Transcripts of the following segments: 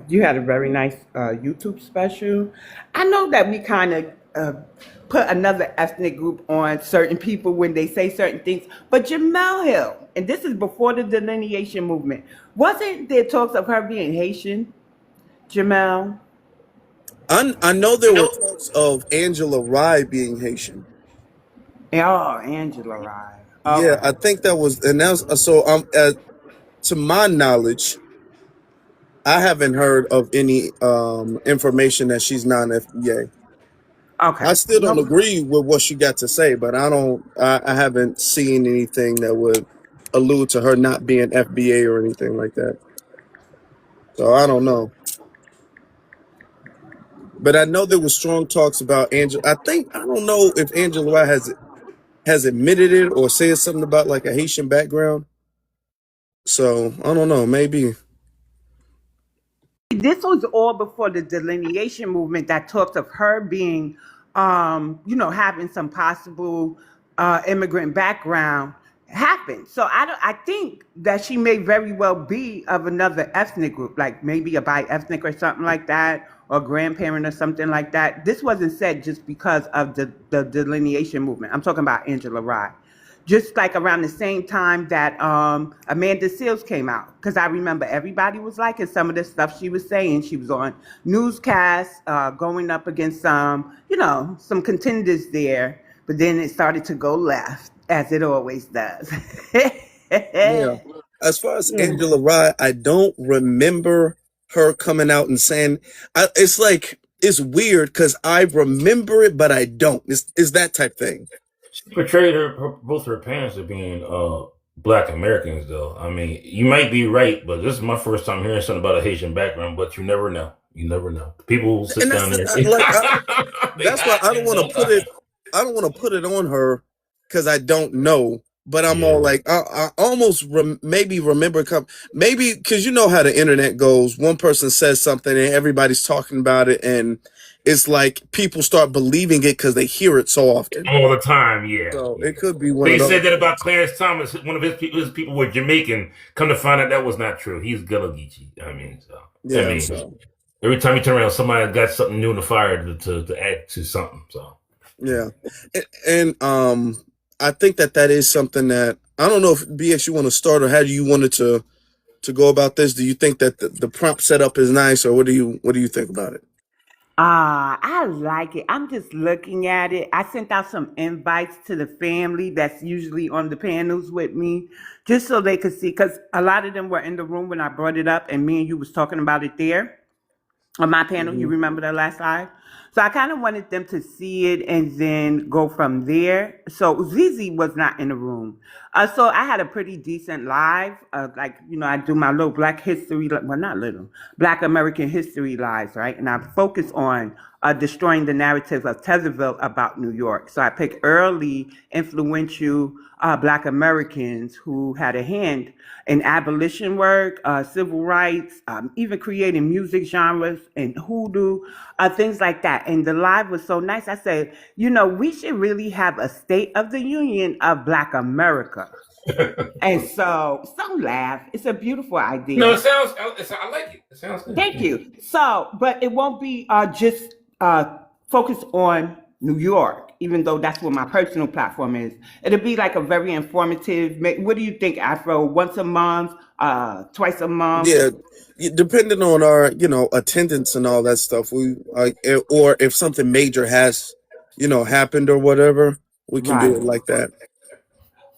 You had a very nice YouTube special. I know that we kind of put another ethnic group on certain people when they say certain things, but Jamel Hill, and this is before the delineation movement, wasn't there talks of her being Haitian, Jamel? I know there were talks of Angela Rye being Haitian. Oh, Angela Rye. Yeah, I Okay. think that was, and that's so. To my knowledge, I haven't heard of any information that she's not an FBA. I Okay. still don't No. agree with what she got to say, but I don't. I haven't seen anything that would allude to her not being FBA or anything like that. So I don't know. But I know there was strong talks about Angela. I don't know if Angela Rye has admitted it or said something about like a Haitian background. So I don't know. Maybe. This was all before the delineation movement that talks of her being, having some possible immigrant background happened. So I think that she may very well be of another ethnic group, like maybe a bi-ethnic or something like that, or grandparent or something like that. This wasn't said just because of the delineation movement. I'm talking about Angela Rye, just like around the same time that Amanda Seals came out. Because I remember everybody was liking some of the stuff she was saying. She was on newscasts, going up against some contenders there. But then it started to go left, as it always does. Yeah. As far as Angela Rye, I don't remember her coming out and saying. It's like it's weird because I remember it, but I don't. It's that type thing. She portrayed both her parents as being black Americans, though. I mean, you might be right, but this is my first time hearing something about a Haitian background. But you never know. You never know. People will sit And down that's there. like They that's why I don't actually want to know. put it. I don't want to put it on her because I don't know. But I'm all Yeah. like, I almost maybe remember, maybe because you know how the internet goes. One person says something and everybody's talking about it, and it's like people start believing it because they hear it so often. All the time, yeah, So yeah. it could be one of They said those. that about Clarence Thomas. One of his people were Jamaican. Come to find out that was not true. He's Gullah Geechee. I Yeah. mean, So every time you turn around, somebody got something new in the fire to add to something. So yeah, and I think that is something that I don't know if BX you want to start or how do you want it to go about this. Do you think that the prompt setup is nice, or what do you think about it? I like it. I'm just looking at it. I sent out some invites to the family that's usually on the panels with me, just so they could see, because a lot of them were in the room when I brought it up, and me and you was talking about it there on my panel. You Hmm. remember the last live? So I kind of wanted them to see it and then go from there. So Zizi was not in the room. So I had a pretty decent live. I do my little Black History, well, not little, Black American History lives, right? And I focus on destroying the narrative of Tezerville about New York. So I pick early, influential Black Americans who had a hand in abolition work, civil rights, even creating music genres and hoodoo, things like that. And the live was so nice. I said, we should really have a State of the Union of Black America. And so, some laugh. It's a beautiful no, idea. I like it. It sounds good. Thank Yeah. you. So, but it won't be just focused on New York, even though that's what my personal platform is. It'll be like a very informative. What do you think, Afro? Once a month, twice a month? Yeah, depending on our attendance and all that stuff, we or if something major has happened or whatever, we can do Right. it like that.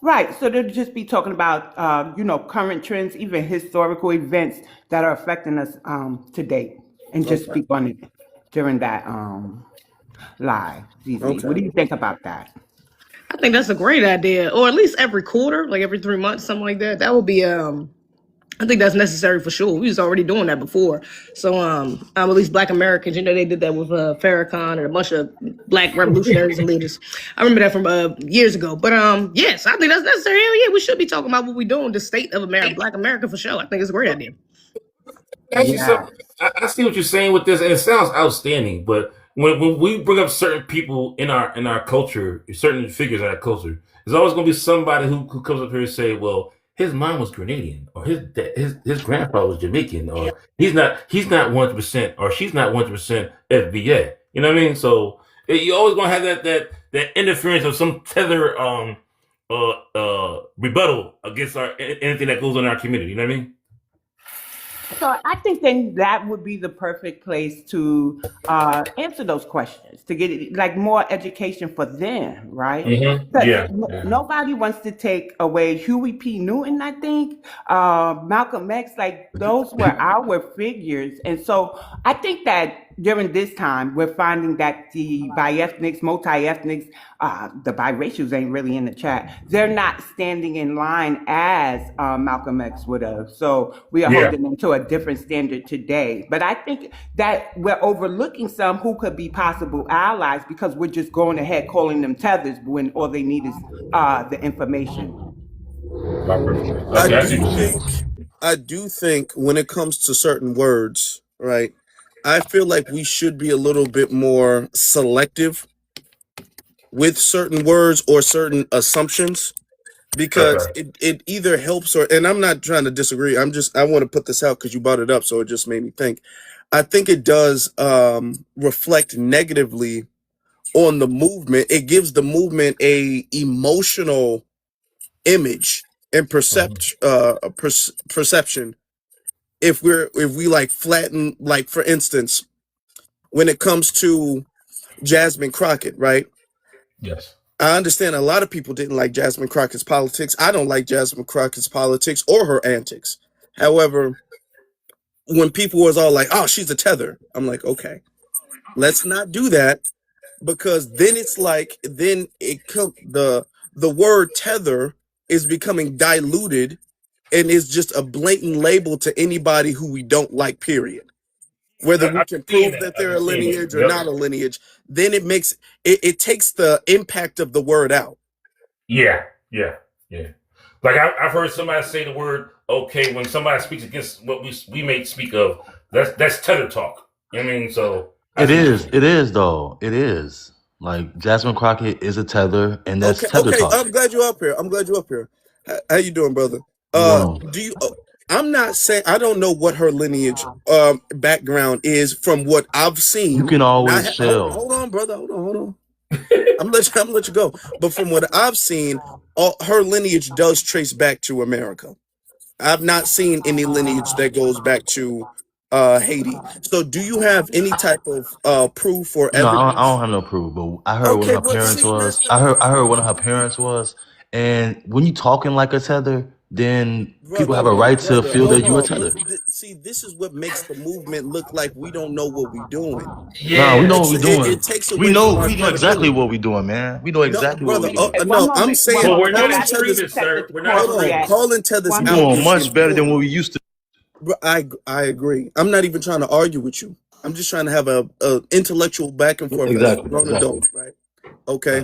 Right. So they'll just be talking about, current trends, even historical events that are affecting us to date, and just Okay. speak on it during that live. ZZ, what Okay. do you think about that? I think that's a great idea, or at least every quarter, like every 3 months, something like that. That would be I think that's necessary for sure. We was already doing that before. So at least Black Americans, they did that with Farrakhan and a bunch of Black revolutionaries and leaders. I remember that from years ago. But yes, I think that's necessary. Hell yeah, we should be talking about what we're doing, the state of America, Black America for sure. I think it's a great idea. Actually, Yeah. I see what you're saying with this, and it sounds outstanding. But when we bring up certain people in our culture, certain figures in our culture, there's always going to be somebody who comes up here and say, "Well, his mom was Grenadian, or his grandfather was Jamaican, or he's not 100%, or she's not 100% FBA. You know what I mean? So you always gonna have that interference of some tether rebuttal against anything that goes on in our community. You know what I mean? So I think then that would be the perfect place to answer those questions, to get like more education for them, right? Because Yeah. nobody wants to take away Huey P. Newton, I think, Malcolm X, like those were our figures. And so I think that during this time, we're finding that the bi-ethnics, multi-ethnics, the biracials ain't really in the chat. They're not standing in line as Malcolm X would have. So we are Yeah. holding them to a different standard today. But I think that we're overlooking some who could be possible allies because we're just going ahead calling them tethers when all they need is the information. I do think when it comes to certain words, right? I feel like we should be a little bit more selective with certain words or certain assumptions, because it either helps or, and I'm not trying to disagree. I want to put this out because you brought it up, so it just made me think. I think it does reflect negatively on the movement. It gives the movement a emotional image and perception. If we like flatten, like for instance, when it comes to Jasmine Crockett, right? Yes. I understand a lot of people didn't like Jasmine Crockett's politics. I don't like Jasmine Crockett's politics or her antics. However, when people was all like, "Oh, she's a tether," I'm like, okay, let's not do that, because then it's like the word tether is becoming diluted and is just a blatant label to anybody who we don't like, period. Whether we can prove that they're a lineage or not a lineage, then it makes it takes the impact of the word out. Yeah. Like I've heard somebody say the word "okay" when somebody speaks against what we may speak of. That's tether talk. You know what I mean? So It is though. It is. Like Jasmine Crockett is a tether, and that's tether talk. I'm glad you're up here. How you doing, brother? Do you? I'm not saying I don't know what her lineage background is from what I've seen. You can always tell. Hold on, brother. Hold on. I'm gonna let you go. But from what I've seen, her lineage does trace back to America. I've not seen any lineage that goes back to Haiti. So do you have any type of proof or evidence? No, I don't have no proof, but I heard what her parents was. I heard what her parents was. And when you talking like a tether, then people have a right to feel that you're a tether. See, this is what makes the movement look like we don't know what we're doing. Yeah, no, we know what we're doing. It takes away we know exactly what we're doing, man. We know exactly what we're doing. No, I'm saying we're not extremists, sir. We're not calling tethers out. We're doing much better than what we used to. I agree. I'm not even trying to argue with you. I'm just trying to have a intellectual back and forth. Exactly. Adults, right? Okay.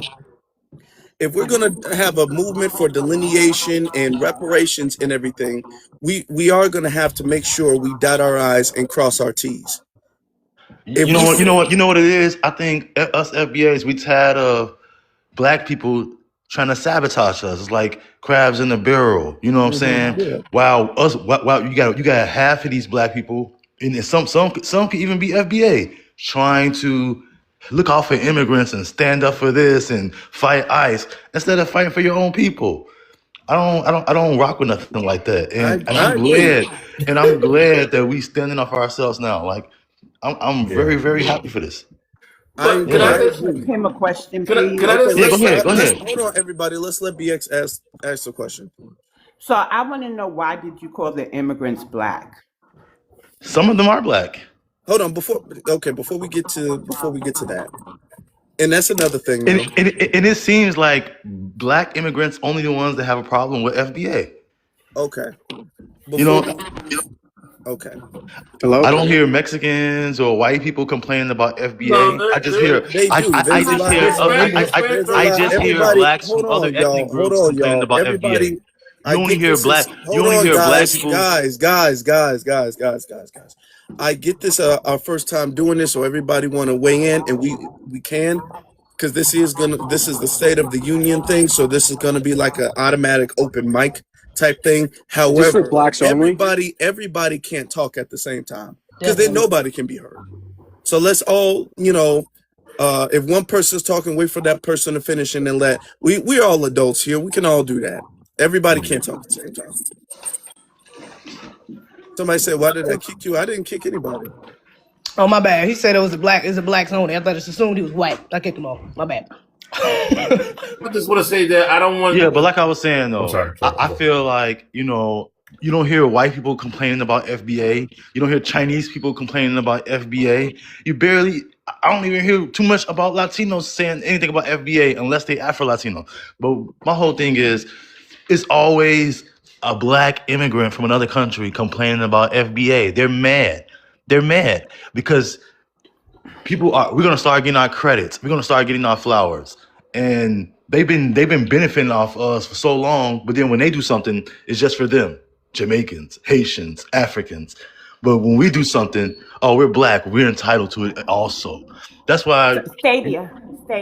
If we're gonna have a movement for delineation and reparations and everything, we are gonna have to make sure we dot our I's and cross our T's. You know what it is? I think us FBAs, we tired of black people trying to sabotage us. It's like crabs in the barrel. You know what I'm saying? Yeah. Wow, you got half of these black people, and some could even be FBA trying to look out for immigrants and stand up for this and fight ICE instead of fighting for your own people. I don't rock with nothing like that. And I'm glad that we standing up for ourselves now. Like I'm very, very happy for this. Can I ask him a question, please? Go ahead. Hold on, everybody. Let's let BX ask the question. So I want to know, why did you call the immigrants black? Some of them are black. Hold on, before we get to that, and that's another thing. And it seems like black immigrants only the ones that have a problem with FBA. Okay. Okay. Hello. I don't hear Mexicans or white people complaining about FBA. No, I just hear blacks from other ethnic groups complaining about FBA. You only hear black people. Guys. I get this our first time doing this, so everybody want to weigh in, and we can, because this is the State of the Union thing, so this is gonna be like an automatic open mic type thing. Just for However, blacks only. everybody can't talk at the same time because then Definitely. nobody can be heard. So let's all, if one person's talking, wait for that person to finish and then we're all adults here. We can all do that. Everybody can't talk at the same time. Somebody said, why did I kick you? I didn't kick anybody. Oh, my bad. He said it was a blacks only. I thought it's assumed he was white. I kicked him off. My bad. I just want to say that I don't want. Yeah, but like I was saying though, I'm sorry. I feel like you don't hear white people complaining about FBA. You don't hear Chinese people complaining about FBA. I don't even hear too much about Latinos saying anything about FBA unless they Afro-Latino. But my whole thing is, it's always a black immigrant from another country complaining about FBA. They're mad. They're mad because we're gonna start getting our credits. We're gonna start getting our flowers. And they've been benefiting off us for so long, but then when they do something, it's just for them. Jamaicans, Haitians, Africans. But when we do something, oh, we're black, we're entitled to it also. That's why Stay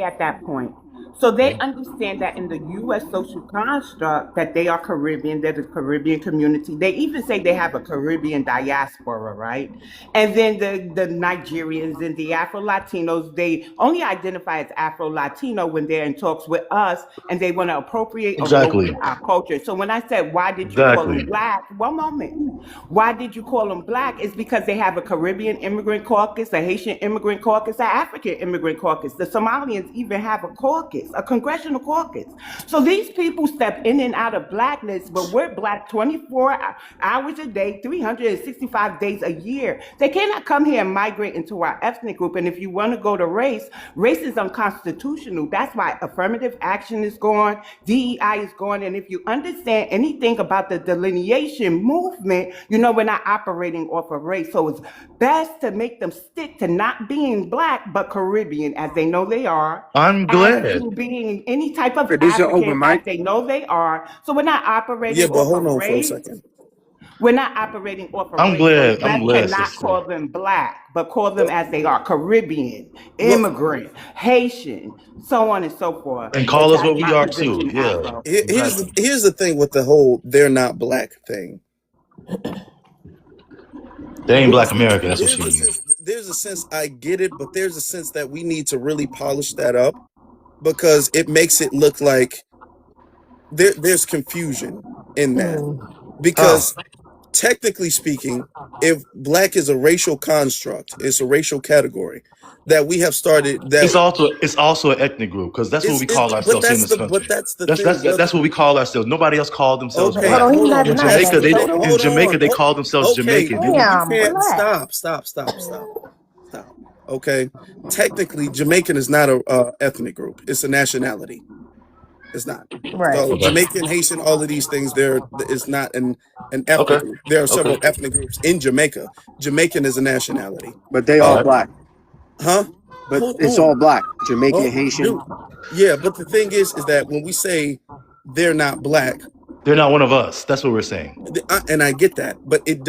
at that point. So they understand that in the U.S. social construct that they are Caribbean, they're the Caribbean community. They even say they have a Caribbean diaspora, right? And then the Nigerians and the Afro-Latinos, they only identify as Afro-Latino when they're in talks with us and they want to appropriate or exactly. appropriate our culture. So when I said, why did you call them black? One moment. Why did you call them black? It's because they have a Caribbean immigrant caucus, a Haitian immigrant caucus, an African immigrant caucus. The Somalians even have a caucus, a congressional caucus. So these people step in and out of blackness, but we're black 24 hours a day, 365 days a year. They cannot come here and migrate into our ethnic group. And if you want to go to race is unconstitutional. That's why affirmative action is gone, DEI is gone. And if you understand anything about the delineation movement, we're not operating off of race. So it's best to make them stick to not being black, but Caribbean, as they know they are. I'm glad. To being any type of This is an open African, mic. as they know they are. So we're not operating Yeah, but off hold of on for a race. second. We're not operating off of I'm race. glad. So I'm best glad, to not sister. call them black, but call them as they are: Caribbean, immigrant, Haitian, so on and so forth. And call us That's what we my are too. position, Yeah. Afro. Here's the thing with the whole "they're not black" thing. They ain't black American. That's what she means. There's a sense I get it, but there's a sense that we need to really polish that up because it makes it look like there's confusion in that. Because technically speaking, if black is a racial construct, it's a racial category that we have started. That It's also an ethnic group because that's what we call ourselves in this country. But that's the thing. That's what we call ourselves. Nobody else called themselves Okay, black. Hold on, he's not In denying Jamaica, that. in Jamaica they call themselves Jamaican. Damn, You can't relax. stop. Okay, technically, Jamaican is not a ethnic group; it's a nationality. It's not. Right. So Jamaican, Haitian, all of these things, it's not an ethnic group. There are several ethnic groups in Jamaica. Jamaican is a nationality. But they all black. Huh? But Hold it's on. all black. Jamaican, Oh, Haitian. dude. Yeah, but the thing is that when we say they're not black, They're not one of us. That's what we're saying. and I get that, but it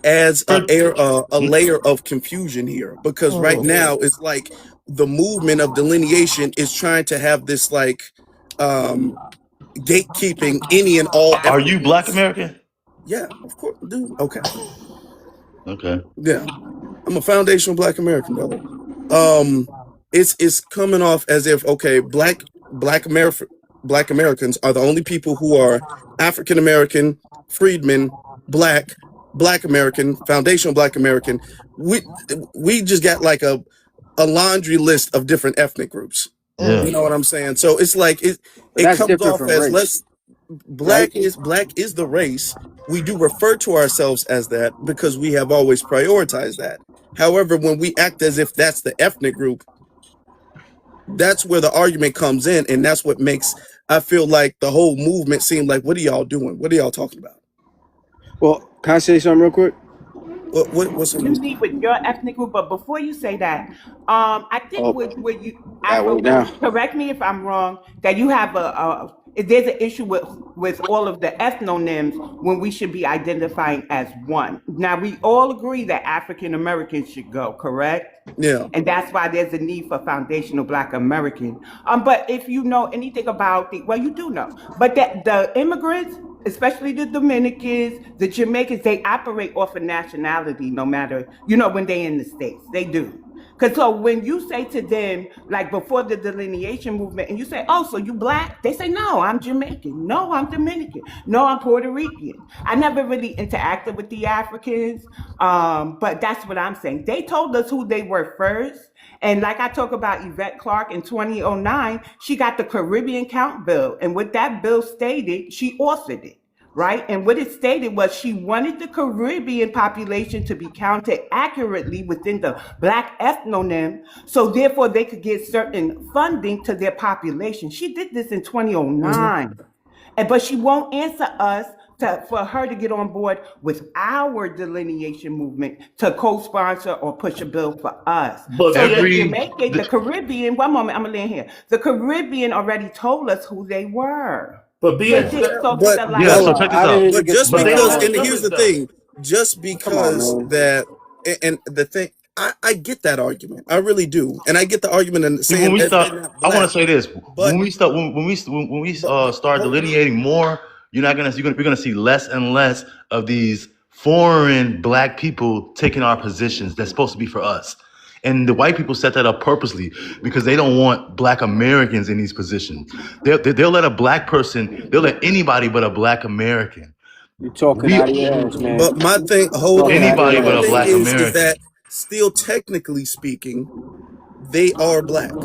adds a layer of confusion here because right now it's like the movement of delineation is trying to have this like gatekeeping any and all. Are you black American? Yeah, of course, dude. Okay. Okay. Yeah, I'm a foundational black American, brother. It's coming off as if black Americans are the only people who are African American, freedmen, black American, foundational black American. We just got like a laundry list of different ethnic groups. Yeah. You know what I'm saying? So it's like it That's comes different off from as race. black is the race. We do refer to ourselves as that because we have always prioritized that. However, when we act as if that's the ethnic group, that's where the argument comes in, and that's what makes I feel like the whole movement seem like, what are y'all doing? What are y'all talking about? Well, can I say something real quick? What's You need with your ethnic group, but before you say that, I think with you, That went down. correct me if I'm wrong, that you have there's an issue with all of the ethnonyms when we should be identifying as one. Now we all agree that African Americans should go, correct? Yeah. And that's why there's a need for foundational Black American. But if you know anything about you do know, but that the immigrants, especially the Dominicans, the Jamaicans, they operate off of nationality no matter, when they in the States. They do. Because so when you say to them, like before the delineation movement, and you say, oh, so you black? They say, no, I'm Jamaican. No, I'm Dominican. No, I'm Puerto Rican. I never really interacted with the Africans, but that's what I'm saying. They told us who they were first. And like I talk about Yvette Clarke in 2009, she got the Caribbean Count Bill. And what that bill stated, she authored it. Right? And what it stated was she wanted the Caribbean population to be counted accurately within the Black ethnonym, so therefore they could get certain funding to their population. She did this in 2009. But she won't answer us for her to get on board with our delineation movement to co-sponsor or push a bill for us. But So the Every Jamaican, the Caribbean, one moment, I'm gonna land here. The Caribbean already told us who they were. but But BX, this, so But the, like, yeah, so Hold check on. this I out. didn't even but get just to but they speak. don't because, have and numbers here's the though. thing, just Come on, because man. that, and the thing, I get that argument, I really do, and I get the argument in See, when saying we that start, they're not I want black, to say this: but when we start, when we start hold on. delineating more, you're gonna see less and less of these foreign black people taking our positions that's supposed to be for us. And the white people set that up purposely because they don't want black Americans in these positions. They'll let a black person, they'll let anybody but a black American. You're talking We out of your ass, man. But my thing, hold Talking on. out of anybody your My but a ass, thing black man. is American. that still technically speaking, they are black.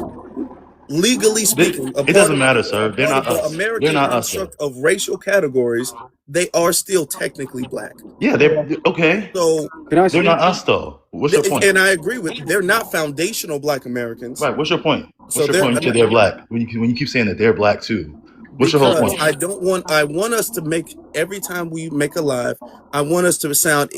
Legally speaking, a It part doesn't of matter, sir. They're part not of the us. They're American not us, though. construct of racial categories, they are still technically black. Yeah, they're okay. So, Can I They're speak? not us, though. What's your point? and I agree with, they're not foundational black Americans. Right. What's your point? So What's your point when you say they're black? When you keep saying that they're black too, what's your whole because point? I want us to make, every time we make a live, I want us to sound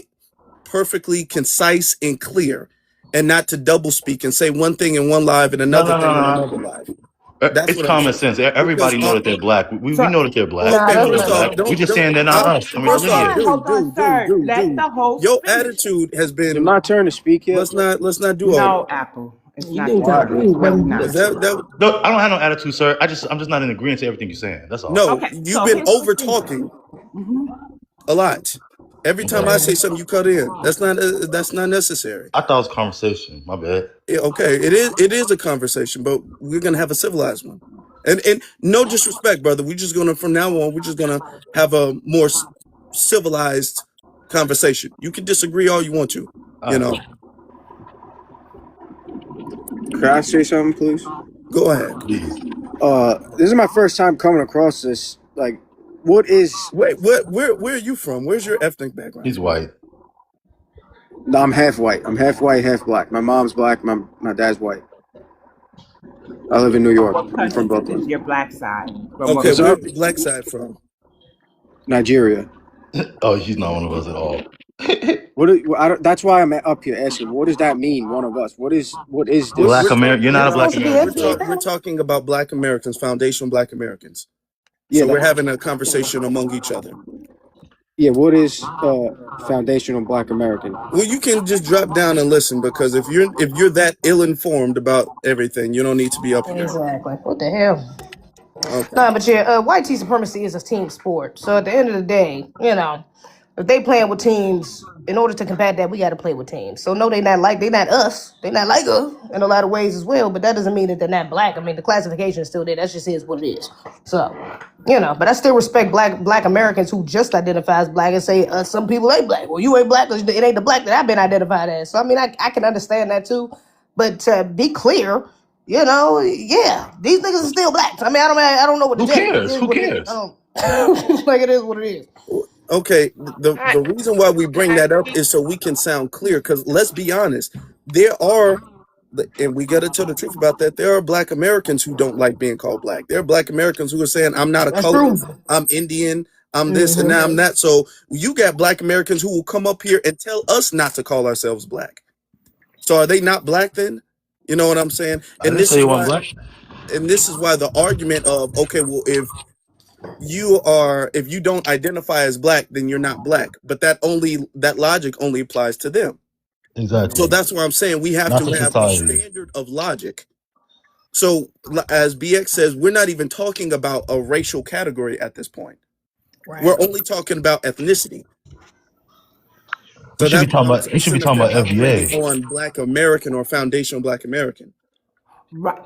perfectly concise and clear, and not to double speak and say one thing in one live and No, another no, thing in no, another no. live. That's It's what I'm common saying. sense. Everybody Because know that they're black. We so, know that they're black. Nah, We okay, know that's they're first not off, black. true. We're just saying they're not us. And we first off, delineate it. hold on, sir. Let the host your finish. attitude has It's been, my turn to speak yet. let's not do all No, that. Apple. It's You not didn't your Why? tell turn. me, It's really bro. not. That No, I don't have no attitude, sir. I'm just not in agreement to everything you're saying. That's all. no, Okay, you've so been here's over the thing. talking a lot. Every time I say something, you cut in. That's not necessary. I thought it was a conversation. My bad. Yeah, okay, it is a conversation, but we're gonna have a civilized one. And no disrespect, brother. We're just gonna, from now on, we're just gonna have a more civilized conversation. You can disagree all you want to, All you right. know. Can I say something, please? Go ahead. Please. This is my first time coming across this. Like, what is? Wait, where are you from? Where's your ethnic background? He's white. No, I'm half white. I'm half white, half black. My mom's black. My dad's white. I live in New York. What I'm country from is Brooklyn, your black side? From Okay, what What's where's up? the black side from? Nigeria. Oh, he's not one of us at all. That's why I'm up here asking. What does that mean? One of us. What is this? Black American. You're not a black supposed to be American, We're sir. talking about black Americans, foundational black Americans. Yeah, So we're that- having a conversation among each other. yeah. What is foundational Black American? Well, you can just drop down and listen, because if you're that ill-informed about everything, you don't need to be up here. Exactly. What the hell? Okay. Nah, but yeah, white tee supremacy is a team sport. So at the end of the day, if they playing with teams, in order to combat that, we got to play with teams. So no, they not us. They not like us in a lot of ways as well. But that doesn't mean that they're not black. I mean, the classification is still there. That just is what it is. So, but I still respect black Americans who just identify as black and say some people ain't black. Well, you ain't black because it ain't the black that I've been identified as. So I mean, I can understand that too. But to be clear, yeah, these niggas are still black. I mean, I don't know what to Who tell you. It cares? is Who what it is. cares? I don't like it is what it is. Okay, the reason why we bring that up is so we can sound clear, because let's be honest, there are, and we gotta tell the truth about that, there are black Americans who don't like being called black. There are black Americans who are saying, I'm not a That's color, true. I'm Indian, I'm this and I'm that. So you got black Americans who will come up here and tell us not to call ourselves black. So are they not black then? You know what I'm saying? I didn't say you weren't black. And this is why the argument of, okay, well, if you don't identify as black, then you're not black. But that logic only applies to them. Exactly. So that's why I'm saying we have Not to to have society. a standard of logic. So as BX says, we're not even talking about a racial category at this point. We're only talking about ethnicity. So We should be that's what talking I'm about. We should be saying. If talking they're about operating FBA. on Black American or foundational Black American. Right.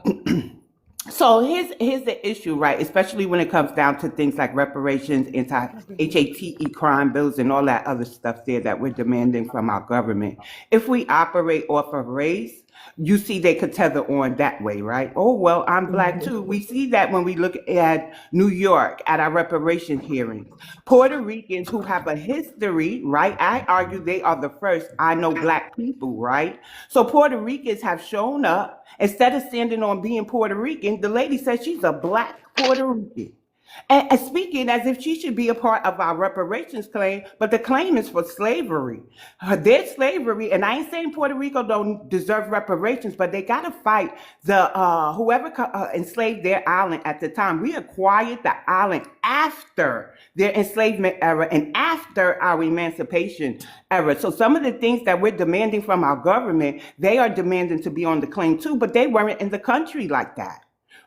So here's the issue, right? Especially when it comes down to things like reparations, anti-HATE crime bills, and all that other stuff there that we're demanding from our government. If we operate off of race, you see they could tether on that way, right? Oh, well, I'm Black too. We see that when we look at New York at our reparation hearings. Puerto Ricans who have a history, right? I argue they are the first I know Black people, right? So Puerto Ricans have shown up. Instead of standing on being Puerto Rican, the lady says she's a Black Puerto Rican. And speaking as if she should be a part of our reparations claim, but the claim is for slavery. Their slavery, and I ain't saying Puerto Rico don't deserve reparations, but they got to fight the whoever enslaved their island at the time. We acquired the island after their enslavement era and after our emancipation era. So some of the things that we're demanding from our government, they are demanding to be on the claim too, but they weren't in the country like that,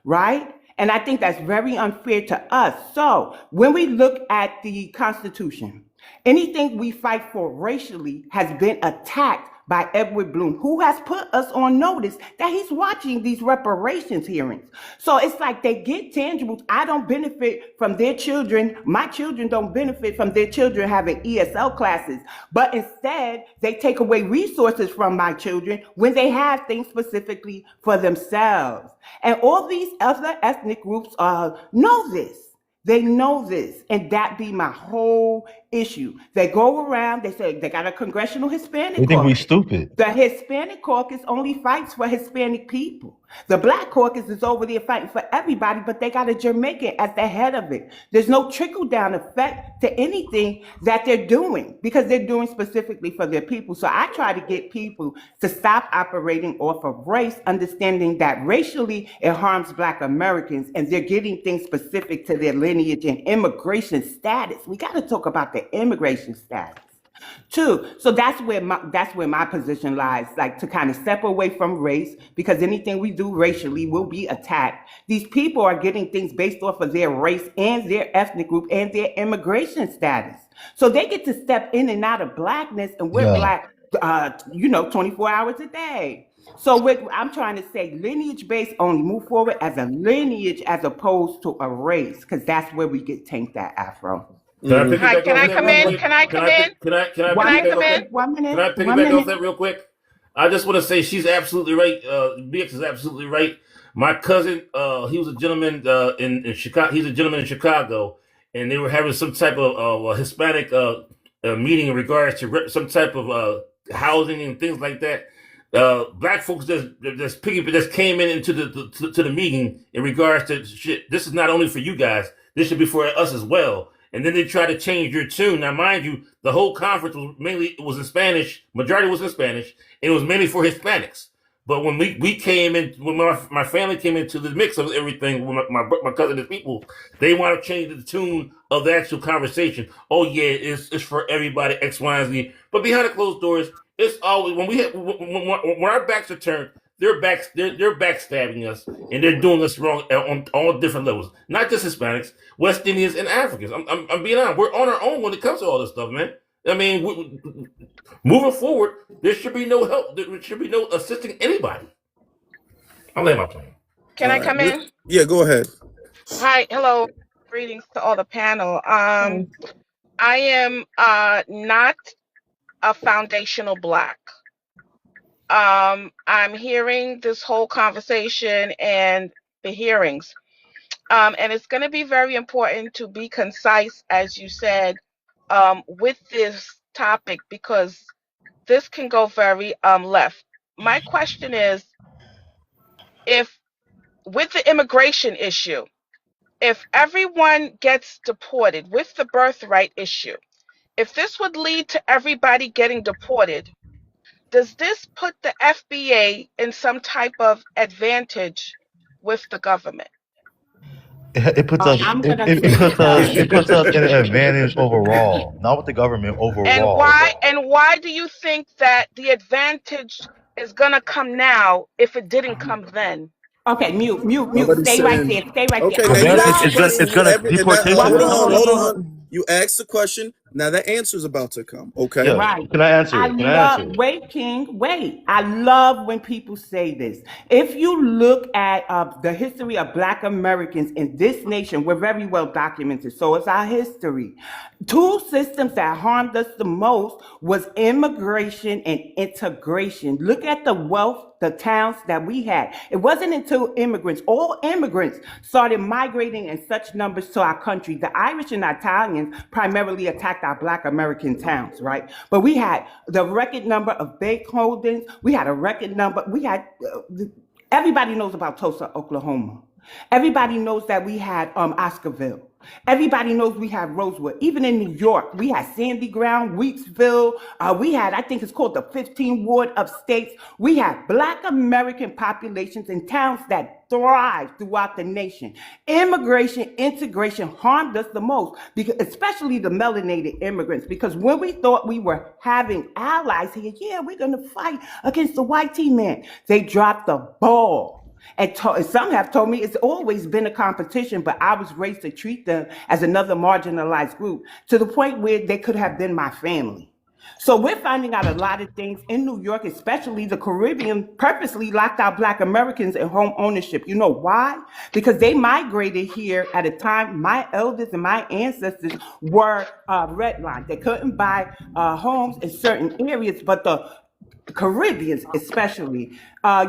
right? And I think that's very unfair to us. So when we look at the Constitution, anything we fight for racially has been attacked by Edward Bloom, who has put us on notice that he's watching these reparations hearings. So it's like they get tangibles. I don't benefit from their children. My children don't benefit from their children having ESL classes. But instead, they take away resources from my children when they have things specifically for themselves. And all these other ethnic groups know this. They know this, and that be my whole issue. They go around, they say they got a congressional Hispanic They think we caucus. stupid. The Hispanic caucus only fights for Hispanic people. The Black caucus is over there fighting for everybody, but they got a Jamaican at the head of it. There's no trickle-down effect to anything that they're doing because they're doing specifically for their people. So I try to get people to stop operating off of race, understanding that racially it harms Black Americans, and they're getting things specific to their lineage and immigration status. We got to talk about the immigration status too. So that's where my position lies, like to kind of step away from race, because anything we do racially will be attacked. These people are getting things based off of their race and their ethnic group and their immigration status. So they get to step in and out of Blackness, and we're Yeah. Black, 24 hours a day. So I'm trying to say lineage-based only, move forward as a lineage as opposed to a race, because that's where we get tanked at, Afro. Can I Mhm. piggyback Hi, can off I that come real in? quick? Can I come in? Can I Can I piggyback come off in? that? 1 minute. Can I 1 piggyback minute. off that real quick? I just want to say she's absolutely right. BX is absolutely right. My cousin, he was a gentleman in Chicago. He's a gentleman in Chicago, and they were having some type of Hispanic meeting in regards to some type of housing and things like that. Black folks just came into the meeting in regards to shit. This is not only for you guys. This should be for us as well. And then they try to change your tune. Now, mind you, the whole conference was in Spanish. Majority was in Spanish. And it was mainly for Hispanics. But when we came in, when my family came into the mix of everything, with my cousin and people, they want to change the tune of the actual conversation. Oh yeah, it's for everybody, X, Y, and Z. But behind the closed doors, it's always when our backs are turned, they're backstabbing us, and they're doing us wrong on all different levels. Not just Hispanics, West Indians, and Africans. I'm being honest. We're on our own when it comes to all this stuff, man. I mean, moving forward, there should be no help. There should be no assisting anybody. I'll lay my plane. Can I come in? Yeah, go ahead. Hi, hello. Greetings to all the panel. I am not a foundational Black. I'm hearing this whole conversation and the hearings. And it's going to be very important to be concise, as you said, with this topic, because this can go very left. My question is, if with the immigration issue, if everyone gets deported with the birthright issue, if this would lead to everybody getting deported, does this put the FBA in some type of advantage with the government? It puts us. I'm gonna It say puts us. no. It puts us in an advantage overall, not with the government overall. And why do you think that the advantage is gonna come now if it didn't come then? Okay, mute. Nobody's Stay right saying- there. Stay right Okay, there. now Advantage you're is gonna explaining deport his hold children. on. You asked the question. Now the answer is about to come. Okay. Yeah. Right. Can I answer I it? Can I answer love, it? wait, King, wait. I love when people say this. If you look at the history of Black Americans in this nation, we're very well documented. So is our history. Two systems that harmed us the most was immigration and integration. Look at the wealth, the towns that we had. It wasn't until all immigrants started migrating in such numbers to our country. The Irish and Italians primarily attacked our Black American towns, right? But we had the record number of bank holdings. We had a record number. Everybody knows about Tulsa, Oklahoma. Everybody knows that we had Oscarville. Everybody knows we had Rosewood. Even in New York, we had Sandy Ground, Weeksville. We had, I think it's called the 15 Ward of States. We had Black American populations in towns that thrived throughout the nation. Immigration, integration harmed us the most, because, especially the melanated immigrants, because when we thought we were having allies here, yeah, we're going to fight against the white man, they dropped the ball. And some have told me it's always been a competition, but I was raised to treat them as another marginalized group, to the point where they could have been my family. So we're finding out a lot of things in New York, especially the Caribbean, purposely locked out Black Americans in home ownership. You know why? Because they migrated here at a time my elders and my ancestors were redlined. They couldn't buy homes in certain areas, but the Caribbeans especially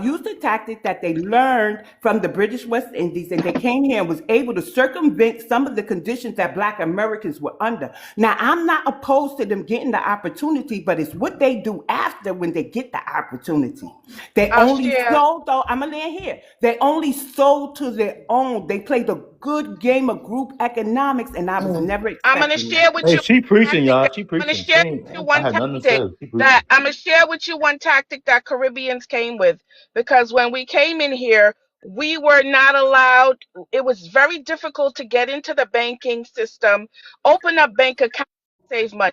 used a tactic that they learned from the British West Indies, and they came here and was able to circumvent some of the conditions that Black Americans were under. Now, I'm not opposed to them getting the opportunity, but it's what they do after when they get the opportunity. They I'll only share. sold, though, I'm going to land here. They only sold to their own. They played a good game of group economics, and I was never I'm going to expecting share that. with Hey, you she preaching, tactic y'all. that She I'm going to preaching. share with you I one had nothing to tactic say. She preaching. that I'm going to share with you one tactic that Caribbeans came with, because when we came in here, we were not allowed. It was very difficult to get into the banking system, open up bank accounts, save money.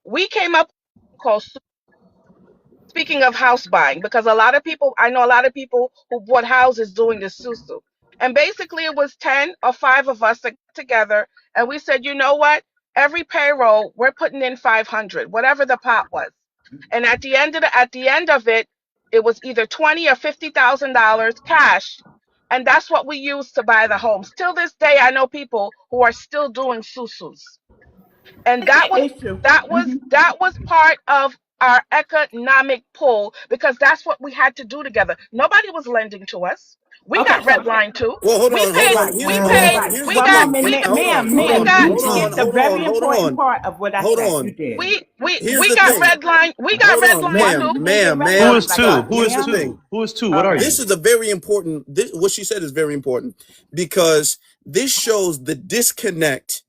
We came up with called, speaking of house buying, because I know a lot of people who bought houses doing the susu. And basically it was 10 or 5 of us that got together, and we said, you know what? Every payroll, we're putting in 500, whatever the pot was. And at the end of it, it was either 20 or $50,000 cash. And that's what we used to buy the homes. Till this day, I know people who are still doing susus. And It's an issue. that was part of our economic pull, because that's what we had to do together. Nobody was lending to us. We Okay, got so redlined too. Well, hold We on, hold paid. on. right, Here's We hold paid. on. right. Here's We the One got. thing. moment, We Hold on, hold we ma'am, on, got. you hold on, skipped a hold very on, hold important on, part of what I hold said. You on. did. Here's We the got thing. redlined. We got Hold on, redlined Right, too. ma'am, you didn't get ma'am, Who ma'am. redlined is like two? Stop. that, Who Here's is the ma'am. thing. two? Who is two? What are Okay. you? This is a very important. What she said is very important, because this shows the disconnect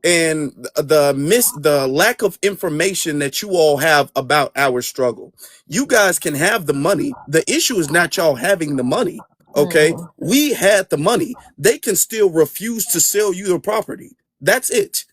and the lack of information that you all have about our struggle. You guys can have the money. The issue is not y'all having the money. Okay, we had the money. They can still refuse to sell you the property. That's it.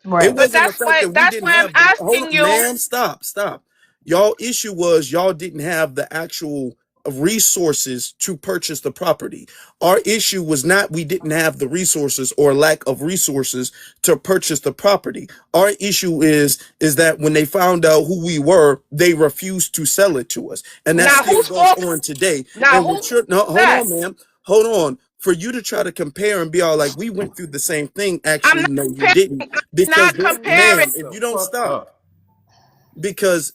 It Right. But wasn't the fact that we that's didn't why I'm have the. Hold asking on, you. ma'am. Stop. Y'all issue was y'all didn't have the actual resources to purchase the property. Our issue was not we didn't have the resources or lack of resources to purchase the property. Our issue is that when they found out who we were, they refused to sell it to us, and that Now still whose goes fault? on today. Now And whose what you're no, hold that? on, ma'am. Hold on. For you to try to compare and be all like, we went through the same thing. I'm Actually, not no, you comparing. didn't. Because Not this, comparing. ma'am, if you don't Fuck stop, up. because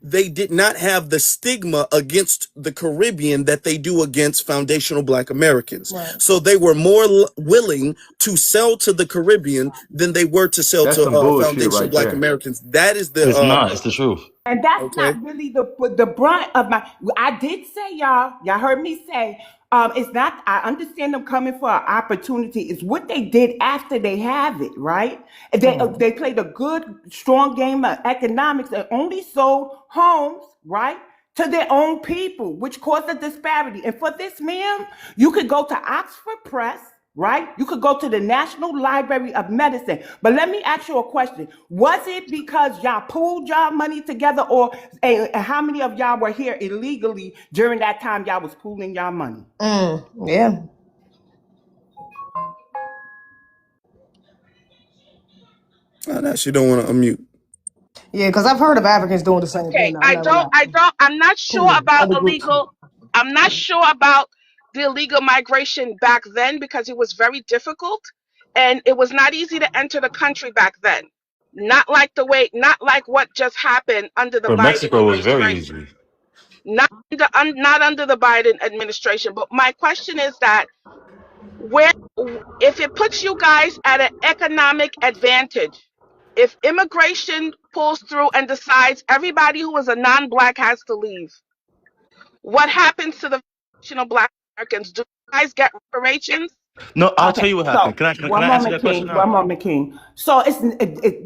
they did not have the stigma against the Caribbean that they do against foundational Black Americans. Right. So they were more willing to sell to the Caribbean than they were to sell That's to some bullshit foundational right Black there. Americans. That is the It's not. It's the truth. And that's okay. not really the brunt of my. I did say, y'all heard me say, it's not. I understand them coming for an opportunity. It's what they did after they have it, right? They played a good, strong game of economics and only sold homes, right, to their own people, which caused a disparity. And for this, ma'am, you could go to Oxford Press, right? You could go to the National Library of Medicine. But let me ask you a question. Was it because y'all pooled y'all money together, or and how many of y'all were here illegally during that time y'all was pooling y'all money? Yeah. Oh, now she don't want to unmute. Yeah, because I've heard of Africans doing the same thing. Okay, Though, I'm not gonna lie. I'm not sure Cool. about Other groups. I'm not sure about the illegal migration back then because it was very difficult and it was not easy to enter the country back then. Not like what just happened under the For Biden Mexico, it was very administration. easy. Not under the Biden administration. But my question is that if it puts you guys at an economic advantage, if immigration pulls through and decides everybody who is a non-black has to leave, what happens to the fictional Black Americans? Do you guys get reparations? No, I'll tell Okay, you what so happened. Can one I answer moment, that question King. One now? moment, King. So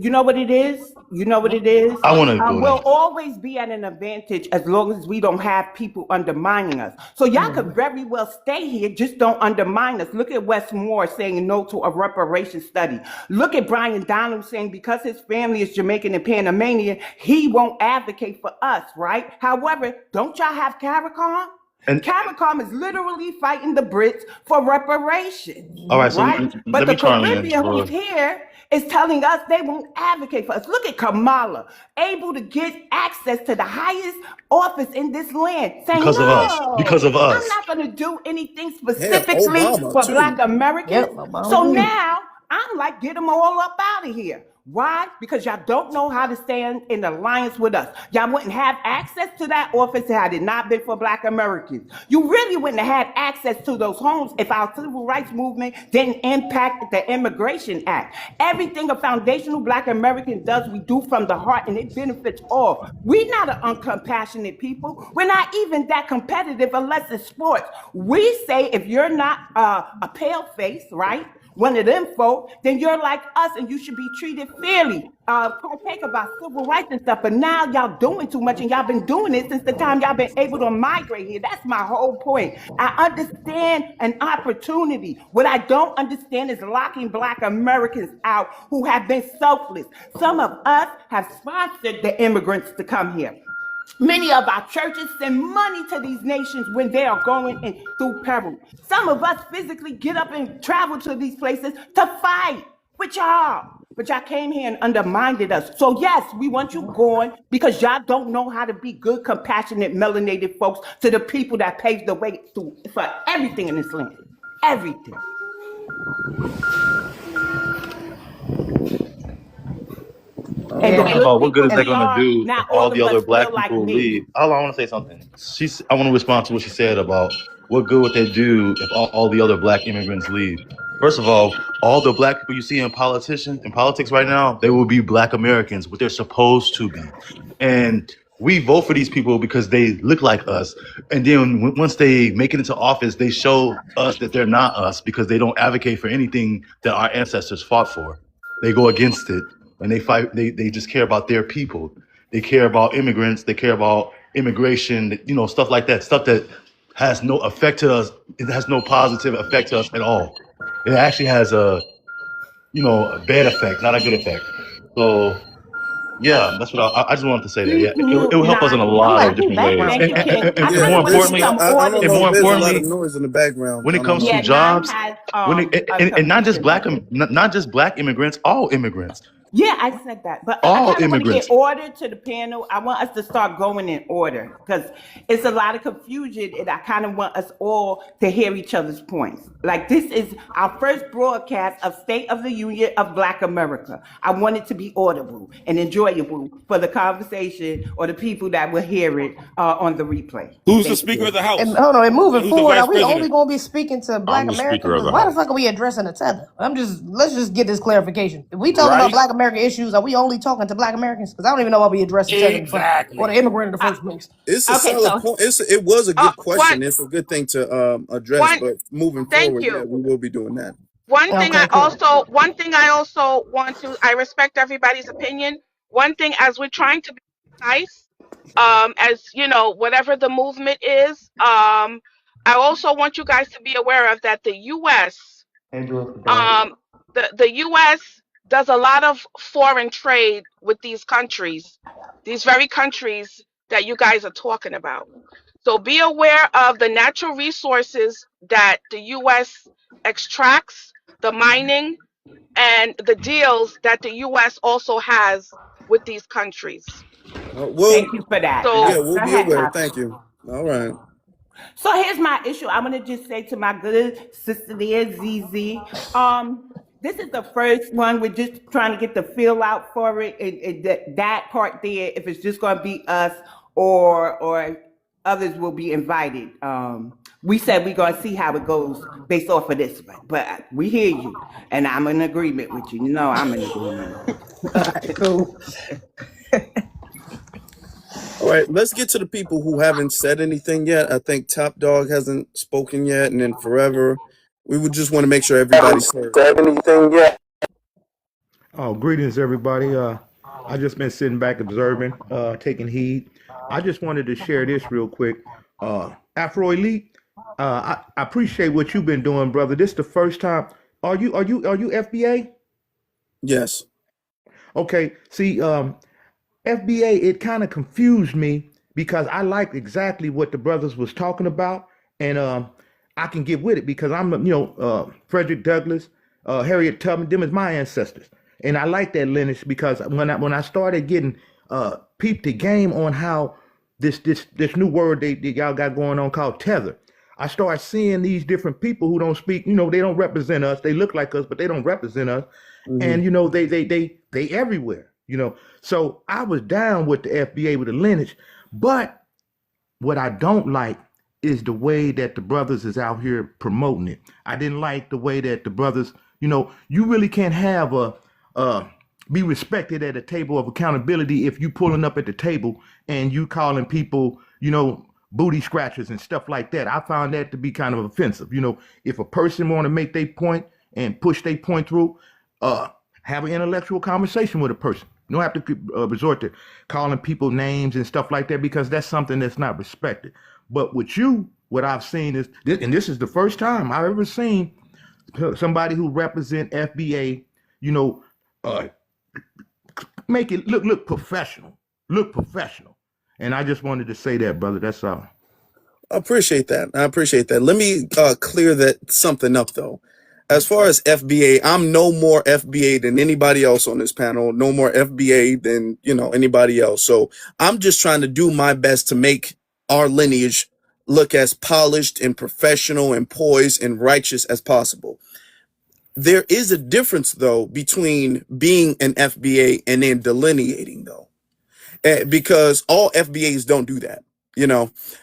you know what it is. You know what it is. I want to go We'll there. always be at an advantage as long as we don't have people undermining us. So y'all could very well stay here, just don't undermine us. Look at Wes Moore saying no to a reparation study. Look at Brian Donald saying because his family is Jamaican and Panamanian, he won't advocate for us, right? However, don't y'all have CARICOM? And CARICOM is literally fighting the Brits for reparations, all right, so right? But let the me chime in. Caribbean who's here is telling us they won't advocate for us. Look at Kamala, able to get access to the highest office in this land, saying, Because of us. Because no, of I'm us. not going to do anything Hell, specifically Obama for too. Black Americans. Yep, Obama So too. now I'm like, get them all up out of here. Why? Because y'all don't know how to stand in alliance with us. Y'all wouldn't have access to that office had it not been for Black Americans. You really wouldn't have had access to those homes if our civil rights movement didn't impact the Immigration Act. Everything a foundational Black American does, we do from the heart, and it benefits all. We're not an uncompassionate people. We're not even that competitive unless it's sports. We say if you're not a pale face, right? One of them folk, then you're like us and you should be treated fairly. Partake of our civil rights and stuff, but now y'all doing too much and y'all been doing it since the time y'all been able to migrate here. That's my whole point. I understand an opportunity. What I don't understand is locking Black Americans out who have been selfless. Some of us have sponsored the immigrants to come here. Many of our churches send money to these nations when they are going through peril. Some of us physically get up and travel to these places to fight with y'all. But y'all came here and undermined us. So yes, we want you gone because y'all don't know how to be good, compassionate, melanated folks to the people that paved the way for everything in this land. Everything. And the Yeah. good About what good is people that we going to are, do if not all all the of other us black feel like people me. leave? I want to say something. I want to respond to what she said about what good would they do if all the other black immigrants leave. First of all the black people you see in politics right now, they will be Black Americans, what they're supposed to be. And we vote for these people because they look like us. And then once they make it into office, they show us that they're not us because they don't advocate for anything that our ancestors fought for. They go against it and they fight. They just care about their people. They care about immigrants. They care about immigration, stuff like that, stuff that has no effect to us. It has no positive effect to us at all. It actually has a bad effect, not a good effect. So yeah, that's what I just wanted to say that. Yeah, These it new will help us in a non I'm lot like, of who different ways. background Thank you, stuff? King. I And just more want to put importantly, some I order don't and know more if there's a lot of importantly, noise in the background. when I it don't comes know. to Yeah, nine jobs, has and not just a submission. not just black immigrants, all immigrants, Yeah, I said that, but I all kind of want to get immigrants. order to the panel. I want us to start going in order because it's a lot of confusion, and I kind of want us all to hear each other's points. Like this is our first broadcast of State of the Union of Black America. I want it to be audible and enjoyable for the conversation or the people that will hear it on the replay. Who's the Thank Speaker you. of the House? And hold on, and moving Who's the forward, Vice are we only President? going to be speaking to Black I'm the Speaker Americans? of the Why the House. fuck are we addressing the tether? Let's just get this clarification. If we talking about Right? Black American issues, are we only talking to Black Americans? Because I don't even know why we addressing tether in the first place, or the Exactly. immigrant in the Uh, first place. It's a okay, solid so point. It was a good One, question. It's a good thing to address. one. But moving Thank forward, yeah, you. we will be doing that. Okay, cool. One thing I also want to. I respect everybody's opinion. One thing, as we're trying to be nice, as you know, whatever the movement is, I also want you guys to be aware of that the U.S. The U.S. does a lot of foreign trade with these very countries that you guys are talking about. So be aware of the natural resources that the U.S. extracts, the mining, and and the deals that the U.S. also has with these countries. Well, Thank you for that. So, yeah, we'll Go be ahead, aware. Pastor. Thank you. All right. So here's my issue. I'm gonna just say to my good sister there, ZZ. This is the first one. We're just trying to get the feel out for it, and that part there. If it's just gonna be us or others will be invited. We said we're gonna see how it goes based off of this one, but we hear you, and I'm in agreement with you. No, I'm in agreement. Cool. All right, let's get to the people who haven't said anything yet. I think Top Dog hasn't spoken yet, and then Forever. We would just want to make sure everybody's heard. Anything yet? Oh, greetings, everybody. I just been sitting back observing, taking heed. I just wanted to share this real quick. Afro Elite, I appreciate what you've been doing, brother. This is the first time. Are you FBA? Yes. Okay. See, FBA, it kind of confused me because I liked exactly what the brothers was talking about, and I can get with it because I'm, Frederick Douglass, Harriet Tubman, them is my ancestors, and I like that lineage because when I started getting peeped the game on how this new word they y'all got going on called tether, I started seeing these different people who don't speak, they don't represent us. They look like us, but they don't represent us, and they everywhere. So I was down with the FBA with the lineage, but what I don't like is the way that the brothers is out here promoting it. I didn't like the way that the brothers, you really can't have be respected at a table of accountability if you pulling up at the table and you calling people, booty scratchers and stuff like that. I found that to be kind of offensive. If a person want to make their point and push their point through, have an intellectual conversation with a person. You don't have to resort to calling people names and stuff like that because that's something that's not respected. But with you, what I've seen is, and this is the first time I've ever seen somebody who represent FBA, make it look professional, And I just wanted to say that, brother. That's all. I appreciate that. Let me clear that something up, though. As far as FBA, I'm no more FBA than anybody else on this panel, no more FBA than, anybody else. So I'm just trying to do my best to make our lineage look as polished and professional and poised and righteous as possible. There is a difference, though, between being an FBA and then delineating, though, because all FBAs don't do that.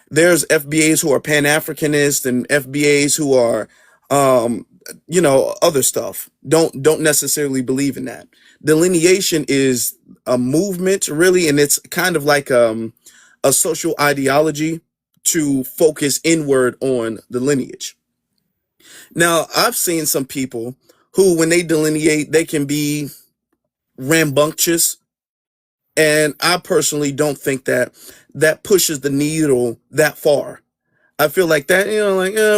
There's FBAs who are Pan-Africanist and FBAs who are, other stuff. Don't necessarily believe in that. Delineation is a movement, really, and it's kind of like a social ideology to focus inward on the lineage. Now, I've seen some people who, when they delineate, they can be rambunctious, and I personally don't think that pushes the needle that far. I feel like that,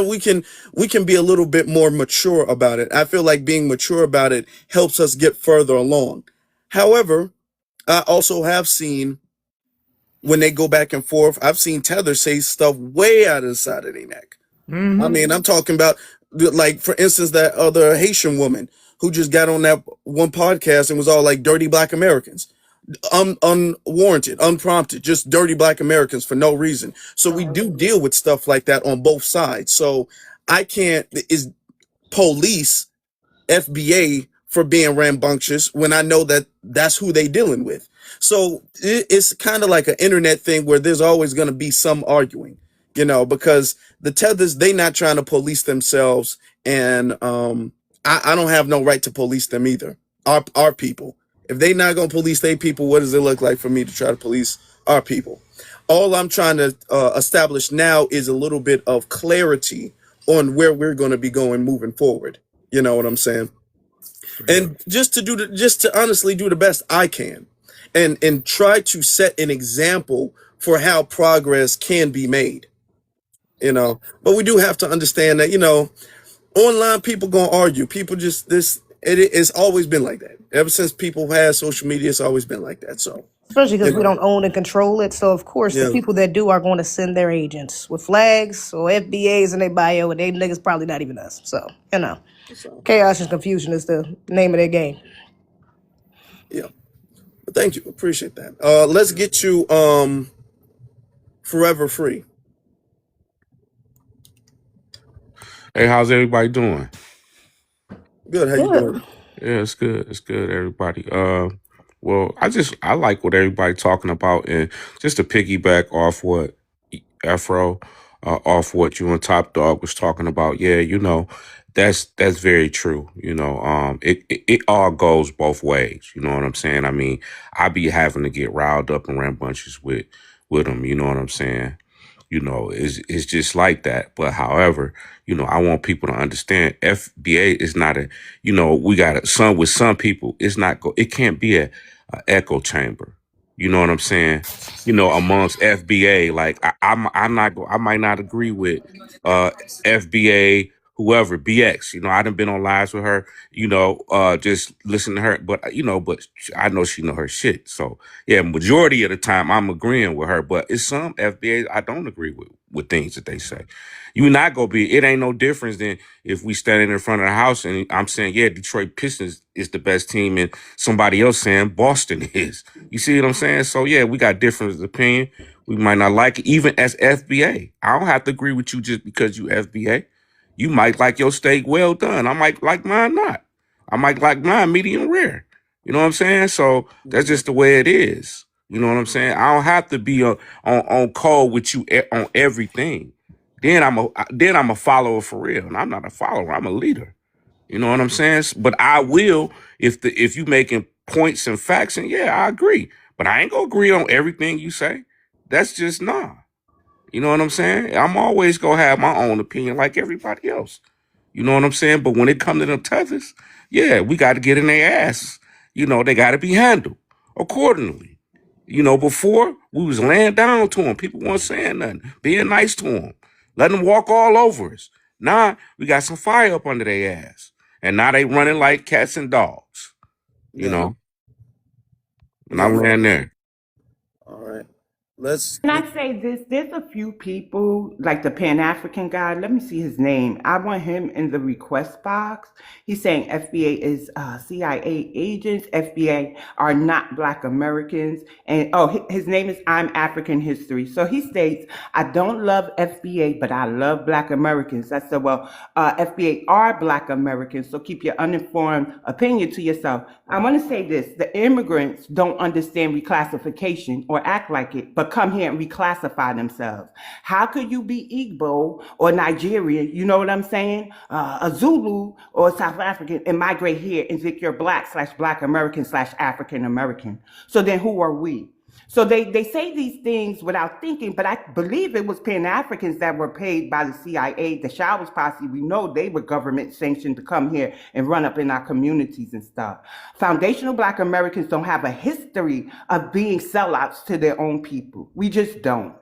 we can be a little bit more mature about it. I feel like being mature about it helps us get further along. However, I also have seen when they go back and forth, I've seen Tether say stuff way out of the side of their neck. Mm-hmm. I mean, I'm talking about, like, for instance, that other Haitian woman who just got on that one podcast and was all like dirty Black Americans. Unwarranted, unprompted, just dirty Black Americans for no reason. So we do deal with stuff like that on both sides. So I can't police FBA for being rambunctious when I know that that's who they dealing with. So it's kind of like an internet thing where there's always going to be some arguing, because the Tethers, they not trying to police themselves, and I don't have no right to police them either. Our people. If they not going to police their people, what does it look like for me to try to police our people? All I'm trying to establish now is a little bit of clarity on where we're going to be going moving forward. You know what I'm saying? And just to honestly do the best I can, and try to set an example for how progress can be made. But we do have to understand that online people gonna argue. People it's always been like that. Ever since people had social media, it's always been like that. So Especially because we don't own and control it. So, of course, the people that do are going to send their agents with flags or FBAs in their bio, and they niggas probably not even us. So, So Chaos and confusion is the name of their game. yeah, but thank you, appreciate that. Let's get you Forever Free. Hey, how's everybody doing? Good. How you doing? Yeah, it's good. It's good, everybody. Well, I like what everybody talking about, and just to piggyback off what Afro, off what you and Top Dog was talking about. Yeah, that's very true. It all goes both ways. You know what I'm saying? I mean, I be having to get riled up and rambunctious with them. You know what I'm saying? It's just like that. But however, I want people to understand FBA is not we got with some people, it can't be a echo chamber. You know what I'm saying? Amongst FBA, like I might not agree with FBA, whoever, BX. I done been on lives with her, just listen to her. But I know she know her shit. So yeah, majority of the time I'm agreeing with her, but it's some FBA I don't agree with things that they say. It ain't no difference than if we standing in front of the house and I'm saying, yeah, Detroit Pistons is the best team, and somebody else saying Boston is. You see what I'm saying? So yeah, we got different opinion. We might not like it, even as FBA. I don't have to agree with you just because you FBA. You might like your steak well done. I might like mine not. I might like mine medium rare. You know what I'm saying? So that's just the way it is. You know what I'm saying? I don't have to be on call with you on everything. Then I'm a follower for real, and I'm not a follower. I'm a leader. You know what I'm saying? But I will if you making points and facts, and yeah, I agree. But I ain't gonna agree on everything you say. That's just nah. You know what I'm saying? I'm always gonna have my own opinion like everybody else. You know what I'm saying? But when it comes to them tethers, yeah, we got to get in their ass. They got to be handled accordingly. Before we was laying down to them, people weren't saying nothing, being nice to them, letting them walk all over us. Now we got some fire up under their ass, and now they running like cats and dogs. And I'm laying there. All right. Can I say this? There's a few people, like the Pan-African guy. Let me see his name. I want him in the request box. He's saying FBA is CIA agents. FBA are not Black Americans. And his name is I'm African History. So he states, I don't love FBA, but I love Black Americans. I said, well, FBA are Black Americans, so keep your uninformed opinion to yourself. I want to say this. The immigrants don't understand reclassification or act like it, but come here and reclassify themselves. How could you be Igbo or Nigerian, you know what I'm saying, a Zulu or South African, and migrate here and think you're Black/Black American/African American? So then who are we? So they say these things without thinking, but I believe it was Pan-Africans that were paid by the CIA, the Showers Posse. We know they were government sanctioned to come here and run up in our communities and stuff. Foundational Black Americans don't have a history of being sellouts to their own people. We just don't.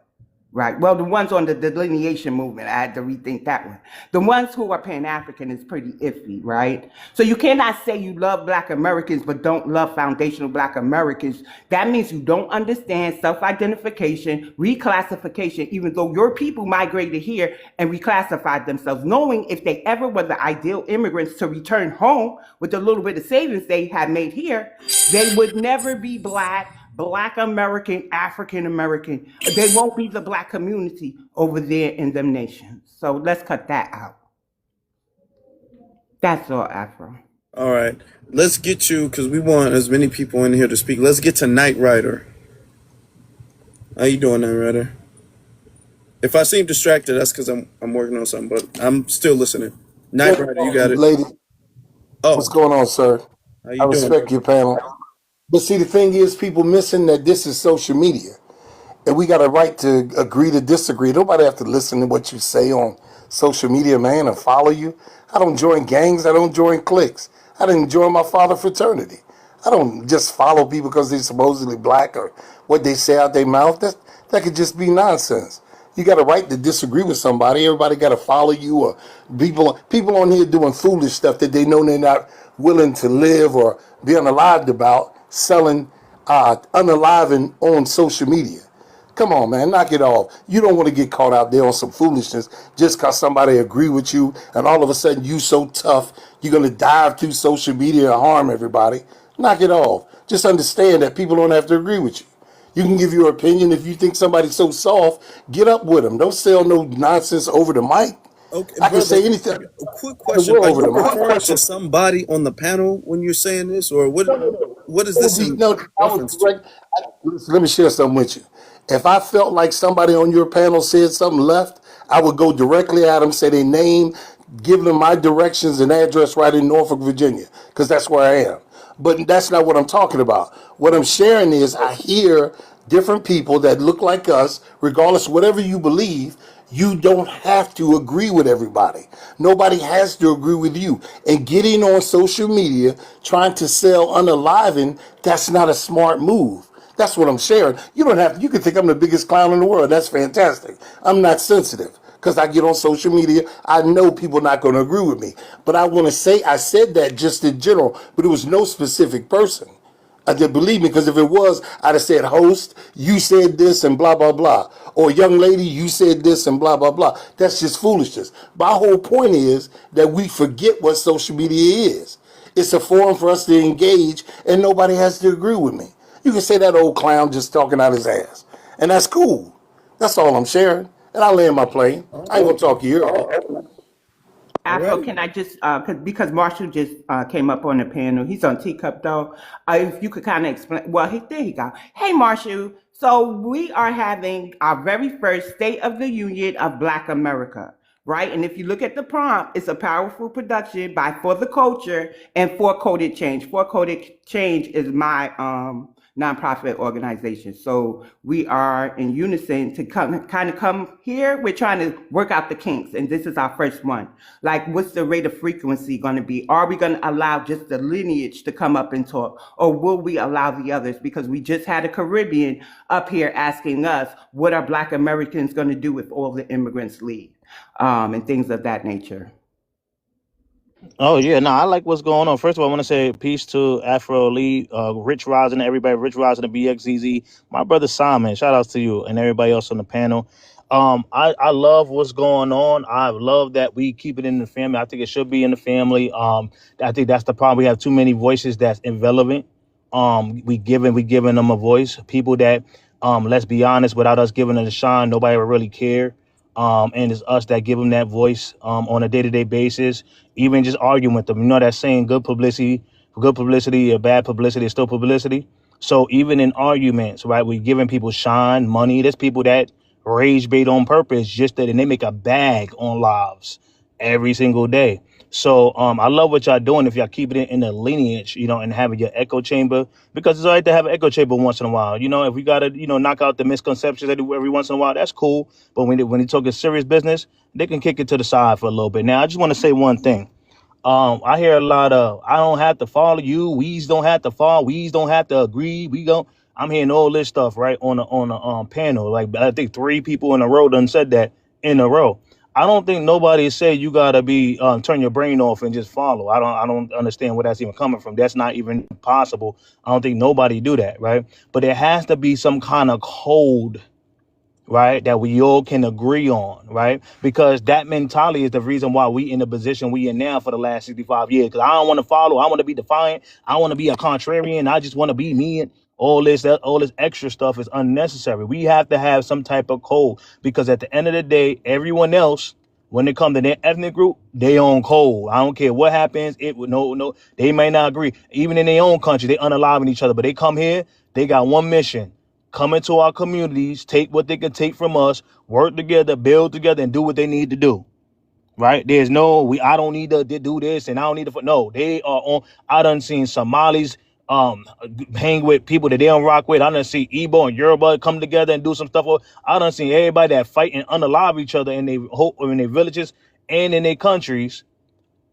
Right. Well, the ones on the delineation movement, I had to rethink that one. The ones who are Pan-African is pretty iffy, right? So you cannot say you love Black Americans but don't love foundational Black Americans. That means you don't understand self-identification, reclassification, even though your people migrated here and reclassified themselves, knowing if they ever were the ideal immigrants to return home with the little bit of savings they had made here, they would never be Black American, African American. They won't be the Black community over there in them nations. So let's cut that out. That's all, Afro. All right. Let's get you, because we want as many people in here to speak. Let's get to Knight Rider. How you doing, Knight Rider? If I seem distracted, that's because I'm working on something, but I'm still listening. Knight Rider, you got it. Lady, Oh, what's going on, sir? how I you doing? respect your panel. But see, the thing is, people missing that this is social media. And we got a right to agree to disagree. Nobody have to listen to what you say on social media, man, and follow you. I don't join gangs. I don't join cliques. I didn't join my father fraternity. I don't just follow people because they're supposedly Black or what they say out their mouth. That could just be nonsense. You got a right to disagree with somebody. Everybody got to follow you, or people on here doing foolish stuff that they know they're not willing to live or be unalived about, selling unaliving on social media. Come on, man, knock it off. You don't want to get caught out there on some foolishness just because somebody agree with you, and all of a sudden you so tough, you're going to dive through social media and harm everybody. Knock it off. Just understand that people don't have to agree with you. You can give your opinion. If you think somebody's so soft, get up with them. Don't sell no nonsense over the mic. Okay, I can brother. say anything. A quick question: We're are over you the mic. referring to somebody on the panel when you're saying this, or what? What is this in No, I was reference to? correct. Listen, let me share something with you. If I felt like somebody on your panel said something left, I would go directly at them, say their name, give them my directions and address right in Norfolk, Virginia, because that's where I am. But that's not what I'm talking about. What I'm sharing is I hear different people that look like us, regardless of whatever you believe. You don't have to agree with everybody. Nobody has to agree with you. And getting on social media trying to sell unaliving, that's not a smart move. That's what I'm sharing. You don't have to, you can think I'm the biggest clown in the world. That's fantastic. I'm not sensitive because I get on social media. I know people are not going to agree with me. But I want to say I said that just in general, but it was no specific person. I did, believe me, because if it was, I'd have said, host, you said this and blah, blah, blah. Or young lady, you said this and blah, blah, blah. That's just foolishness. My whole point is that we forget what social media is. It's a forum for us to engage, and nobody has to agree with me. You can say that old clown just talking out his ass. And that's cool. That's all I'm sharing. And I'll land my plane. I ain't going to talk to you. All Afro, right. can I just, because Marshall just came up on the panel, he's on Teacup though. If you could kind of explain, well, there you go. Hey, Marshall. So we are having our very first State of the Union of Black America, right? And if you look at the prompt, it's a powerful production by For the Culture and For Coded Change. For Coded Change is my nonprofit organization. So we are in unison to come here. We're trying to work out the kinks, and this is our first one. Like, what's the rate of frequency going to be? Are we going to allow just the lineage to come up and talk, or will we allow the others? Because we just had a Caribbean up here asking us, what are Black Americans going to do if all the immigrants leave, and things of that nature. Oh yeah, no, I like what's going on. First of all, I want to say peace to Afro Lee, Rich Rosin, everybody, Rich Rosin, the BXZZ, my brother Simon. Shout outs to you and everybody else on the panel. I love what's going on. I love that we keep it in the family. I think it should be in the family. I think that's the problem. We have too many voices that's irrelevant. We giving them a voice. People that, let's be honest, without us giving them a shine, nobody would really care. And it's us that give them that voice on a day-to-day basis, even just arguing with them. You know that saying, good publicity, or bad publicity is still publicity. So even in arguments, right, we're giving people shine, money. There's people that rage bait on purpose just that, and they make a bag on lives every single day. So I love what y'all doing if y'all keep it in the lineage, and having your echo chamber, because it's all right to have an echo chamber once in a while. If we got to, knock out the misconceptions every once in a while, that's cool. But when they talking serious business, they can kick it to the side for a little bit. Now, I just want to say one thing. I hear a lot of, I don't have to follow you. We's don't have to follow. We's don't have to agree. I'm hearing all this stuff right on the panel. Like I think 3 people in a row done said that in a row. I don't think nobody said you gotta be turn your brain off and just follow. I don't understand where that's even coming from. That's not even possible. I don't think nobody do that, right? But there has to be some kind of code, right, that we all can agree on, right? Because that mentality is the reason why we in the position we in now for the last 65 years. Because I don't want to follow. I want to be defiant. I want to be a contrarian. I just want to be me. And all this extra stuff is unnecessary. We have to have some type of code, because at the end of the day, everyone else, when it comes to their ethnic group, they own code. I don't care what happens. They may not agree. Even in their own country, they unaliving each other. But they come here, they got one mission: come into our communities, take what they can take from us, work together, build together, and do what they need to do. Right? There's I don't need to do this, and I don't need to. No, they are on. I done seen Somalis hang with people that they don't rock with. I done see Igbo and Yoruba come together and do some stuff. I done seen everybody that fight and unalive each other in their villages and in their countries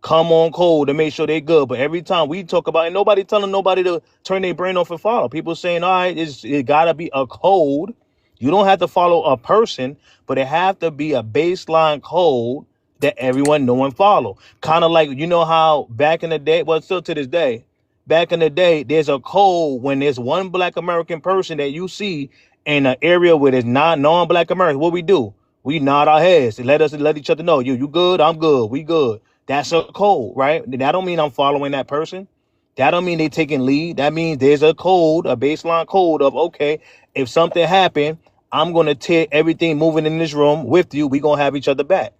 come on code to make sure they good. But every time we talk about it, nobody telling nobody to turn their brain off and follow. People saying, all right, it gotta be a code. You don't have to follow a person, but it have to be a baseline code that everyone know and follow. Kind of like, how back in the day, well, still to this day, back in the day, there's a code when there's one Black American person that you see in an area where there's non-black Americans, what we do? We nod our heads and let each other know, you good, I'm good, we good. That's a code, right? That don't mean I'm following that person. That don't mean they taking lead. That means there's a code, a baseline code of, okay, if something happened, I'm gonna take everything moving in this room with you. We gonna have each other back.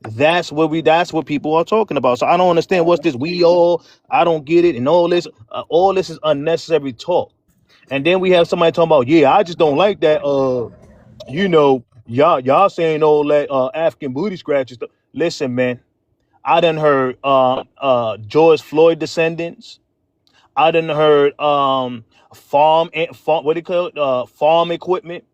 That's what people are talking about. So I don't understand what's this. I don't get it, and all this is unnecessary talk. And then we have somebody talking about, yeah, I just don't like that. Y'all saying all that African booty scratches stuff. Listen, man, I done heard George Floyd descendants. I done heard farm what do you call it? Farm equipment.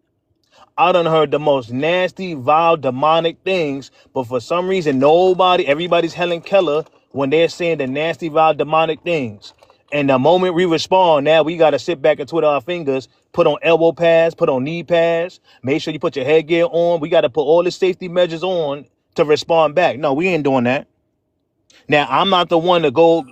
I done heard the most nasty, vile, demonic things, but for some reason, everybody's Helen Keller when they're saying the nasty, vile, demonic things. And the moment we respond, now we got to sit back and twiddle our fingers, put on elbow pads, put on knee pads, make sure you put your headgear on. We got to put all the safety measures on to respond back. No, we ain't doing that. Now, I'm not the one to go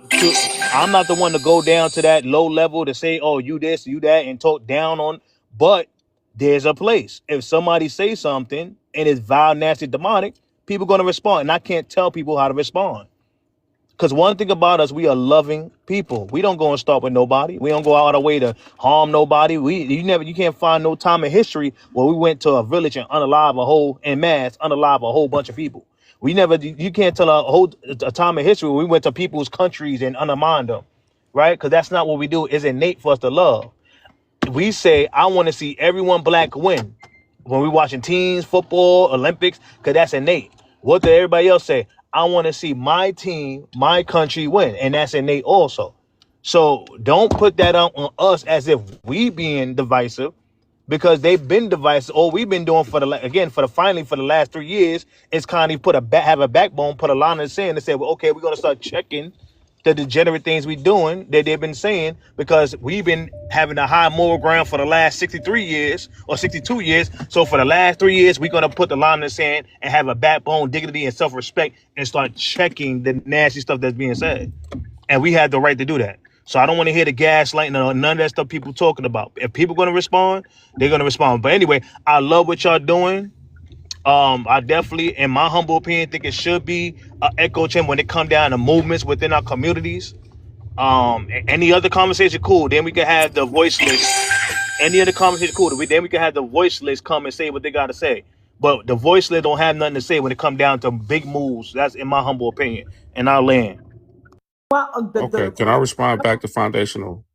down to that low level to say, oh, you this, you that, and talk down on, but there's a place. If somebody say something and it's vile, nasty, demonic, people going to respond. And I can't tell people how to respond. Because one thing about us, we are loving people. We don't go and start with nobody. We don't go out our way to harm nobody. You can't find no time in history where we went to a village and unalive a whole bunch of people. You can't tell a time in history where we went to people's countries and undermined them, right? Because that's not what we do. It's innate for us to love. We say, I want to see everyone black win when we watching teams, football, Olympics, because that's innate. What did everybody else say? I want to see my team, my country win, and that's innate also. So don't put that on us as if we being divisive, because they've been divisive. All we've been doing for the last 3 years is kind of have a backbone, put a line in the sand and say, well, okay, we're going to start checking the degenerate things we doing that they've been saying, because we've been having a high moral ground for the last 63 years or 62 years. So for the last 3 years, we're going to put the line in the sand and have a backbone, dignity, and self-respect and start checking the nasty stuff that's being said. And we have the right to do that. So I don't want to hear the gaslighting or none of that stuff people talking about. If people going to respond, they're going to respond. But anyway, I love what y'all doing. I definitely, in my humble opinion, think it should be an echo chamber when it come down to movements within our communities. Any other conversation, cool. Then we can have the voiceless. Any other conversation, cool. Then we can have the voiceless come and say what they got to say. But the voiceless don't have nothing to say when it come down to big moves. That's in my humble opinion. And I'll land. Well, Okay, can I respond back to foundational?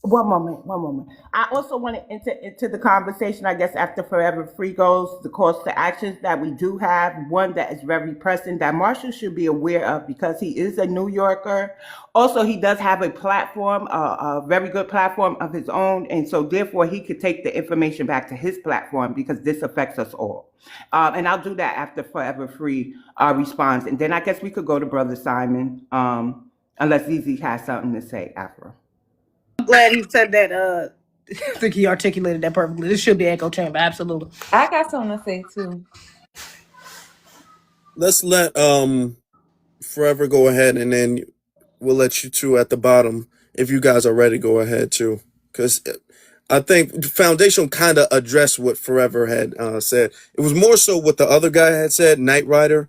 One moment. I also want to enter into the conversation, I guess, after Forever Free goes, the calls to actions that we do have. One that is very pressing that Marshall should be aware of, because he is a New Yorker. Also, he does have a platform, a very good platform of his own. And so therefore, he could take the information back to his platform, because this affects us all. And I'll do that after Forever Free responds. And then I guess we could go to Brother Simon, unless ZZ has something to say, Afro. I'm glad he said that. I think he articulated that perfectly. This should be echo chamber, absolutely. I got something to say too. Let's let Forever go ahead, and then we'll let you two at the bottom, if you guys are ready, go ahead too. Because I think Foundation kind of addressed what Forever had said. It was more so what the other guy had said, Knight Rider.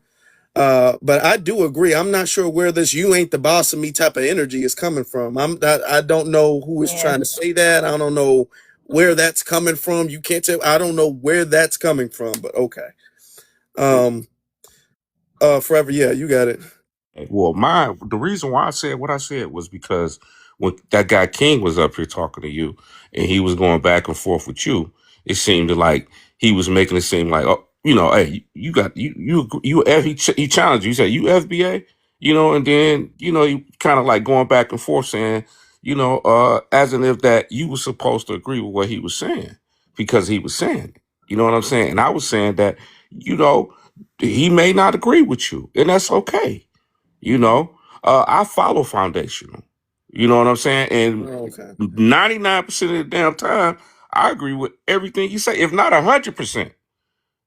But I do agree. I'm not sure where this "you ain't the boss of me" type of energy is coming from. I don't know who is trying to say that. I don't know where that's coming from. You can't tell. I don't know where that's coming from. But okay. Forever, yeah, you got it. Well, the reason why I said what I said was because when that guy King was up here talking to you and he was going back and forth with you, it seemed like he was making it seem like, oh, hey, he challenged you. He said, you FBA, and then, you kind of like going back and forth saying, as in if that you were supposed to agree with what he was saying, because he was saying it. You know what I'm saying? And I was saying that, he may not agree with you, and that's okay. I follow Foundational. You know what I'm saying? And 99% of the damn time, I agree with everything you say, if not 100%.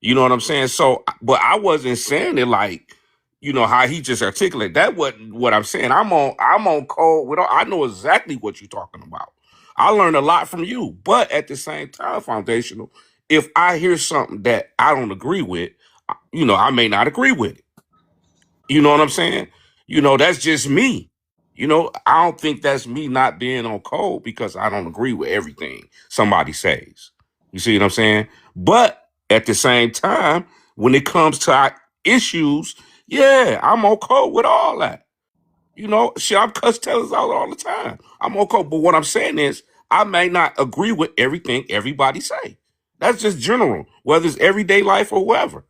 You know what I'm saying? So, but I wasn't saying it like, how he just articulated. That wasn't what I'm saying. I'm on code with. I know exactly what you're talking about. I learned a lot from you. But at the same time, Foundational, if I hear something that I don't agree with, I may not agree with it. You know what I'm saying? That's just me. I don't think that's me not being on code because I don't agree with everything somebody says. You see what I'm saying? But at the same time, when it comes to our issues, yeah, I'm on code with all that. Shit, I'm cuss tellers out all the time. I'm okay. But what I'm saying is, I may not agree with everything everybody say. That's just general, whether it's everyday life or whatever.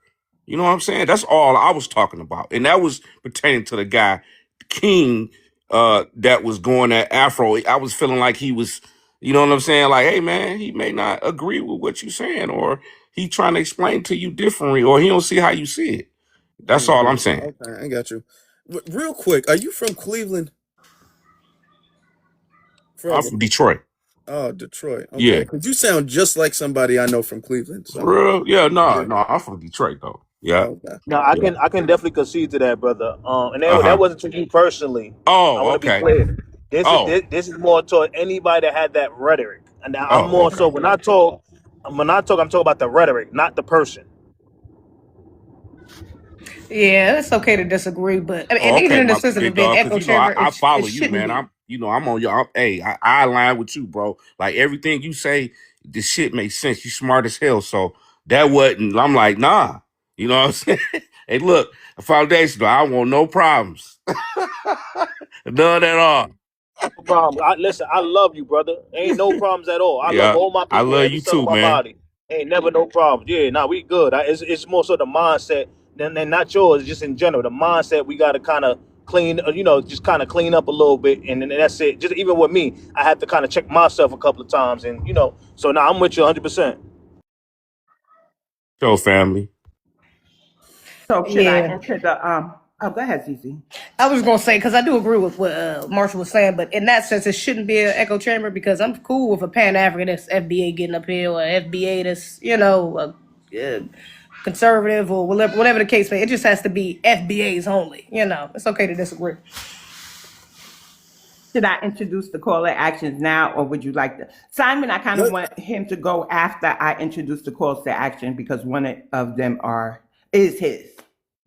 You know what I'm saying? That's all I was talking about. And that was pertaining to the guy, King, that was going at Afro. I was feeling like he was, you know what I'm saying? Like, hey, man, he may not agree with what you're saying, or he trying to explain to you differently, or he don't see how you see it. That's all I'm saying. Okay, I got you. Real quick, are you from Cleveland? I'm Forever. from Detroit. Oh, Detroit. Okay. Yeah. Because you sound just like somebody I know from Cleveland. So. For real? Yeah, no, Yeah. I'm from Detroit though. Yeah. Oh, okay. No, I can definitely concede to that, brother. And that Uh-huh. wasn't to you personally. I Oh, want to be okay. clear. This Oh. is this is more toward anybody that had that rhetoric. And now I'm Oh, more okay. so when I talk, I'm talking about the rhetoric, not the person. Yeah, it's okay to disagree, but I mean, Oh, and even okay, in the my sense of it big being dog, echo because chamber, I follow it you, shouldn't man. be. I'm on your. Hey, I align with you, bro. Like everything you say, this shit makes sense. You smart as hell. So that wasn't. I'm like, nah. You know what I'm saying? Hey, look, Foundational. I want no problems. None at all. No problem. Listen, I love you, brother. Ain't no problems at all. I love Yeah, all my I people, love every you cell of too, my man. body. Ain't never no problems. Yeah, nah, we good. It's more so the mindset than not yours, just in general. The mindset we got to kind of clean, just kind of clean up a little bit, and then that's it. Just even with me, I had to kind of check myself a couple of times, and so now I'm with you 100%. Show family. So should I Yeah. enter the Oh, go ahead, Zizi. I was gonna say because I do agree with what Marshall was saying, but in that sense, it shouldn't be an echo chamber because I'm cool with a Pan African that's FBA getting up here or FBA that's conservative or whatever the case may. It just has to be FBA's only. It's okay to disagree. Should I introduce the call to actions now, or would you like to? Simon, I kind of want him to go after I introduce the calls to action because one of them is his.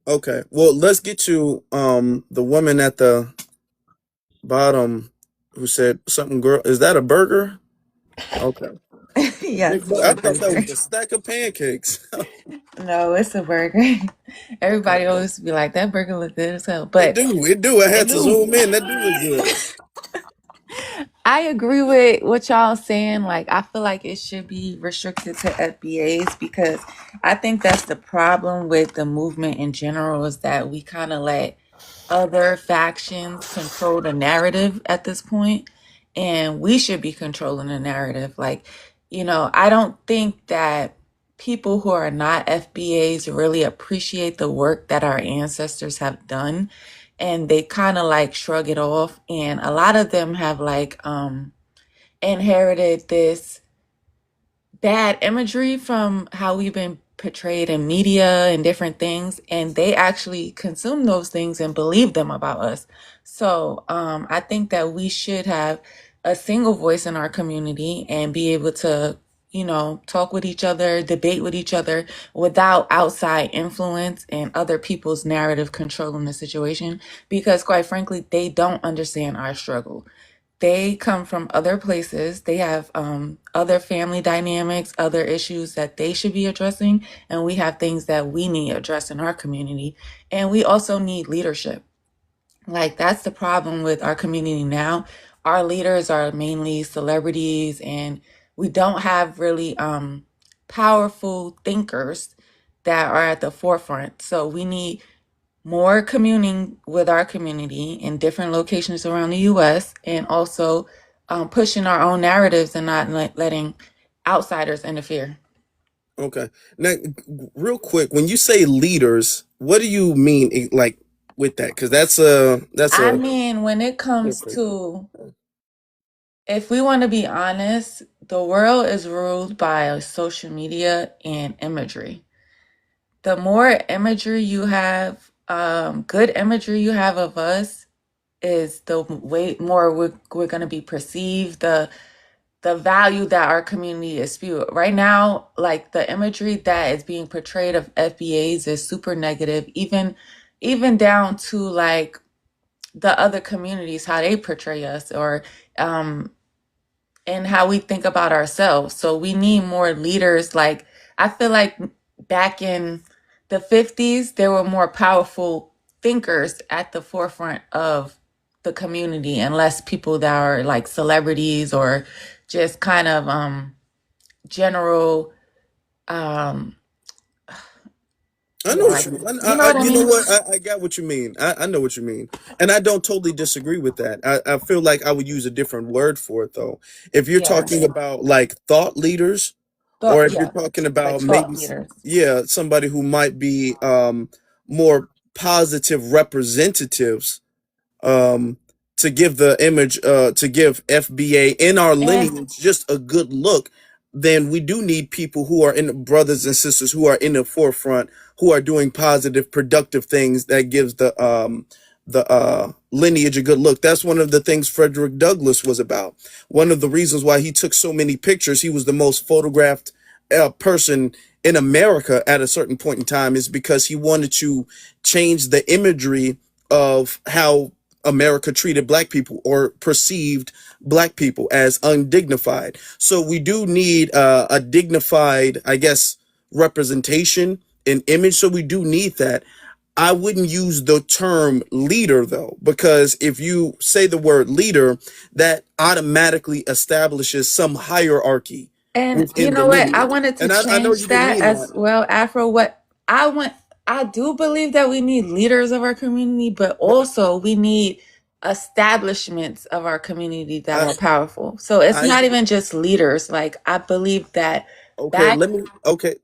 Okay. Well, let's get you the woman at the bottom who said something. Girl, is that a burger? Okay. Yes, it's I a thought that burger. was a stack of pancakes. No, it's a burger. Everybody always be like, that burger look good as hell. It But do. It do. I it had to do. zoom in. That do look good. I agree with what y'all saying. Like, I feel like it should be restricted to FBAs because I think that's the problem with the movement in general is that we kind of let other factions control the narrative at this point, and we should be controlling the narrative. Like, I don't think that people who are not FBAs really appreciate the work that our ancestors have done, and they kind of like shrug it off. And a lot of them have like inherited this bad imagery from how we've been portrayed in media and different things, and they actually consume those things and believe them about us. So I think that we should have a single voice in our community and be able to talk with each other, debate with each other without outside influence and other people's narrative controlling the situation, because quite frankly they don't understand our struggle. They come from other places. They have other family dynamics, other issues that they should be addressing. And we have things that we need addressed in our community. And we also need leadership. Like, that's the problem with our community now. Our leaders are mainly celebrities, and we don't have really powerful thinkers that are at the forefront. So we need more communing with our community in different locations around the US, and also pushing our own narratives and not letting outsiders interfere. Okay. Now, real quick, when you say leaders, what do you mean, like, with that? Because I mean, when it comes to, if we want to be honest, the world is ruled by social media and imagery. The more imagery you have, good imagery you have of us, is the way more we're going to be perceived. The the value that our community is spewed. Right now, like the imagery that is being portrayed of FBAs is super negative, even down to like the other communities, how they portray us, or and how we think about ourselves. So we need more leaders. Like, I feel like back in the 50s, there were more powerful thinkers at the forefront of the community, and less people that are like celebrities or just kind of general I know what like, you mean. you know what I You know mean? what? I got what you mean. I know what you mean. And I don't totally disagree with that. I feel like I would use a different word for it, though. If you're talking Yes. about like thought leaders, Thought, or if you're yeah, talking like about thought maybe, leaders. yeah, somebody who might be more positive representatives, um, to give the image, to give FBA in our And lineage just a good look, then we do need people who are in brothers and sisters who are in the forefront, who are doing positive, productive things that gives the lineage a good look. That's one of the things Frederick Douglass was about. One of the reasons why he took so many pictures, he was the most photographed person in America at a certain point in time, is because he wanted to change the imagery of how America treated black people or perceived black people as undignified. So we do need a dignified, I guess, representation and image. So we do need that. I wouldn't use the term leader though, because if you say the word leader, that automatically establishes some hierarchy And you within the know what? I lineage. wanted to And I know change you didn't that mean that. as well, Afro. I do believe that we need leaders of our community, but also we need establishments of our community that I, are powerful. So it's I, not even just leaders. Like, I believe that okay, back,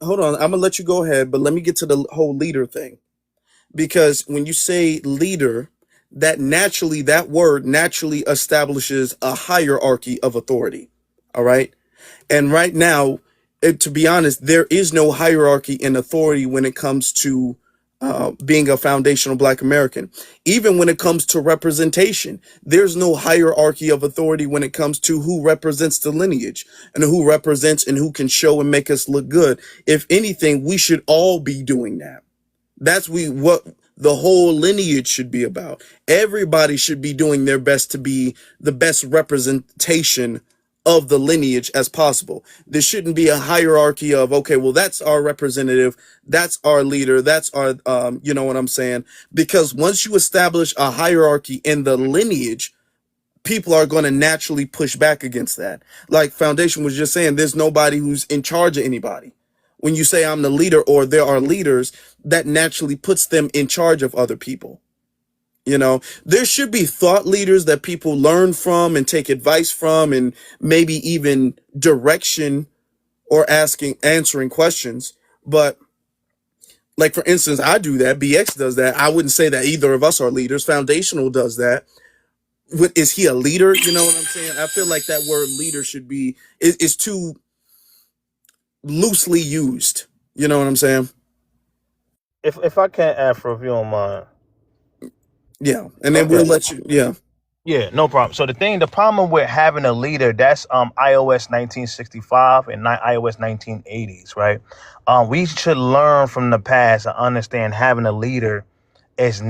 hold on. I'm gonna let you go ahead, but let me get to the whole leader thing. Because when you say leader, that word naturally establishes a hierarchy of authority. All right. And right now, to be honest, there is no hierarchy in authority when it comes to being a foundational Black American. Even when it comes to representation, there's no hierarchy of authority when it comes to who represents the lineage and who represents and who can show and make us look good. If anything, we should all be doing that. That's what the whole lineage should be about. Everybody should be doing their best to be the best representation of the lineage as possible. There shouldn't be a hierarchy of, okay, well, that's our representative, that's our leader, that's our, you know what I'm saying? Because once you establish a hierarchy in the lineage, people are going to naturally push back against that. Like Foundation was just saying, there's nobody who's in charge of anybody. When you say I'm the leader or there are leaders, that naturally puts them in charge of other people. You know, there should be thought leaders that people learn from and take advice from, and maybe even direction or answering questions. But like, for instance, I do that. BX does that. I wouldn't say that either of us are leaders. Foundational does that. Is he a leader? You know what I'm saying? I feel like that word leader should be, is too loosely used. You know what I'm saying? If I can, Afro, if you don't mind. Yeah. And then we'll Okay. let you, yeah. Yeah, no problem. So the problem with having a leader, that's iOS 1965 and iOS 1980s, right? We should learn from the past and understand having a leader is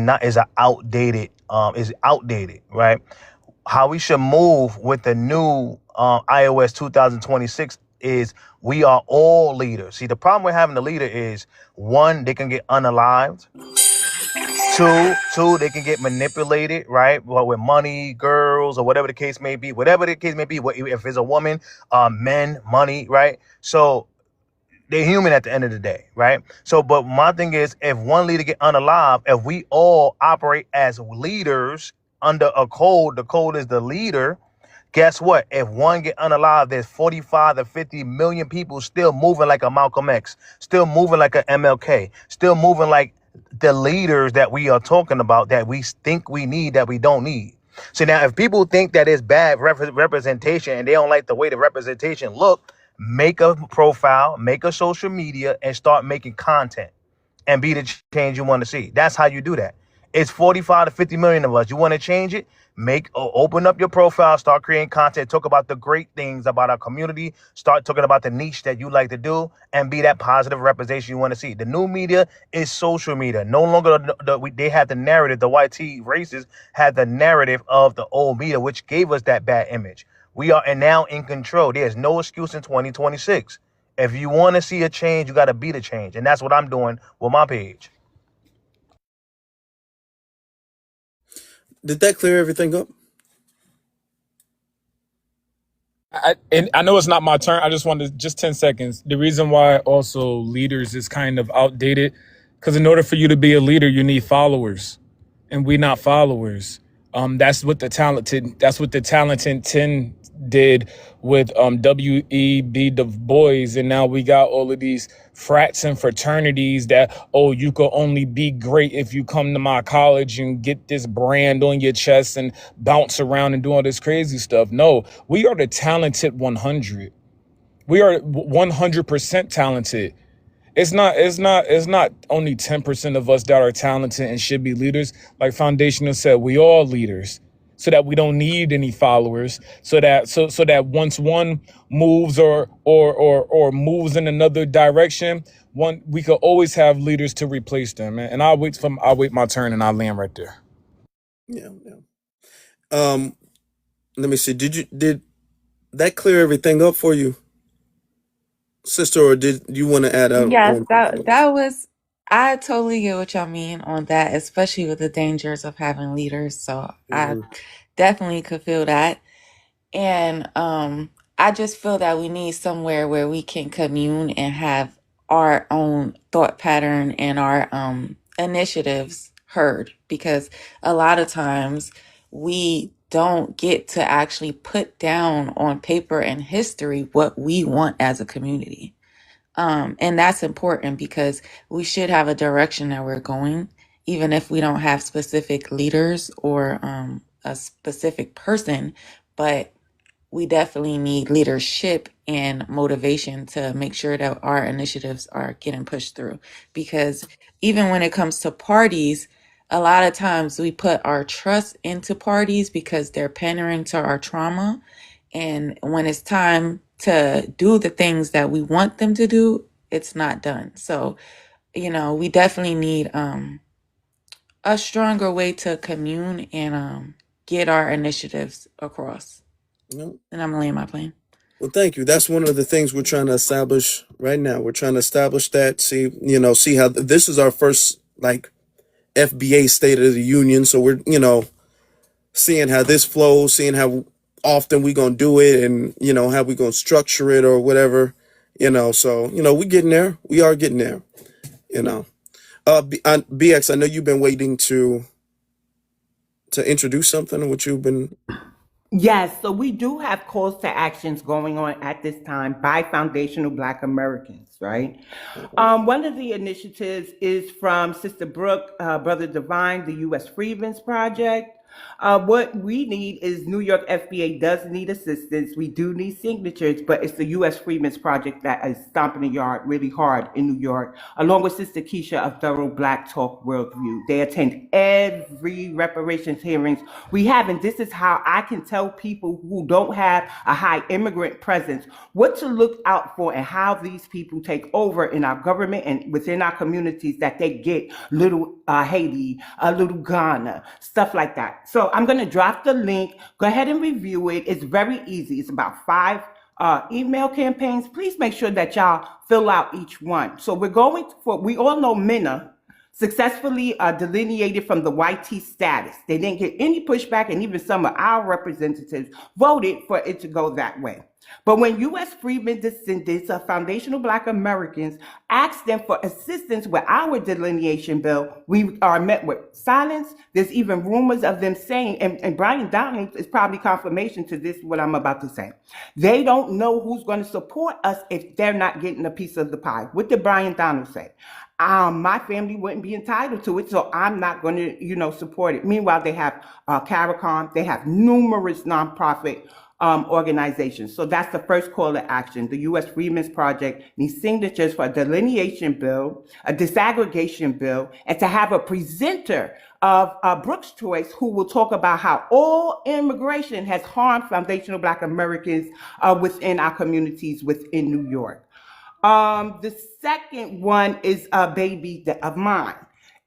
outdated, right? How we should move with the new iOS 2026 is we are all leaders. See, the problem with having a leader is, one, they can get unalived. Two, they can get manipulated, right? Well, with money, girls, or whatever the case may be. If it's a woman, men, money, right? So they're human at the end of the day, right? So, but my thing is, if one leader get unalive, if we all operate as leaders under a code, the code is the leader. Guess what? If one get unalive, there's 45 to 50 million people still moving like a Malcolm X, still moving like a MLK, still moving like the leaders that we are talking about, that we think we need, that we don't need. So now, if people think that it's bad representation and they don't like the way the representation look, make a profile, make a social media, and start making content and be the change you want to see. That's how you do that. It's 45 to 50 million of us. You want to change it? Open up your profile, start creating content, talk about the great things about our community, start talking about the niche that you like to do, and be that positive representation you want to see. The new media is social media. No longer they have the narrative. The YT races had the narrative of the old media, which gave us that bad image. We are now in control. There's no excuse in 2026. If you want to see a change, you got to be the change, and that's what I'm doing with my page. Did that clear everything up? And I know it's not my turn. I just wanted just 10 seconds. The reason why also leaders is kind of outdated, because in order for you to be a leader, you need followers, and we not followers. That's what the talented 10 did with W.E.B. Du Bois, and now we got all of these frats and fraternities that, oh, you could only be great if you come to my college and get this brand on your chest and bounce around and do all this crazy stuff. No, we are the talented 100. We are 100% talented. It's not only 10% of us that are talented and should be leaders. Like Foundational said, we all leaders, so that we don't need any followers, so that once one moves or moves in another direction, we could always have leaders to replace them. And I'll wait my turn, and I'll land right there. Yeah. Let me see. Did that clear everything up for you, sister, or did you want to add on? Yes, that was, I totally get what y'all mean on that, especially with the dangers of having leaders. So I definitely could feel that. And I just feel that we need somewhere where we can commune and have our own thought pattern and our initiatives heard, because a lot of times we don't get to actually put down on paper and history what we want as a community. And that's important, because we should have a direction that we're going, even if we don't have specific leaders or a specific person, but we definitely need leadership and motivation to make sure that our initiatives are getting pushed through. Because even when it comes to parties, a lot of times we put our trust into parties because they're pandering to our trauma. And when it's time to do the things that we want them to do, it's not done. So, we definitely need a stronger way to commune and get our initiatives across. No. And I'm gonna land my plane. Well, thank you. That's one of the things we're trying to establish right now. We're trying to establish that. See how this is our first FBA State of the Union. So we're seeing how this flows, seeing how often we gonna do it, and how we gonna structure it or whatever. So we getting there. We are getting there. BX, I know you've been waiting to introduce something. What you've been. Yes, so we do have calls to actions going on at this time by Foundational Black Americans, right? One of the initiatives is from Sister Brooke, Brother Divine, the U.S. Freedmen's Project. What we need is New York FBA does need assistance. We do need signatures, but it's the U.S. Freedmen's Project that is stomping the yard really hard in New York, along with Sister Keisha of Thorough Black Talk Worldview. They attend every reparations hearings we have, and this is how I can tell people who don't have a high immigrant presence what to look out for and how these people take over in our government and within our communities, that they get little Haiti, a little Ghana, stuff like that. So I'm going to drop the link. Go ahead and review it. It's very easy. It's about 5 email campaigns. Please make sure that y'all fill out each one. So we all know MENA successfully delineated from the YT status. They didn't get any pushback, and even some of our representatives voted for it to go that way. But when U.S. freedmen descendants of Foundational Black Americans asked them for assistance with our delineation bill, we are met with silence. There's even rumors of them saying, and Brian Downing is probably confirmation to this, what I'm about to say. They don't know who's going to support us if they're not getting a piece of the pie. What did Brian Donald say? my family wouldn't be entitled to it, so I'm not going to, support it. Meanwhile, they have CARICOM, they have numerous nonprofit organizations. So that's the first call to action. The U.S. Freedmen's Project needs signatures for a delineation bill, a disaggregation bill, and to have a presenter of Brooks Choice who will talk about how all immigration has harmed foundational Black Americans within our communities within New York. The second one is a baby of mine.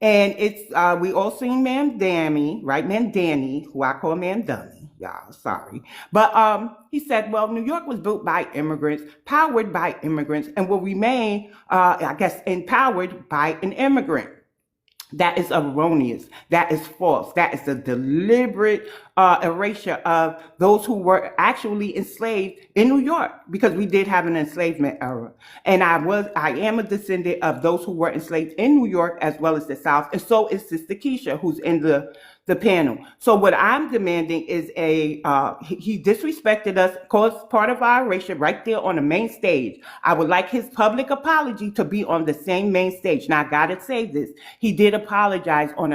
And it's, we all seen Ma'am Danny, right? Ma'am Danny, who I call Ma'am Dunny, y'all, sorry. But he said, well, New York was built by immigrants, powered by immigrants, and will remain, empowered by an immigrant. That is erroneous. That is false. That is a deliberate erasure of those who were actually enslaved in New York, because we did have an enslavement era. And I am a descendant of those who were enslaved in New York as well as the South. And so is Sister Keisha, who's in the panel. So what I'm demanding is he disrespected us, caused part of our erasure right there on the main stage. I would like his public apology to be on the same main stage. Now, I gotta say this. He did apologize on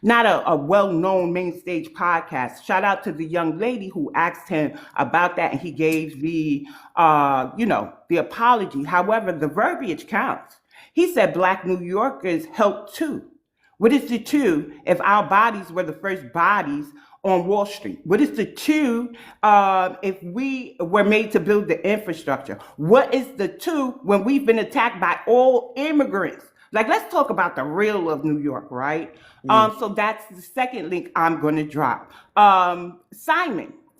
not a well-known main stage podcast. Shout out to the young lady who asked him about that, and he gave the apology. However, the verbiage counts. He said Black New Yorkers helped too. What is the two if our bodies were the first bodies on Wall Street? What is the two if we were made to build the infrastructure? What is the two when we've been attacked by all immigrants? Like, let's talk about the real of New York, right? So that's the second link I'm going to drop.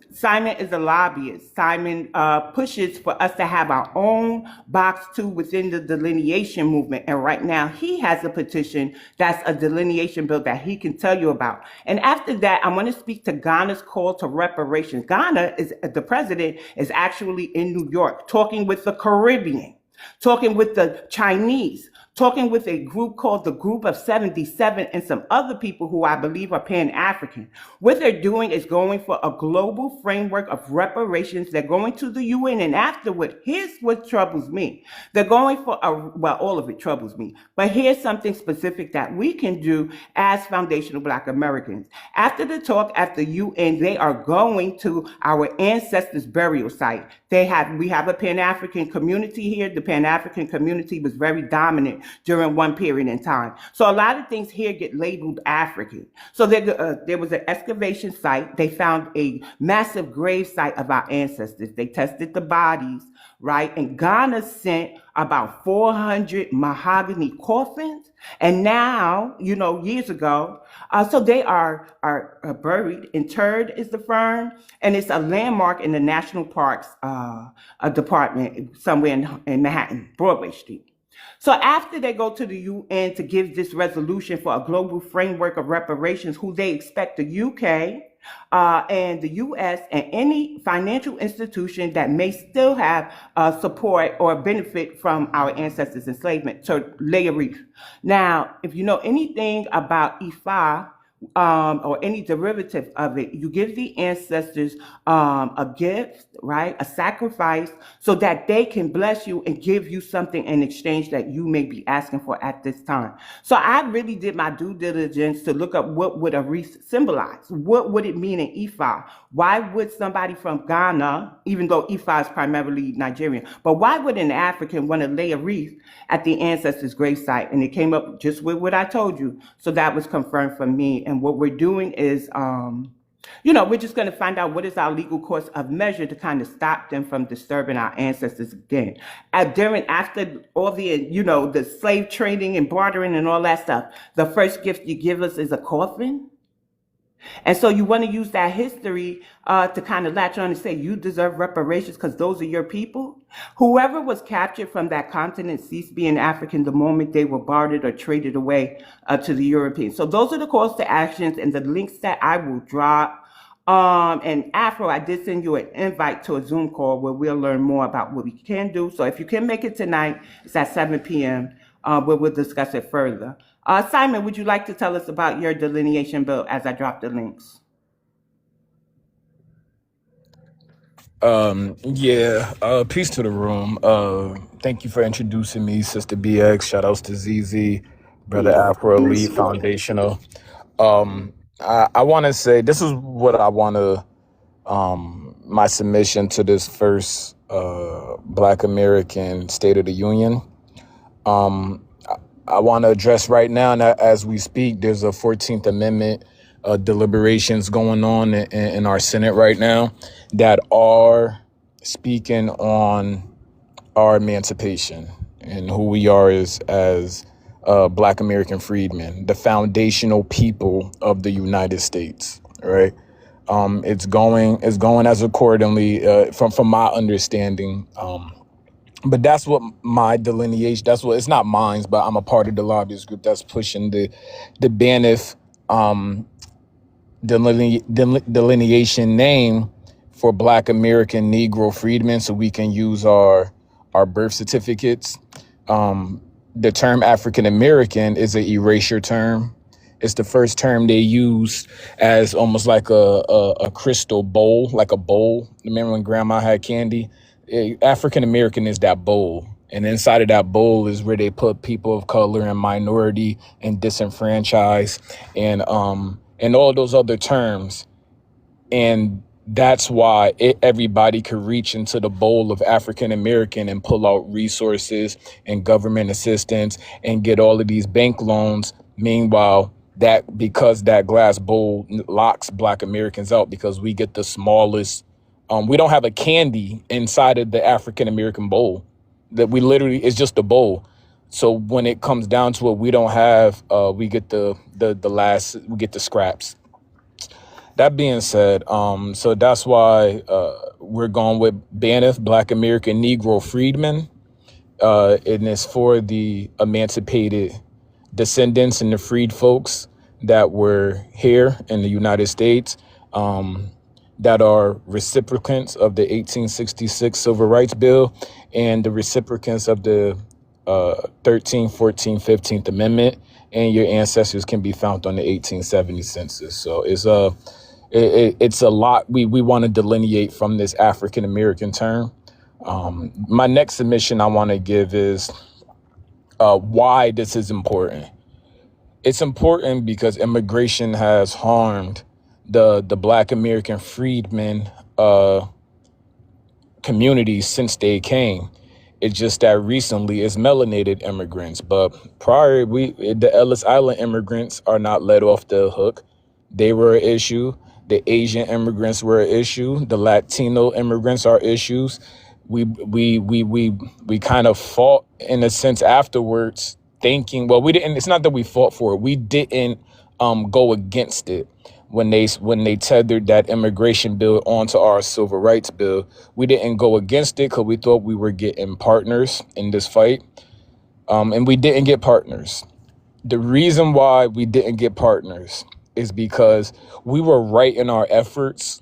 Simon is a lobbyist. Simon pushes for us to have our own box 2 within the delineation movement. And right now he has a petition that's a delineation bill that he can tell you about. And after that, I'm going to speak to Ghana's call to reparations. The president is actually in New York talking with the Caribbean, talking with the Chinese, talking with a group called the Group of 77 and some other people who I believe are Pan-African. What they're doing is going for a global framework of reparations. They're going to the UN, and afterward, here's what troubles me. They're going for all of it troubles me, but here's something specific that we can do as foundational Black Americans. After the talk at the UN, they are going to our ancestors' burial site. We have a Pan-African community here. The Pan-African community was very dominant during one period in time. So a lot of things here get labeled African. So there was an excavation site. They found a massive grave site of our ancestors. They tested the bodies, right? And Ghana sent about 400 mahogany coffins. And now, years ago, so they are buried. Interred is the firm, and it's a landmark in the National Parks Department somewhere in Manhattan, Broadway Street. So after they go to the UN to give this resolution for a global framework of reparations, who they expect the UK and the US and any financial institution that may still have support or benefit from our ancestors' enslavement, to lay a reef. Now, if you know anything about Ifa, or any derivative of it, you give the ancestors a gift, right? A sacrifice, so that they can bless you and give you something in exchange that you may be asking for at this time. So I really did my due diligence to look up what would a wreath symbolize. What would it mean in Ifa? Why would somebody from Ghana, even though Ifa is primarily Nigerian, but why would an African want to lay a wreath at the ancestors' gravesite? And it came up just with what I told you. So that was confirmed for me. And what we're doing is, we're just going to find out what is our legal course of measure to kind of stop them from disturbing our ancestors again. After all the slave trading and bartering and all that stuff, the first gift you give us is a coffin. And so you want to use that history to kind of latch on and say you deserve reparations because those are your people. Whoever was captured from that continent ceased being African the moment they were bartered or traded away to the Europeans. So those are the calls to actions and the links that I will drop. And Afro, I did send you an invite to a Zoom call where we'll learn more about what we can do. So if you can make it tonight, it's at 7 p.m. Where we'll discuss it further. Simon, would you like to tell us about your delineation bill as I drop the links? Peace to the room. Thank you for introducing me, Sister BX. Shout outs to ZZ, Brother Afro Elite Foundational. I want to say this is what I want to, my submission to this first Black American State of the Union. I want to address right now that as we speak, there's a 14th Amendment deliberations going on in our Senate right now that are speaking on our emancipation and who we are as Black American freedmen, the foundational people of the United States, right? It's going as accordingly from my understanding. But that's what my delineation, it's not mine, but I'm a part of the lobbyist group that's pushing the BANF delineation name for Black American Negro freedmen so we can use our birth certificates. The term African American is an erasure term. It's the first term they used as almost like a crystal bowl, like a bowl. Remember when grandma had candy? African American is that bowl. And inside of that bowl is where they put people of color and minority and disenfranchised and all those other terms. And that's why everybody could reach into the bowl of African American and pull out resources and government assistance and get all of these bank loans. Meanwhile, because that glass bowl locks Black Americans out because we get the smallest. We don't have a candy inside of the African American bowl. That we literally, it's just a bowl. So when it comes down to it, we don't have. We get the last. We get the scraps. That being said, so that's why we're going with BANF, Black American Negro Freedmen. And it's for the emancipated descendants and the freed folks that were here in the United States. That are reciprocants of the 1866 Civil Rights Bill and the reciprocants of the 13th, 14th, 15th Amendment, and your ancestors can be found on the 1870 census. So it's a lot we want to delineate from this African American term. My next submission I want to give is why this is important. It's important because immigration has harmed the Black American freedmen community since they came. It's just that recently it's melanated immigrants, but prior the Ellis Island immigrants are not let off the hook. They were an issue. The Asian immigrants were an issue. The Latino immigrants are issues. We kind of fought in a sense afterwards, thinking, well, we didn't. It's not that we fought for it. We didn't go against it. When they tethered that immigration bill onto our civil rights bill, we didn't go against it because we thought we were getting partners in this fight. And we didn't get partners. The reason why we didn't get partners is because we were right in our efforts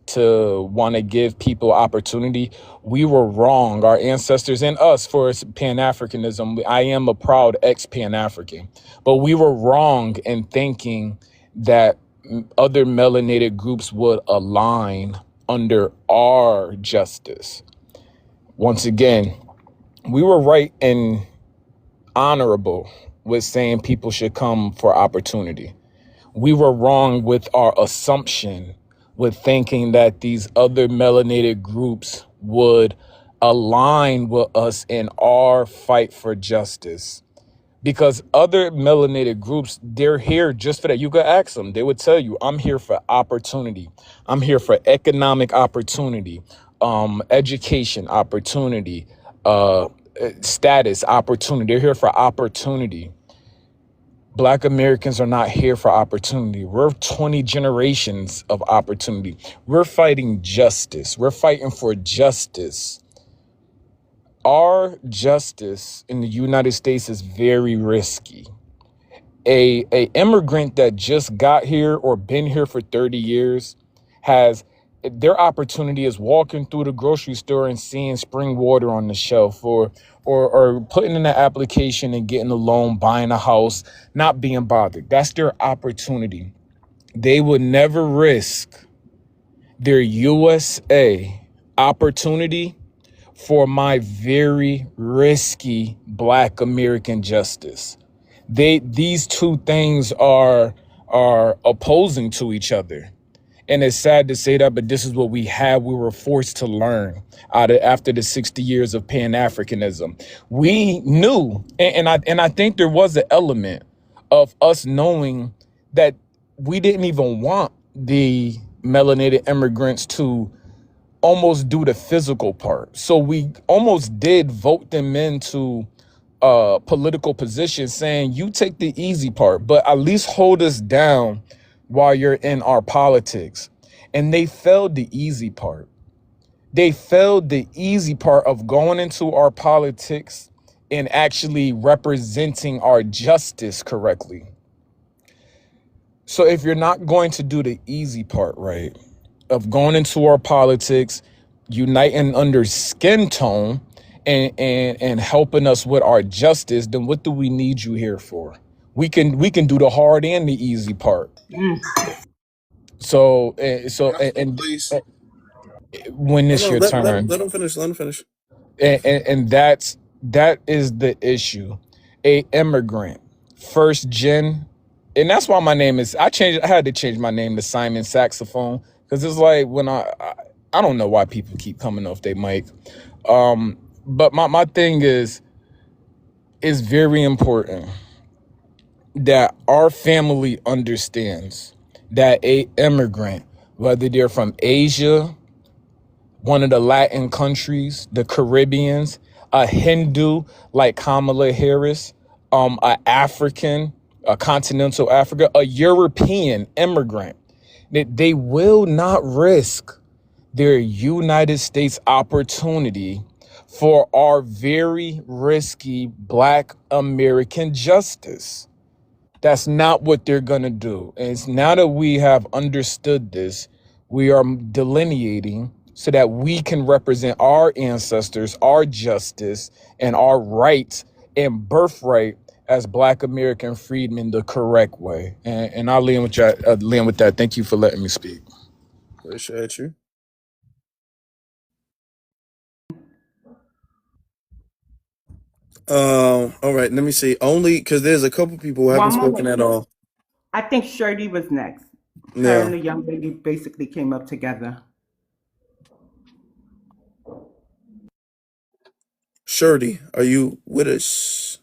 to want to give people opportunity. We were wrong, our ancestors and us, for Pan-Africanism. I am a proud ex-Pan-African, but we were wrong in thinking that other melanated groups would align under our justice. Once again, we were right and honorable with saying people should come for opportunity. We were wrong with our assumption with thinking that these other melanated groups would align with us in our fight for justice. Because other melanated groups, they're here just for that. You could ask them. They would tell you, I'm here for opportunity. I'm here for economic opportunity, education opportunity, status opportunity. They're here for opportunity. Black Americans are not here for opportunity. We're 20 generations of opportunity. We're fighting justice. We're fighting for justice. Our justice in the United States is very risky. A immigrant that just got here or been here for 30 years has their opportunity is walking through the grocery store and seeing spring water on the shelf or putting in an application and getting a loan, buying a house, not being bothered. That's their opportunity. They would never risk their USA opportunity for my very risky Black American justice. These two things are opposing to each other. And it's sad to say that, but this is what we were forced to learn after the 60 years of Pan-Africanism. We knew, and I think there was an element of us knowing that we didn't even want the melanated immigrants to almost do the physical part. So we almost did vote them into political positions, saying, you take the easy part, but at least hold us down while you're in our politics. And they failed the easy part. They failed the easy part of going into our politics and actually representing our justice correctly. So if you're not going to do the easy part right, of going into our politics, uniting under skin tone, and helping us with our justice, then what do we need you here for? We can do the hard and the easy part. So Please. when it's No, your turn, let him finish. Let him finish. and that is the issue. A immigrant, first gen, and that's why my name is. I had to change my name to Simon Saxophone, because it's like when I don't know why people keep coming off their mic. But my thing is very important that our family understands that a immigrant, whether they're from Asia, one of the Latin countries, the Caribbeans, a Hindu like Kamala Harris, a African, a continental Africa, a European immigrant, that they will not risk their United States opportunity for our very risky Black American justice. That's not what they're going to do. And it's now that we have understood this, we are delineating so that we can represent our ancestors, our justice, and our rights and birthright as Black American freedmen the correct way. And I'll land with that. Thank you for letting me speak. Appreciate you. All right, let me see. Only because there's a couple people who haven't spoken at all. I think Shirley was next. Her Yeah. and the young lady basically came up together. Shirley, are you with us?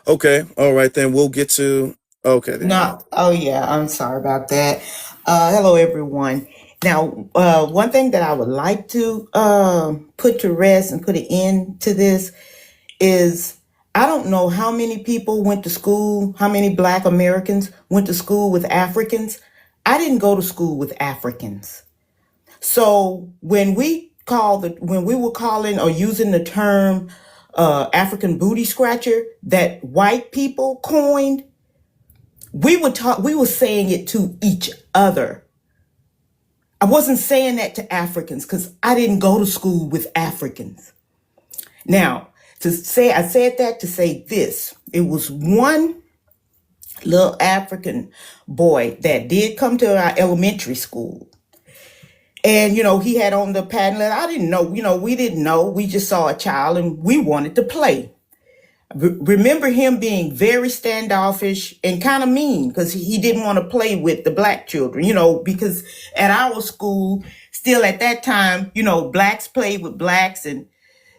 Okay, all right, then we'll get to. Okay, there you go. No, oh yeah, I'm sorry about that. Hello everyone. Now, one thing that I would like to put to rest and put an end to this is I don't know how many people went to school, how many Black Americans went to school with Africans. I didn't go to school with Africans. So when we were calling or using the term African booty scratcher that white people coined, we were saying it to each other. I wasn't saying that to Africans because I didn't go to school with Africans. Now, I said that to say this. It was one little African boy that did come to our elementary school. And, he had on the patent letter. I didn't know, we didn't know. We just saw a child and we wanted to play. Remember him being very standoffish and kind of mean because he didn't want to play with the Black children, because at our school, still at that time, Blacks played with Blacks and,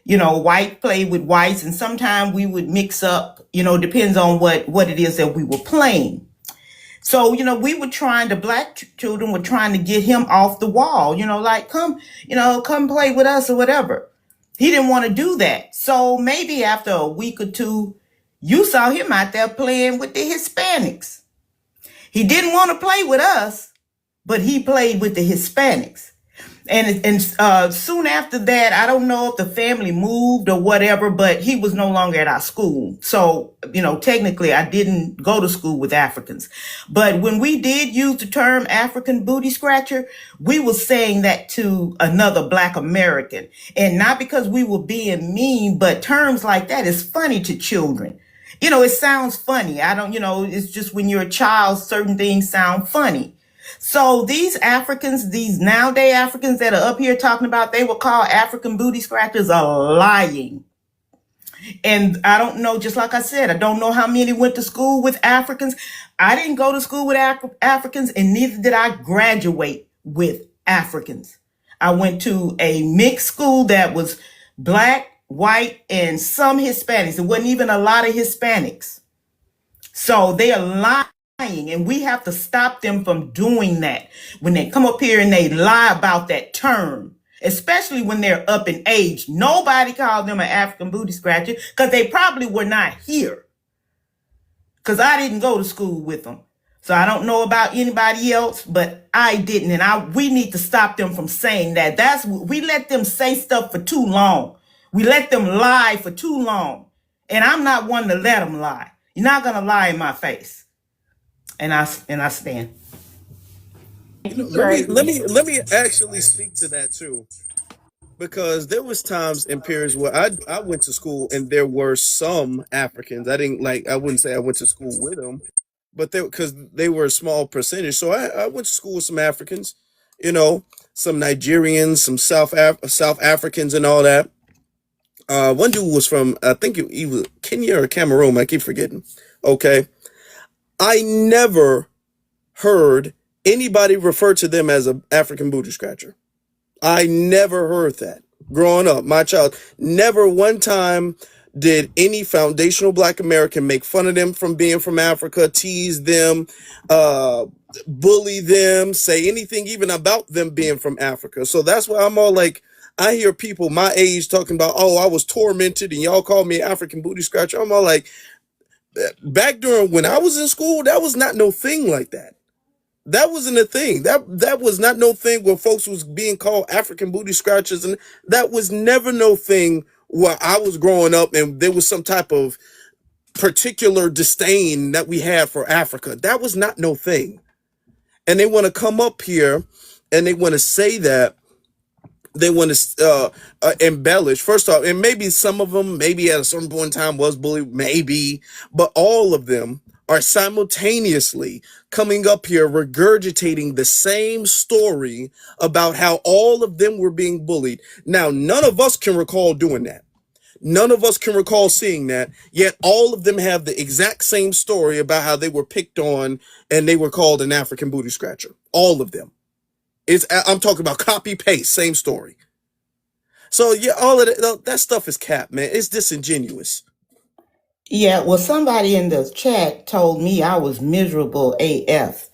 white played with whites. And sometimes we would mix up, depends on what it is that we were playing. So, the Black children were trying to get him off the wall, like, come play with us or whatever. He didn't want to do that. So maybe after a week or two, you saw him out there playing with the Hispanics. He didn't want to play with us, but he played with the Hispanics. And soon after that, I don't know if the family moved or whatever, but he was no longer at our school. So, technically I didn't go to school with Africans. But when we did use the term African booty scratcher, we were saying that to another Black American. And not because we were being mean, but terms like that is funny to children. It sounds funny. It's just when you're a child, certain things sound funny. So these Africans, these nowadays Africans that are up here talking about they were called African booty scratchers are lying. And I don't know, just like I said, I don't know how many went to school with Africans. I didn't go to school with Africans, and neither did I graduate with Africans. I went to a mixed school that was black, white, and some Hispanics. It wasn't even a lot of Hispanics. So they are lying, and we have to stop them from doing that. When they come up here and they lie about that term, especially when they're up in age, nobody called them an African booty scratcher because they probably were not here. Because I didn't go to school with them. So I don't know about anybody else, but I didn't. And we need to stop them from saying that. We let them say stuff for too long. We let them lie for too long. And I'm not one to let them lie. You're not going to lie in my face. And I stand. Thank you, Let me actually speak to that too, because there was times and periods where I went to school and there were some Africans. I wouldn't say I went to school with them, but because they were a small percentage. So I went to school with some Africans, some Nigerians, some South Africans, and all that. One dude was from, I think he was Kenya or Cameroon. I keep forgetting. Okay, I never heard anybody refer to them as an African booty scratcher. I never heard that growing up. My child, never one time did any foundational Black American make fun of them from being from Africa, tease them, bully them, say anything even about them being from Africa. So that's why I'm all like, I hear people my age talking about, oh, I was tormented and y'all called me African booty scratcher. I'm all like, back during when I was in school, that was not no thing like that. That wasn't a thing. That was not no thing where folks was being called African booty scratchers, and that was never no thing where I was growing up and there was some type of particular disdain that we had for Africa. That was not no thing. And they want to come up here and they want to say that. They want to embellish. First off, and maybe some of them, maybe at a certain point in time was bullied, maybe, but all of them are simultaneously coming up here regurgitating the same story about how all of them were being bullied. Now, none of us can recall doing that. None of us can recall seeing that, yet all of them have the exact same story about how they were picked on and they were called an African booty scratcher. All of them. I'm talking about copy paste, same story. So yeah, all of that stuff is cap, man. It's disingenuous. Yeah, well, somebody in the chat told me I was miserable AF.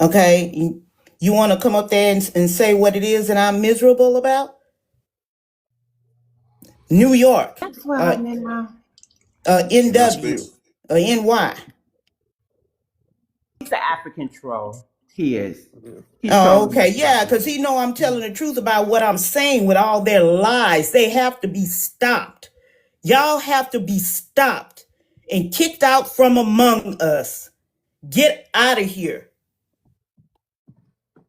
Okay, you want to come up there and say what it is that I'm miserable about? New York, That's where I'm in now. NW, NY. He's the African troll. He is. He Oh, trolls. okay. Yeah, because he know I'm telling the truth about what I'm saying with all their lies. They have to be stopped. Y'all have to be stopped and kicked out from among us. Get out of here.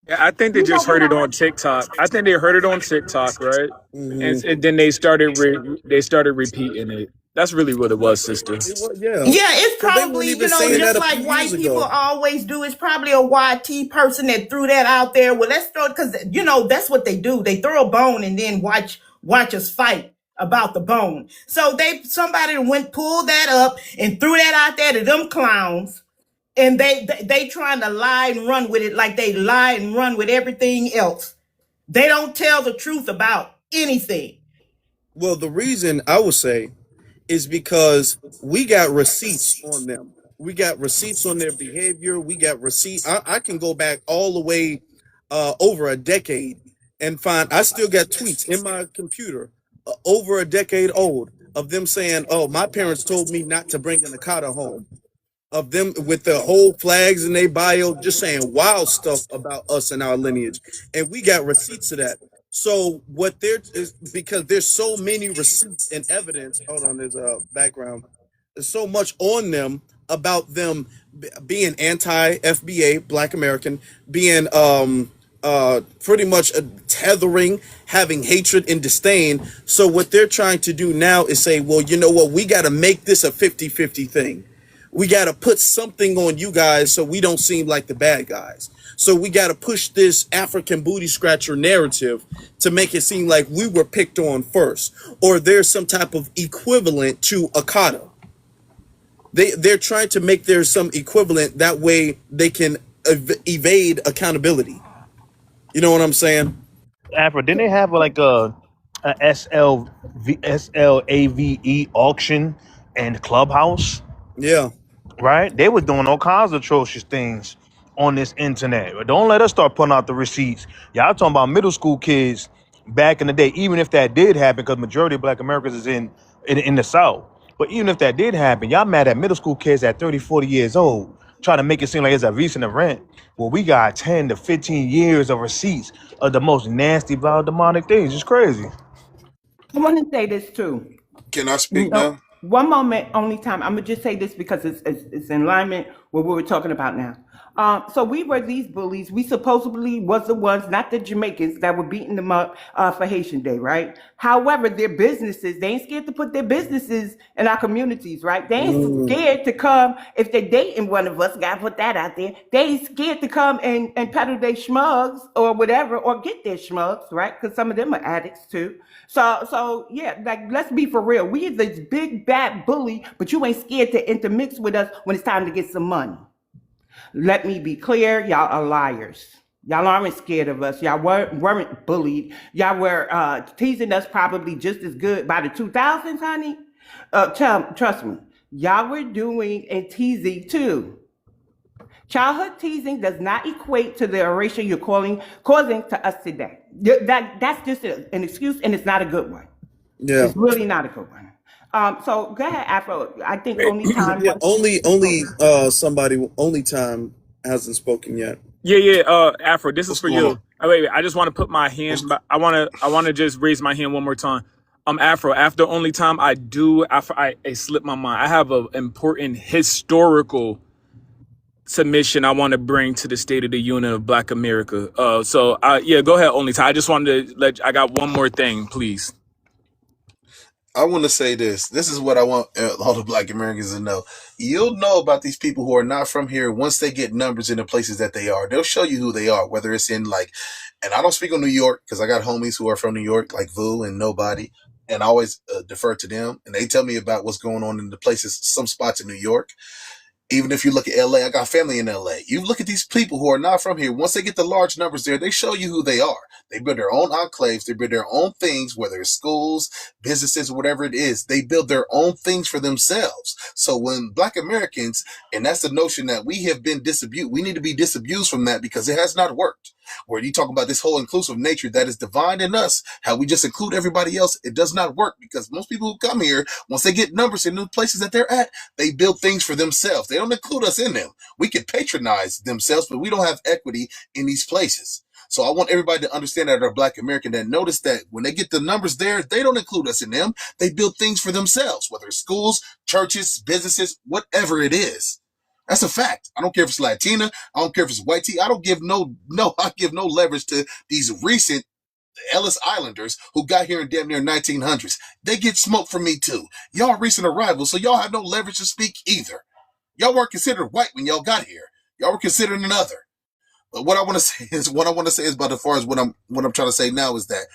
Yeah, I think they You know just what heard it I on TikTok. I think they heard it on TikTok, right? Mhm. And then they started repeating it. That's really what it was, sister. Yeah. Yeah, it's 'Cause they weren't probably, even saying just that a like few white years people ago. always do. It's probably a YT person that threw that out there. Well, let's throw it because that's what they do. They throw a bone and then watch us fight about the bone. So somebody pulled that up and threw that out there to them clowns, and they trying to lie and run with it like they lie and run with everything else. They don't tell the truth about anything. Well, the reason I would say is because we got receipts on them. We got receipts on their behavior. We got receipts. I can go back all the way over a decade and find I still got tweets in my computer over a decade old of them saying, "Oh, my parents told me not to bring an Nakata home." Of them with the whole flags in their bio, just saying wild stuff about us and our lineage, and we got receipts of that. So what there is, because there's so many receipts and evidence. Hold on, there's a background. There's so much on them about them being anti-FBA, Black American, being pretty much tethering, having hatred and disdain. So what they're trying to do now is say, well, you know what, we got to make this a 50-50 thing. We got to put something on you guys so we don't seem like the bad guys. So we got to push this African booty scratcher narrative to make it seem like we were picked on first, or there's some type of equivalent to Akata. They're trying to make there some equivalent, that way they can evade accountability. You know what I'm saying? Afro, didn't they have like a SLAVE auction and Clubhouse? Yeah. Right? They were doing all kinds of atrocious things on this internet. But don't let us start putting out the receipts. Y'all talking about middle school kids back in the day, even if that did happen, because majority of Black Americans is in the South. But even if that did happen, y'all mad at middle school kids at 30, 40 years old, trying to make it seem like it's a recent event. Well, we got 10 to 15 years of receipts of the most nasty, vile, demonic things. It's crazy. I want to say this too. Can I speak now? One moment, only time. I'm gonna just say this because it's in alignment with what we're talking about now. So we were these bullies. We supposedly was the ones, not the Jamaicans, that were beating them up for Haitian Day, right? However, their businesses, they ain't scared to put their businesses in our communities, right? They ain't scared to come, if they're dating one of us, gotta put that out there, they ain't scared to come and peddle their schmugs or whatever, or get their schmugs, right? Because some of them are addicts too. So yeah, like, let's be for real. We are this big bad bully, but you ain't scared to intermix with us when it's time to get some money. Let me be clear, y'all are liars. Y'all aren't scared of us. Y'all weren't bullied. Y'all were teasing us probably just as good by the 2000s, honey. Trust me, y'all were doing and teasing too. Childhood teasing does not equate to the erasure you're causing to us today. That's just an excuse, and it's not a good one. Yeah. It's really not a good one. So go ahead, Afro. I think only time. Yeah, only somebody, only time hasn't spoken yet. Yeah. Afro, this is What's for going you. on? Wait. I just want to put my hand. I want to just raise my hand one more time. Afro. After only time, I slipped my mind. I have an important historical submission I want to bring to the State of the Union of Black America. So go ahead, only time. I just wanted to I got one more thing, please. I want to say this. This is what I want all the Black Americans to know. You'll know about these people who are not from here once they get numbers in the places that they are. They'll show you who they are, whether it's in and I don't speak on New York because I got homies who are from New York, like Vu and Nobody, and I always defer to them. And they tell me about what's going on in the places, some spots in New York. Even if you look at LA, I got family in LA. You look at these people who are not from here. Once they get the large numbers there, they show you who they are. They build their own enclaves. They build their own things, whether it's schools, businesses, whatever it is. They build their own things for themselves. So when Black Americans, and that's the notion that we have been disabused, we need to be disabused from that because it has not worked. Where you talk about this whole inclusive nature that is divine in us, how we just include everybody else, it does not work because most people who come here, once they get numbers in the places that they're at, they build things for themselves. They don't include us in them. We can patronize themselves, but we don't have equity in these places. So I want everybody to understand that are Black American, that notice that when they get the numbers there, they don't include us in them. They build things for themselves, whether it's schools, churches, businesses, whatever it is. That's a fact. I don't care if it's Latina. I don't care if it's white tea. I give no leverage to these recent Ellis Islanders who got here in damn near 1900s. They get smoked from me too. Y'all recent arrivals, so y'all have no leverage to speak either. Y'all weren't considered white when y'all got here. Y'all were considered another. But what I want to say is about as far as what I'm trying to say now is that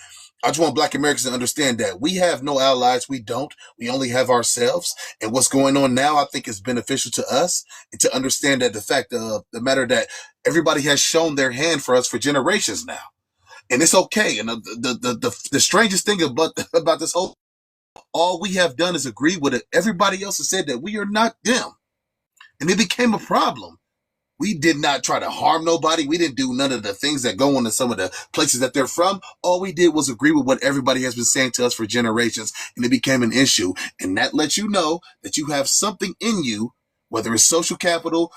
I just want Black Americans to understand that we have no allies. We don't. We only have ourselves. And what's going on now, I think, is beneficial to us, and to understand that the fact of the matter that everybody has shown their hand for us for generations now, and it's okay. And the strangest thing about this whole, all we have done is agree with it. Everybody else has said that we are not them, and it became a problem. We did not try to harm nobody. We didn't do none of the things that go on in some of the places that they're from. All we did was agree with what everybody has been saying to us for generations, and it became an issue. And that lets you know that you have something in you, whether it's social capital,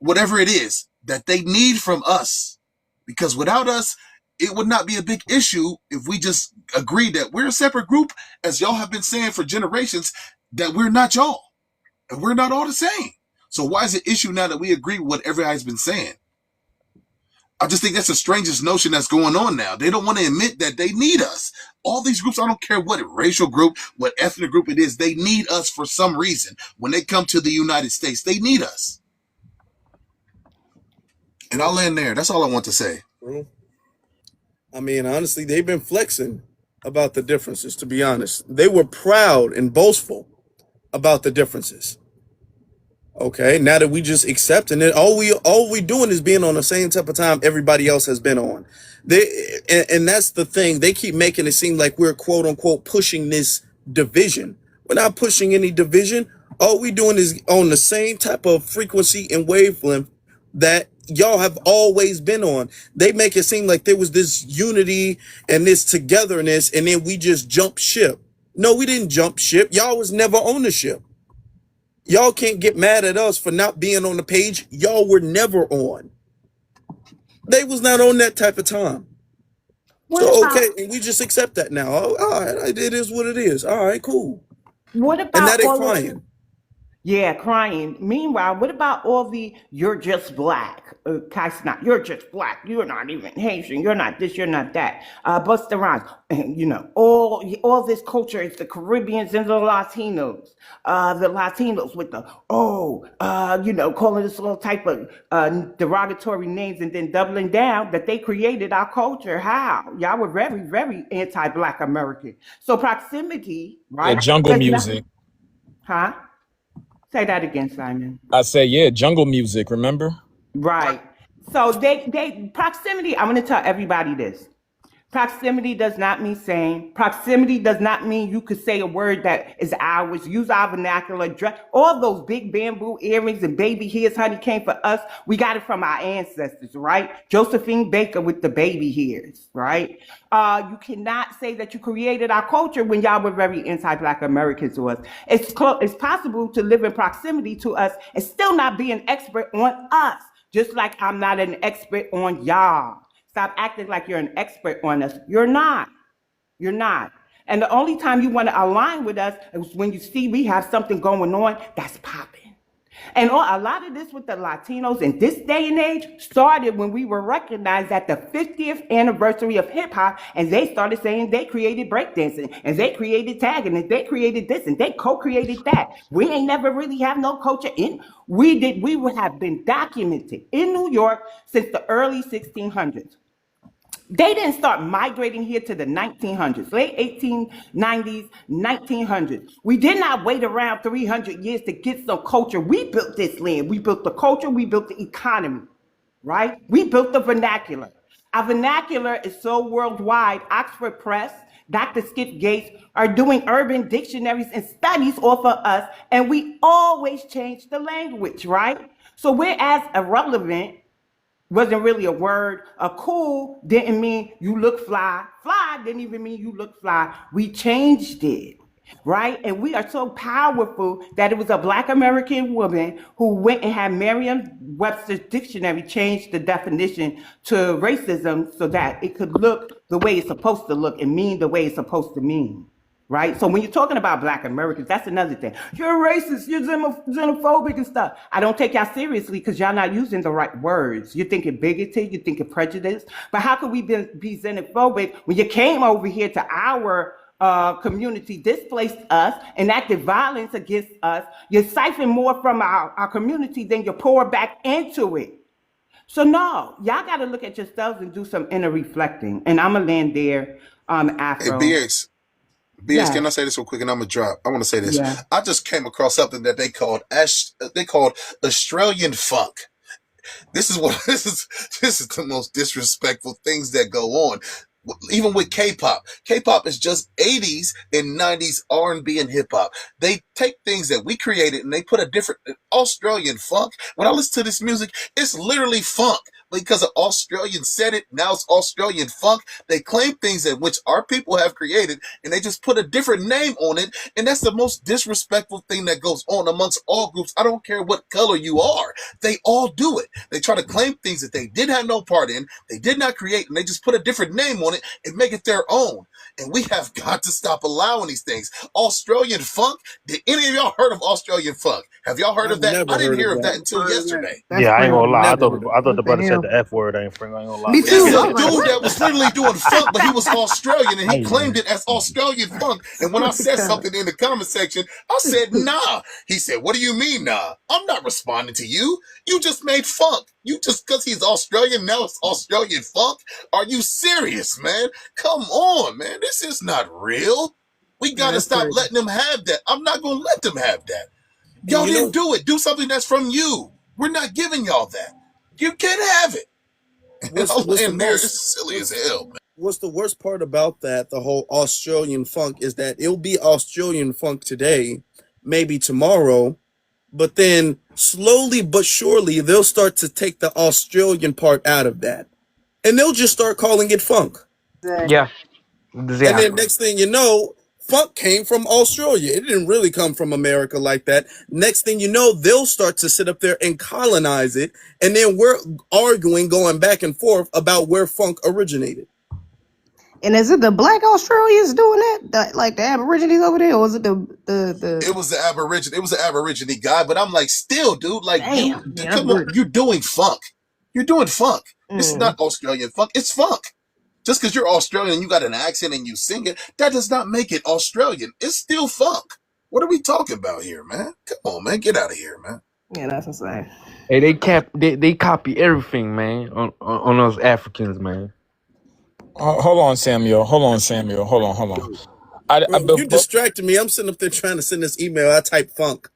whatever it is, that they need from us. Because without us, it would not be a big issue if we just agreed that we're a separate group, as y'all have been saying for generations, that we're not y'all. And we're not all the same. So why is it an issue now that we agree with what everybody's been saying? I just think that's the strangest notion that's going on now. They don't want to admit that they need us. All these groups, I don't care what racial group, what ethnic group it is, they need us for some reason. When they come to the United States, they need us. And I'll land there. That's all I want to say. True. I mean, honestly, they've been flexing about the differences, to be honest. They were proud and boastful about the differences. Okay, now that we just accepting it, all we doing is being on the same type of time everybody else has been on. And that's the thing. They keep making it seem like we're quote unquote pushing this division. We're not pushing any division. All we doing is on the same type of frequency and wavelength that y'all have always been on. They make it seem like there was this unity and this togetherness, and then we just jumped ship. No, we didn't jump ship. Y'all was never on the ship. Y'all can't get mad at us for not being on the page. Y'all were never on. They was not on that type of time. What So, about okay, and we just accept that now. Oh, all right, it is what it is. All right, cool. what And now about they all of crying. Yeah, crying. Meanwhile, what about all the "you're just black"? Not "you're just black." You're not even Haitian. You're not this. You're not that. Busta Rhymes. And, all this culture is the Caribbeans and the Latinos. The Latinos with the calling us all type of derogatory names and then doubling down that they created our culture. How y'all were very, very anti-Black American. So proximity, Yeah, right? jungle Does not, music. huh? Say that again, Simon. I say, yeah, jungle music, remember? Right. So they proximity. I'm going to tell everybody this. Proximity does not mean same. Proximity does not mean you could say a word that is ours. Use our vernacular. All those big bamboo earrings and baby hairs, honey, came for us. We got it from our ancestors, right? Josephine Baker with the baby hairs, right? You cannot say that you created our culture when y'all were very anti-Black Americans to us. It's possible to live in proximity to us and still not be an expert on us, just like I'm not an expert on y'all. Stop acting like you're an expert on us. You're not. You're not. And the only time you want to align with us is when you see we have something going on that's popping. And a lot of this with the Latinos in this day and age started when we were recognized at the 50th anniversary of hip hop, and they started saying they created breakdancing, and they created tagging, and they created this, and they co-created that. We ain't never really have no culture in. We have been documented in New York since the early 1600s. They didn't start migrating here to the 1900s, late 1890s, 1900s. We did not wait around 300 years to get some culture. We built this land. We built the culture. We built the economy, right? We built the vernacular. Our vernacular is so worldwide. Oxford Press, Dr. Skip Gates are doing urban dictionaries and studies off of us, and we always change the language, right? So we're as irrelevant. Wasn't really a word. Cool didn't mean you look fly. Fly didn't even mean you look fly. We changed it, right? And we are so powerful that it was a Black American woman who went and had Merriam-Webster's dictionary change the definition to racism so that it could look the way it's supposed to look and mean the way it's supposed to mean. Right? So when you're talking about Black Americans, that's another thing. You're racist, you're xenophobic and stuff. I don't take y'all seriously because y'all not using the right words. You're thinking bigoted, you're thinking prejudice. But how could we be xenophobic when you came over here to our community, displaced us, enacted violence against us? You siphon more from our community than you pour back into it. So no, y'all got to look at yourselves and do some inner reflecting. And I'm going to land there, Hey, Afro. BX, Yes, can I say this real quick? And I'm gonna drop. I want to say this. yeah. I just came across something that they called Australian funk. This is what this is the most disrespectful things that go on. Even with K-pop. K-pop is just 80s and 90s R&B and hip-hop. They take things that we created and they put a different Australian funk. When I listen to this music, it's literally funk. Because an Australian said it, now it's Australian funk. They claim things that which our people have created and they just put a different name on it. And that's the most disrespectful thing that goes on amongst all groups. I don't care what color you are. They all do it. They try to claim things that they did have no part in, they did not create, and they just put a different name on it and make it their own. And we have got to stop allowing these things. Australian funk? Did any of y'all heard of Australian funk? Have y'all heard I've of that? never I didn't heard hear of of that that. until yesterday. That's Yeah, I ain't gonna crazy. lie. Never heard of I thought that. the What the brother said hell? the F word. I ain't gonna lie. Me But It too. was yeah, I'm a like, dude what? that was literally doing funk, but he was Australian and he hey claimed man, it as Australian funk. And when I said something in the comment section, I said, nah. He said, what do you mean, nah? I'm not responding to you. You just made funk. You just, because he's Australian, now it's Australian funk? Are you serious, man? Come on, man. This is not real. We got to stop letting them have that. I'm not going to let them have that. Y'all didn't do it. Do something that's from you. We're not giving y'all that. You can't have it. It's silly as hell, man. What's the worst part about that, the whole Australian funk, is that it'll be Australian funk today, maybe tomorrow, but then slowly but surely they'll start to take the Australian part out of that. And they'll just start calling it funk. Yeah, And then next thing you know, funk came from Australia. It didn't really come from America like that. Next thing you know, they'll start to sit up there and colonize it. And then we're arguing, going back and forth about where funk originated. And is it the black Australians doing that? Like the Aborigines over there? Or is it the It was the Aborigine. It was the Aborigine guy, but I'm like, still, dude, like, Damn, come on, you're doing funk. You're doing funk. This is not Australian funk. It's funk. Just because you're Australian and you got an accent and you sing it, that does not make it Australian. It's still funk. What are we talking about here, man? Come on, man. Get out of here, man. Yeah, that's insane. Hey, they copy everything, man, on those Africans, man. Hold on, Samuel. Hold on. You distracted me. I'm sitting up there trying to send this email. I type funk.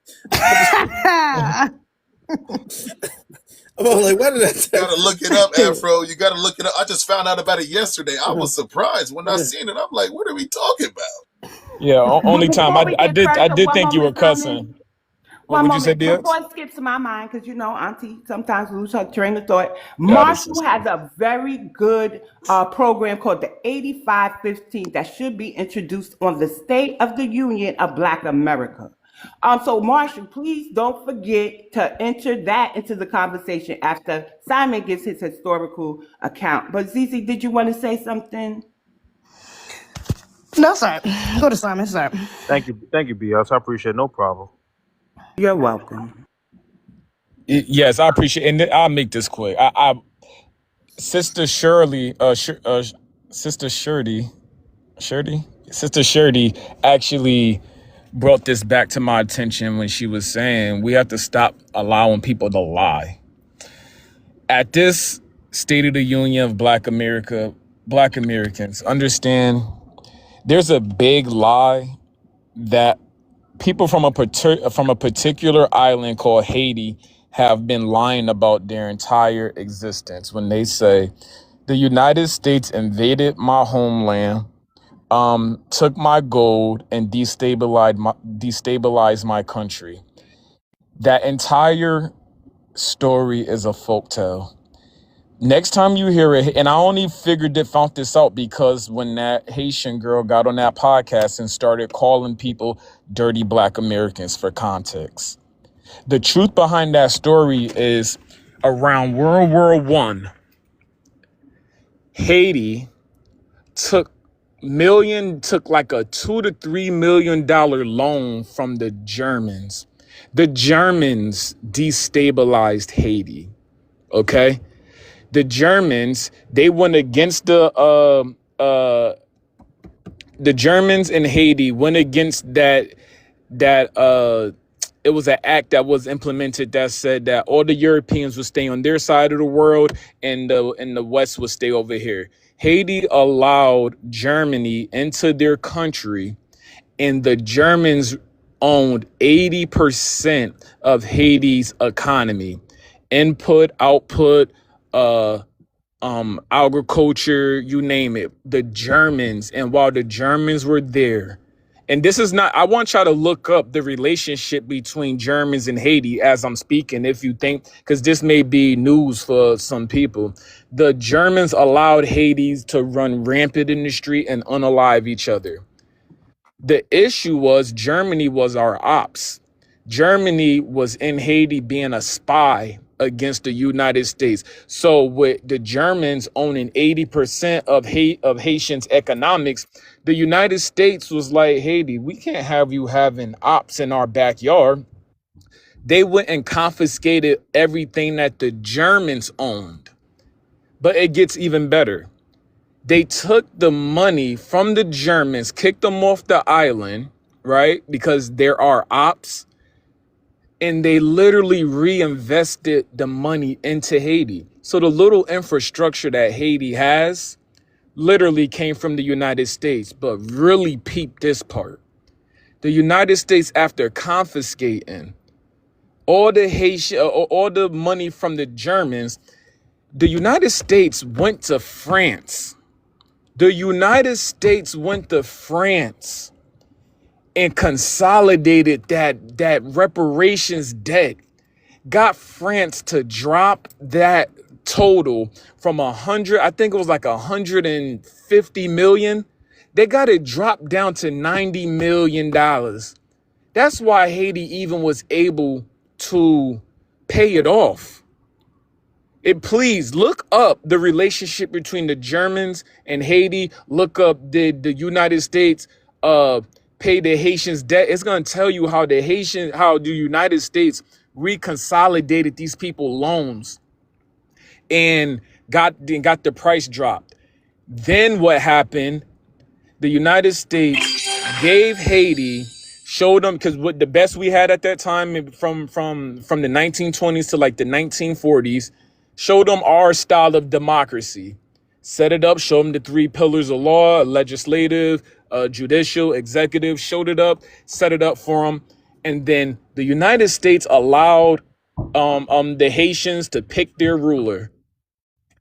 I'm all like, what did I type? You gotta look it up, Afro. You gotta look it up. I just found out about it yesterday. I was surprised when I seen it. I'm like, what are we talking about? Yeah, only time Before we I get did further, one think you were moment, Tommy. cussing. What would you say, Diaz? Before it skips my mind, because you know, Auntie sometimes lose her train of thought. God, this Marshall is has a very good program called the 8515 that should be introduced on the State of the Union of Black America. So Marshall, please don't forget to enter that into the conversation after Simon gives his historical account. But Zizi, did you want to say something? No, sir. Go to Simon, sir. Thank you, BS. I appreciate it. No problem. You're welcome. Yes, I appreciate it. And I'll make this quick. Sister Shirley, Sister Shirley actually brought this back to my attention when she was saying we have to stop allowing people to lie. At this State of the Union of Black Americans, understand there's a big lie that people from a particular island called Haiti have been lying about their entire existence when they say the United States invaded my homeland, took my gold, and destabilized my country. That entire story is a folktale. Next time you hear it, and I only found this out because when that Haitian girl got on that podcast and started calling people dirty Black Americans for context. The truth behind that story is around World War I, Haiti took like a $2 to $3 million loan from the Germans. The Germans destabilized Haiti. Okay? The Germans, they went against the Germans in Haiti went against that it was an act that was implemented that said that all the Europeans would stay on their side of the world and the West would stay over here. Haiti allowed Germany into their country, and the Germans owned 80% of Haiti's economy. Input, output, agriculture, you name it, the Germans. And while the Germans were there, and this is not, I want y'all to look up the relationship between Germans and Haiti as I'm speaking, if you think, because this may be news for some people. The Germans allowed Haiti to run rampant in the street and unalive each other. The issue was Germany was our ops. Germany was in Haiti being a spy against the United States. So with the Germans owning 80% of Haitians' economics, the United States was like, Haiti, we can't have you having ops in our backyard. They went and confiscated everything that the Germans owned. But it gets even better. They took the money from the Germans, kicked them off the island, right? Because there are ops. and they literally reinvested the money into Haiti. So the little infrastructure that Haiti has literally came from the United States. But really peep this part. The United States, after confiscating all the money from the Germans, the United States went to France. The United States went to France and consolidated that reparations debt, got France to drop that total from 100, I think it was like 150 million. They got it dropped down to $90 million. That's why Haiti even was able to pay it off. Please look up the relationship between the Germans and Haiti. Look up the United States pay the Haitians debt. It's gonna tell you how the United States reconsolidated these people loans and got the price dropped. Then what happened? The United States gave Haiti, showed them, because what the best we had at that time from the 1920s to like the 1940s, showed them our style of democracy. Set it up, showed them the 3 pillars of law: legislative, judicial, executive. Showed it up, set it up for them, and then the United States allowed the Haitians to pick their ruler,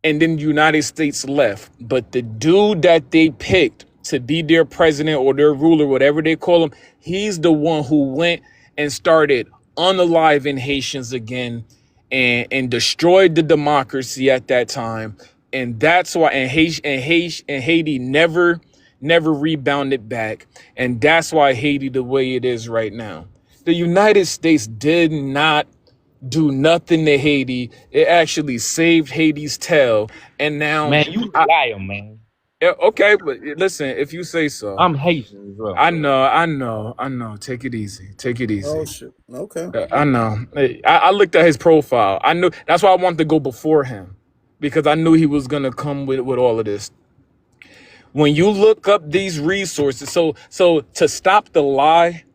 and then the United States left. But the dude that they picked to be their president or their ruler, whatever they call him, he's the one who went and started unaliving Haitians again and destroyed the democracy at that time. And that's why, and Haiti never rebounded back. And that's why Haiti the way it is right now. The United States did not do nothing to Haiti. It actually saved Haiti's tail. And now, Man, you a liar, man. Yeah, okay, but listen, if you say so. I'm Haitian as well. I know. Take it easy. Take it easy. Oh shit. Okay. I know. I looked at his profile. I knew that's why I wanted to go before him, because I knew he was gonna come with all of this. When you look up these resources, so to stop the lie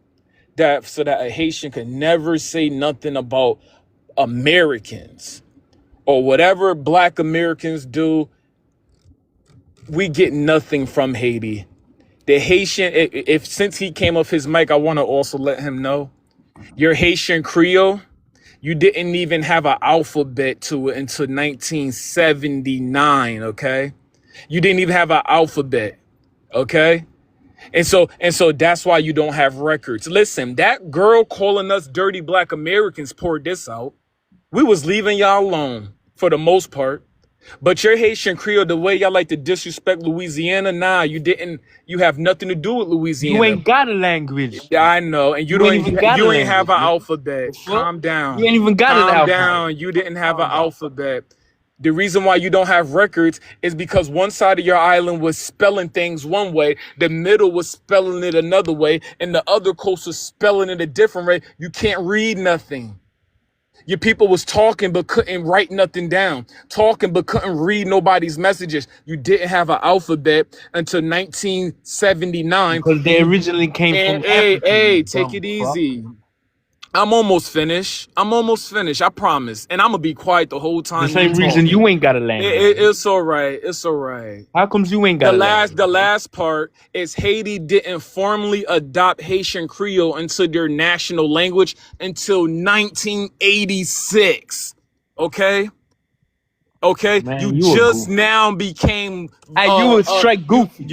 so that a Haitian could never say nothing about Americans or whatever Black Americans do, we get nothing from Haiti. The Haitian, if since he came off his mic, I want to also let him know, your Haitian Creole, you didn't even have an alphabet to it until 1979, okay? You didn't even have an alphabet, okay? And so that's why you don't have records. Listen, that girl calling us dirty Black Americans poured this out. We was leaving y'all alone for the most part. But your Haitian Creole, the way y'all like to disrespect Louisiana, nah, you didn't. You have nothing to do with Louisiana. You ain't got a language. Yeah, I know, and you ain't have an alphabet. Calm down. You ain't even got an alphabet. Calm down. You didn't have an alphabet. The reason why you don't have records is because one side of your island was spelling things one way, the middle was spelling it another way, and the other coast was spelling it a different way. You can't read nothing. Your people was talking but couldn't write nothing down. Talking but couldn't read nobody's messages. You didn't have an alphabet until 1979. Because they originally came from Africa. Hey, take it easy. I'm almost finished. I promise. And I'm going to be quiet the whole time. The same reason you ain't got a language. It's all right. How comes you ain't got a language? The last part is Haiti didn't formally adopt Haitian Creole into their national language until 1986. Okay? Man, you you just now became you was straight goofy.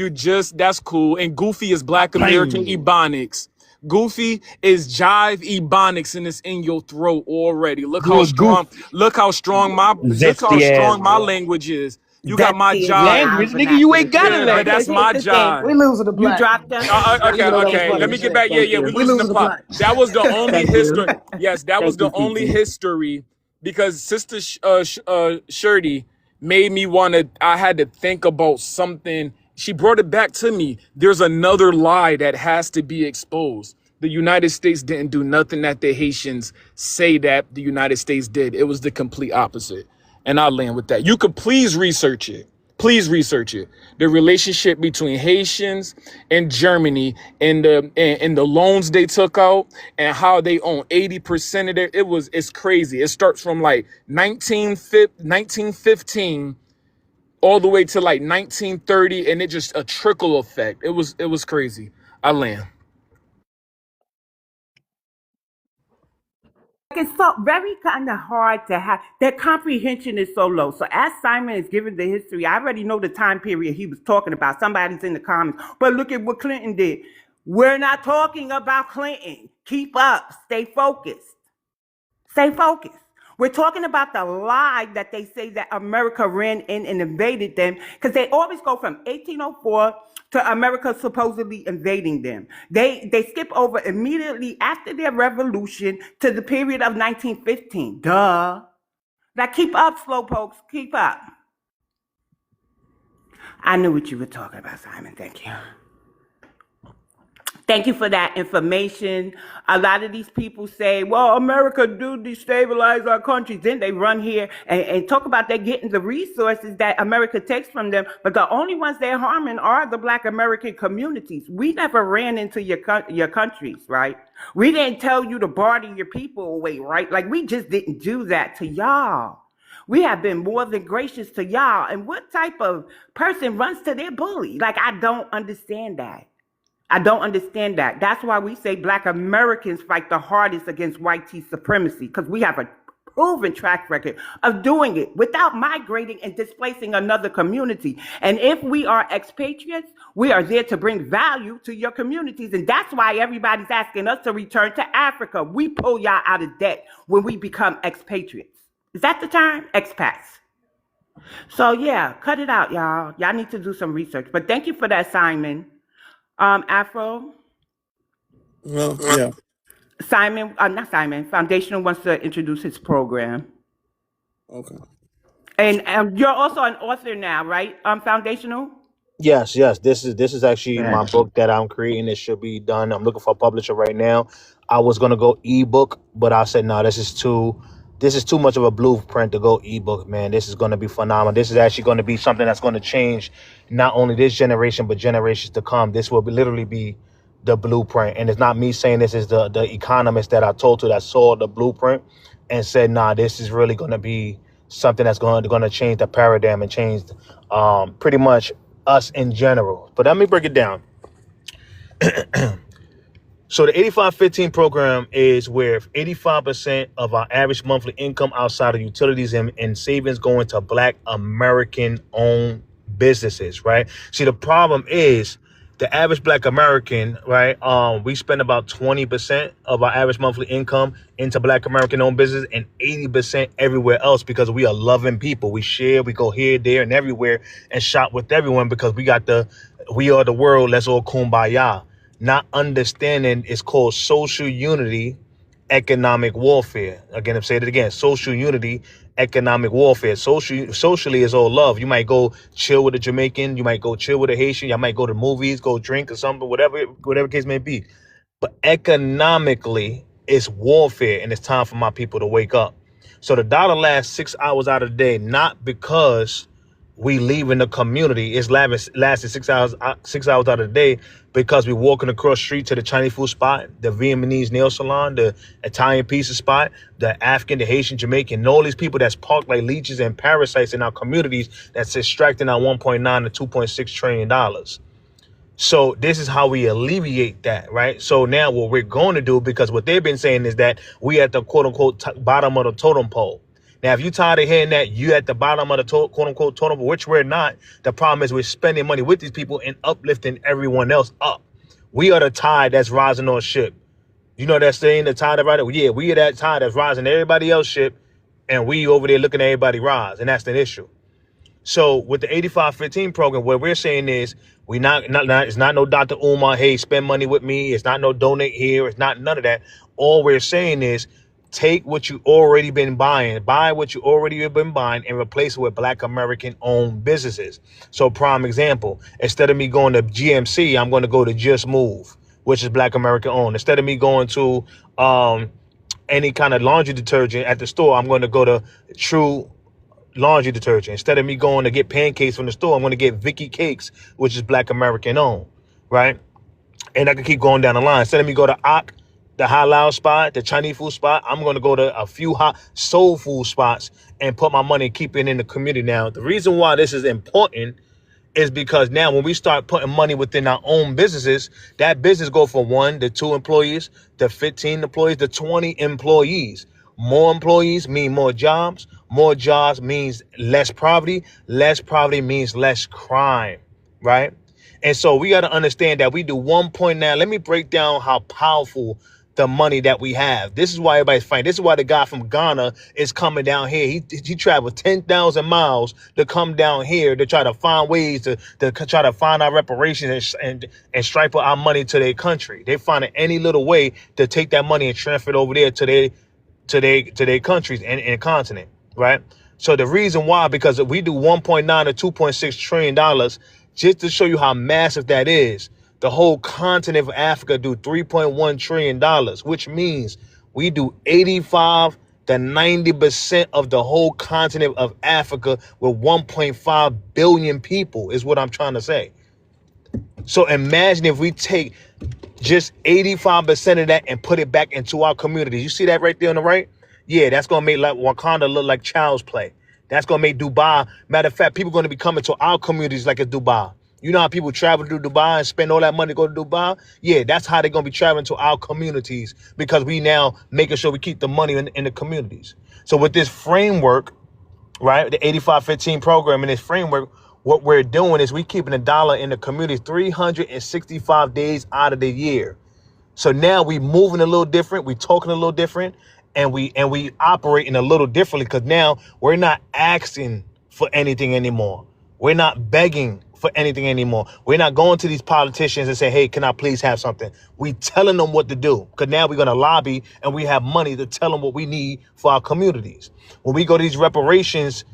That's cool. And goofy is Black American Ebonics. Goofy is jive Ebonics, and it's in your throat already. Look how strong my language is. You got my jive language, nigga. You ain't got a language. That's my jive. We losing the plot. You dropped them. Okay. Let me get back. Yeah. We losing the plot. That was the only history. Yes, that was the only history, because Sister Shirley made me I had to think about something. She brought it back to me. There's another lie that has to be exposed. The United States didn't do nothing that the Haitians say that the United States did. It was the complete opposite. And I'll land with that. You could please research it. Please research it. The relationship between Haitians and Germany and the loans they took out and how they own 80% of it. It's crazy. It starts from like 1915 all the way to like 1930, and it just a trickle effect. It was crazy. I land. It's so very kind of hard to have that comprehension is so low. So as Simon is giving the history, I already know the time period he was talking about. Somebody's in the comments, but look at what Clinton did. We're not talking about Clinton. Keep up. Stay focused. Stay focused. We're talking about the lie that they say that America ran in and invaded them, because they always go from 1804 to America supposedly invading them. They skip over immediately after their revolution to the period of 1915. Duh. Like, keep up, slowpokes. Keep up. I knew what you were talking about, Simon. Thank you. Thank you for that information. A lot of these people say, well, America do destabilize our countries. Then they run here and talk about they getting the resources that America takes from them. But the only ones they're harming are the Black American communities. We never ran into your countries, right? We didn't tell you to barter your people away, right? Like, we just didn't do that to y'all. We have been more than gracious to y'all. And what type of person runs to their bully? Like, I don't understand that. I don't understand that. That's why we say Black Americans fight the hardest against white supremacy, because we have a proven track record of doing it without migrating and displacing another community. And if we are expatriates, we are there to bring value to your communities. And that's why everybody's asking us to return to Africa. We pull y'all out of debt when we become expatriates. Is that the term? Expats. So yeah, cut it out, y'all. Y'all need to do some research. But thank you for that, Simon. Afro? Well, yeah. Simon, not Simon, Foundational wants to introduce his program. Okay. And you're also an author now, right? Foundational? Yes. This is actually my book that I'm creating. It should be done. I'm looking for a publisher right now. I was gonna go ebook, but I said no, this is too much of a blueprint to go ebook, man. This is gonna be phenomenal. This is actually gonna be something that's gonna change not only this generation, but generations to come. This will literally be the blueprint. And it's not me saying this, is the economist that I told to that saw the blueprint and said, nah, this is really gonna be something that's gonna change the paradigm and change pretty much us in general. But let me break it down. So the 85-15 program is where 85% of our average monthly income outside of utilities and savings go into Black American owned businesses, right? See, the problem is the average Black American, right? We spend about 20% of our average monthly income into Black American owned business and 80% everywhere else, because we are loving people. We share, we go here, there, and everywhere and shop with everyone because we are the world. Let's all kumbaya. Not understanding it's called social unity, economic warfare. Again, I'm saying it again, social unity, economic warfare. Socially is all love. You might go chill with a Jamaican, you might go chill with a Haitian, you might go to movies, go drink or something, whatever case may be. But economically, it's warfare, and it's time for my people to wake up. So the dollar lasts 6 hours out of the day, not because we leave in the community. It's lasting 6 hours out of the day because we're walking across the street to the Chinese food spot, the Vietnamese nail salon, the Italian pizza spot, the African, the Haitian, Jamaican, and all these people that's parked like leeches and parasites in our communities that's extracting our $1.9 to $2.6 trillion. So this is how we alleviate that, right? So now what we're going to do, because what they've been saying is that we at the quote unquote bottom of the totem pole. Now, if you're tired of hearing that you at the bottom of the quote unquote totem pole, which we're not, the problem is we're spending money with these people and uplifting everyone else up. We are the tide that's rising on ship. You know that saying, the tide of rising? Yeah, we are that tide that's rising everybody else's ship, and we over there looking at everybody rise, and that's the issue. So with the 85-15 program, what we're saying is it's not no Dr. Umar, hey, spend money with me. It's not no donate here. It's not none of that. All we're saying is take what you already been buying, buy what you already been buying, and replace it with Black American owned businesses. So prime example, instead of me going to GMC, I'm going to go to Just Move, which is Black American owned. Instead of me going to any kind of laundry detergent at the store, I'm going to go to True laundry detergent. Instead of me going to get pancakes from the store, I'm going to get Vicky Cakes, which is Black American owned, right? And I can keep going down the line. Instead of me go to Ak, the halal spot, the Chinese food spot, I'm going to go to a few hot soul food spots and put my money and keep it in the community. Now, the reason why this is important is because now when we start putting money within our own businesses, that business go from 1 to 2 employees to 15 employees to 20 employees. More employees mean more jobs. More jobs means less poverty. Less poverty means less crime, right? And so we got to understand that we do 1.9. Let me break down how powerful the money that we have. This is why everybody's fighting. This is why the guy from Ghana is coming down here. He traveled 10,000 miles to come down here to try to find ways to try to find our reparations and stripe our money to their country. They find any little way to take that money and transfer it over there to their countries and continent, right? So the reason why, because we do 1.9 to 2.6 trillion dollars, just to show you how massive that is. The whole continent of Africa do $3.1 trillion, which means we do 85 to 90% of the whole continent of Africa with 1.5 billion people is what I'm trying to say. So imagine if we take just 85% of that and put it back into our communities. You see that right there on the right? Yeah, that's going to make like Wakanda look like child's play. That's going to make Dubai. Matter of fact, people are going to be coming to our communities like a Dubai. You know how people travel to Dubai and spend all that money to go to Dubai? Yeah, that's how they're going to be traveling to our communities because we now making sure we keep the money in the communities. So with this framework, right, the 85-15 program and this framework, what we're doing is we keeping the dollar in the community 365 days out of the year. So now we moving a little different. We talking a little different. And we operating a little differently because now we're not asking for anything anymore. We're not begging for anything anymore. We're not going to these politicians and say, hey, can I please have something? We telling them what to do because now we're going to lobby and we have money to tell them what we need for our communities. When we go to these reparations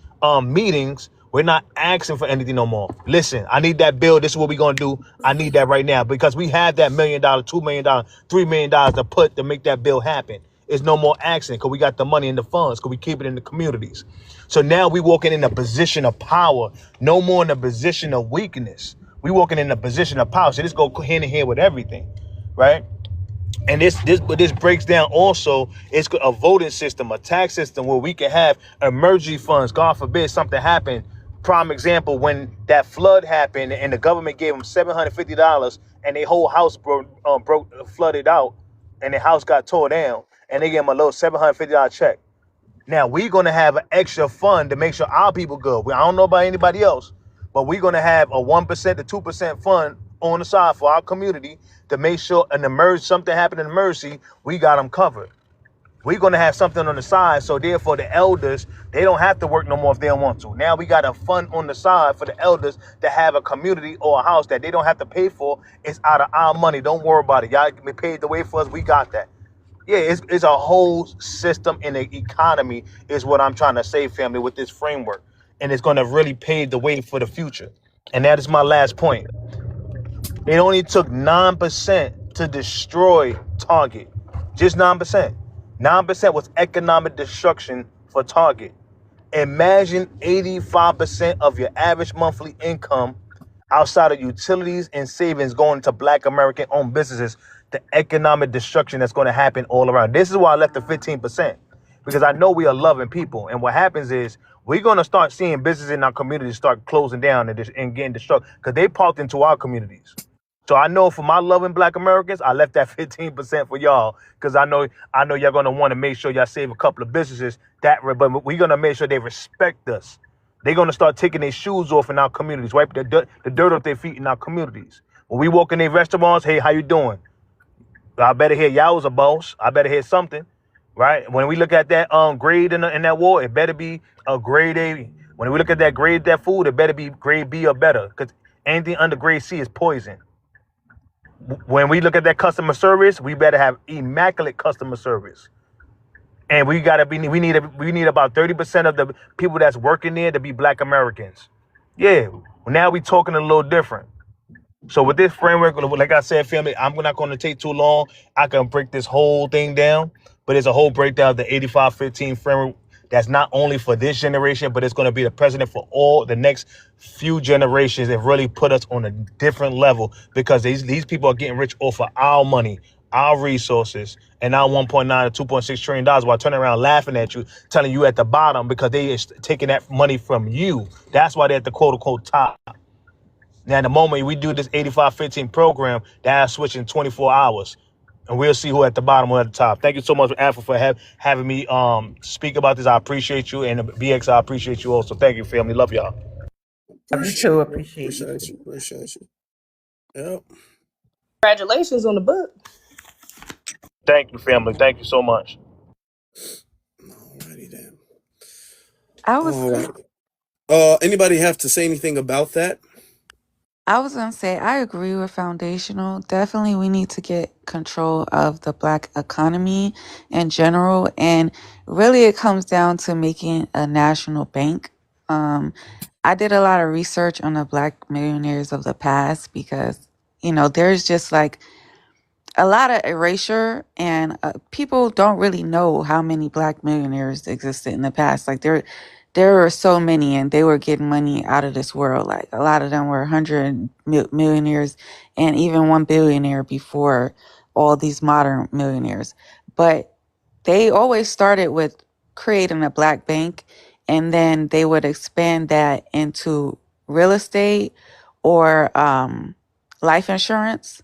meetings, we're not asking for anything no more. Listen, I need that bill. This is what we're going to do. I need that right now because we have that $1 million, $2 million, $3 million to make that bill happen. It's no more accident because we got the money in the funds because we keep it in the communities. So now we walking in a position of power, no more in a position of weakness. We walking in a position of power. So this go hand in hand with everything, right? And this breaks down also, it's a voting system, a tax system where we can have emergency funds. God forbid something happened. Prime example, when that flood happened and the government gave them $750 and their whole house flooded out and the house got tore down. And they gave them a little $750 check. Now, we're going to have an extra fund to make sure our people good. I don't know about anybody else, but we're going to have a 1% to 2% fund on the side for our community to make sure something happened in an emergency, we got them covered. We're going to have something on the side, so therefore the elders, they don't have to work no more if they don't want to. Now we got a fund on the side for the elders to have a community or a house that they don't have to pay for. It's out of our money. Don't worry about it. Y'all paid the way for us. We got that. Yeah, it's a whole system in the economy is what I'm trying to say, family, with this framework. And it's going to really pave the way for the future. And that is my last point. It only took 9% to destroy Target. Just 9%. 9% was economic destruction for Target. Imagine 85% of your average monthly income outside of utilities and savings going to Black American-owned businesses, the economic destruction that's going to happen all around. This is why I left the 15%, because I know we are loving people. And what happens is we're going to start seeing businesses in our communities start closing down and getting destructed because they parked into our communities. So I know for my loving Black Americans, I left that 15% for y'all because I know y'all going to want to make sure y'all save a couple of businesses, but we're going to make sure they respect us. They're going to start taking their shoes off in our communities, wipe the dirt off their feet in our communities. When we walk in their restaurants, hey, how you doing? I better hear y'all was a boss. I better hear something, right? When we look at that grade in that wall, it better be a grade A. When we look at that grade, that food, it better be grade B or better because anything under grade C is poison. When we look at that customer service, we better have immaculate customer service. And we need about 30% of the people that's working there to be Black Americans. Yeah, now we talking a little different. So with this framework, like I said, family, I'm not going to take too long. I can break this whole thing down, but it's a whole breakdown of the 85-15 framework that's not only for this generation, but it's going to be the president for all the next few generations, and really put us on a different level, because these people are getting rich off of our money, our resources, and our 1.9 to 2.6 trillion dollars, while turning around laughing at you, telling you at the bottom, because they is taking that money from you. That's why they're at the quote unquote top. Now, the moment we do this 85-15 program, that's switching 24 hours. And we'll see who at the bottom or at the top. Thank you so much, Alpha, for having me speak about this. I appreciate you. And BX, I appreciate you also. Thank you, family. Love y'all. Appreciate you. Yep. Congratulations on the book. Thank you, family. Thank you so much. Alrighty then. I was All right. Anybody have to say anything about that? I was gonna say I agree with foundational. Definitely, we need to get control of the Black economy in general, and really, it comes down to making a national bank. I did a lot of research on the Black millionaires of the past because there's just like a lot of erasure, and people don't really know how many Black millionaires existed in the past. Like there were so many, and they were getting money out of this world. Like a lot of them were millionaires, and even 1 billionaire before all these modern millionaires. But they always started with creating a Black bank, and then they would expand that into real estate or life insurance,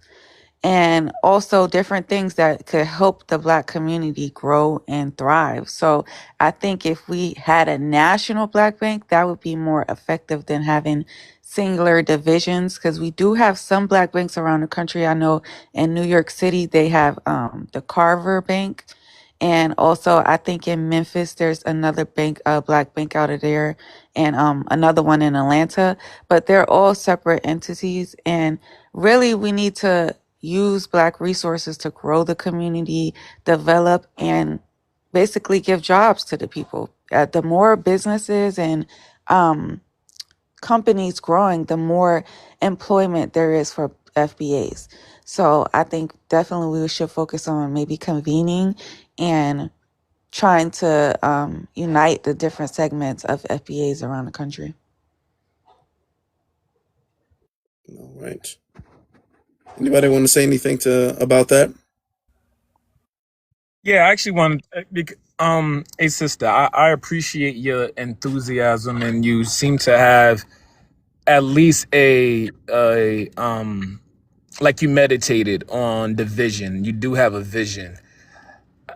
and also different things that could help the Black community grow and thrive. So I think if we had a national Black bank, that would be more effective than having singular divisions, because we do have some Black banks around the country. I know in New York City, they have the Carver Bank. And also, I think in Memphis, there's another bank, a Black bank out of there, and another one in Atlanta. But they're all separate entities. And really, we need to use Black resources to grow the community, develop, and basically give jobs to the people. The more businesses and companies growing, the more employment there is for FBAs. So I think definitely we should focus on maybe convening and trying to unite the different segments of FBAs around the country. All right. Anybody want to say anything about that? Yeah, I actually want to. Hey, sister, I appreciate your enthusiasm, and you seem to have at least like you meditated on the vision. You do have a vision.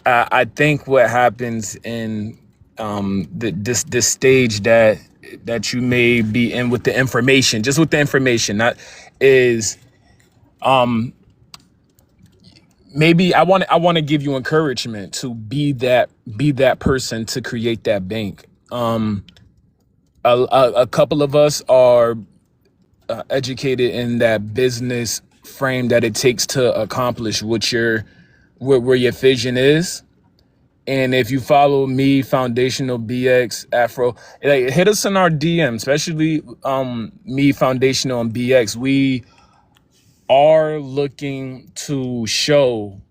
I think what happens in this stage that you may be in with the information, just with the information, not is maybe I want to give you encouragement to be that person to create that bank. A couple of us are educated in that business frame that it takes to accomplish where your vision is. And if you follow me, Foundational BX Afro, like, hit us in our DM, especially me, Foundational, and BX. We are looking to show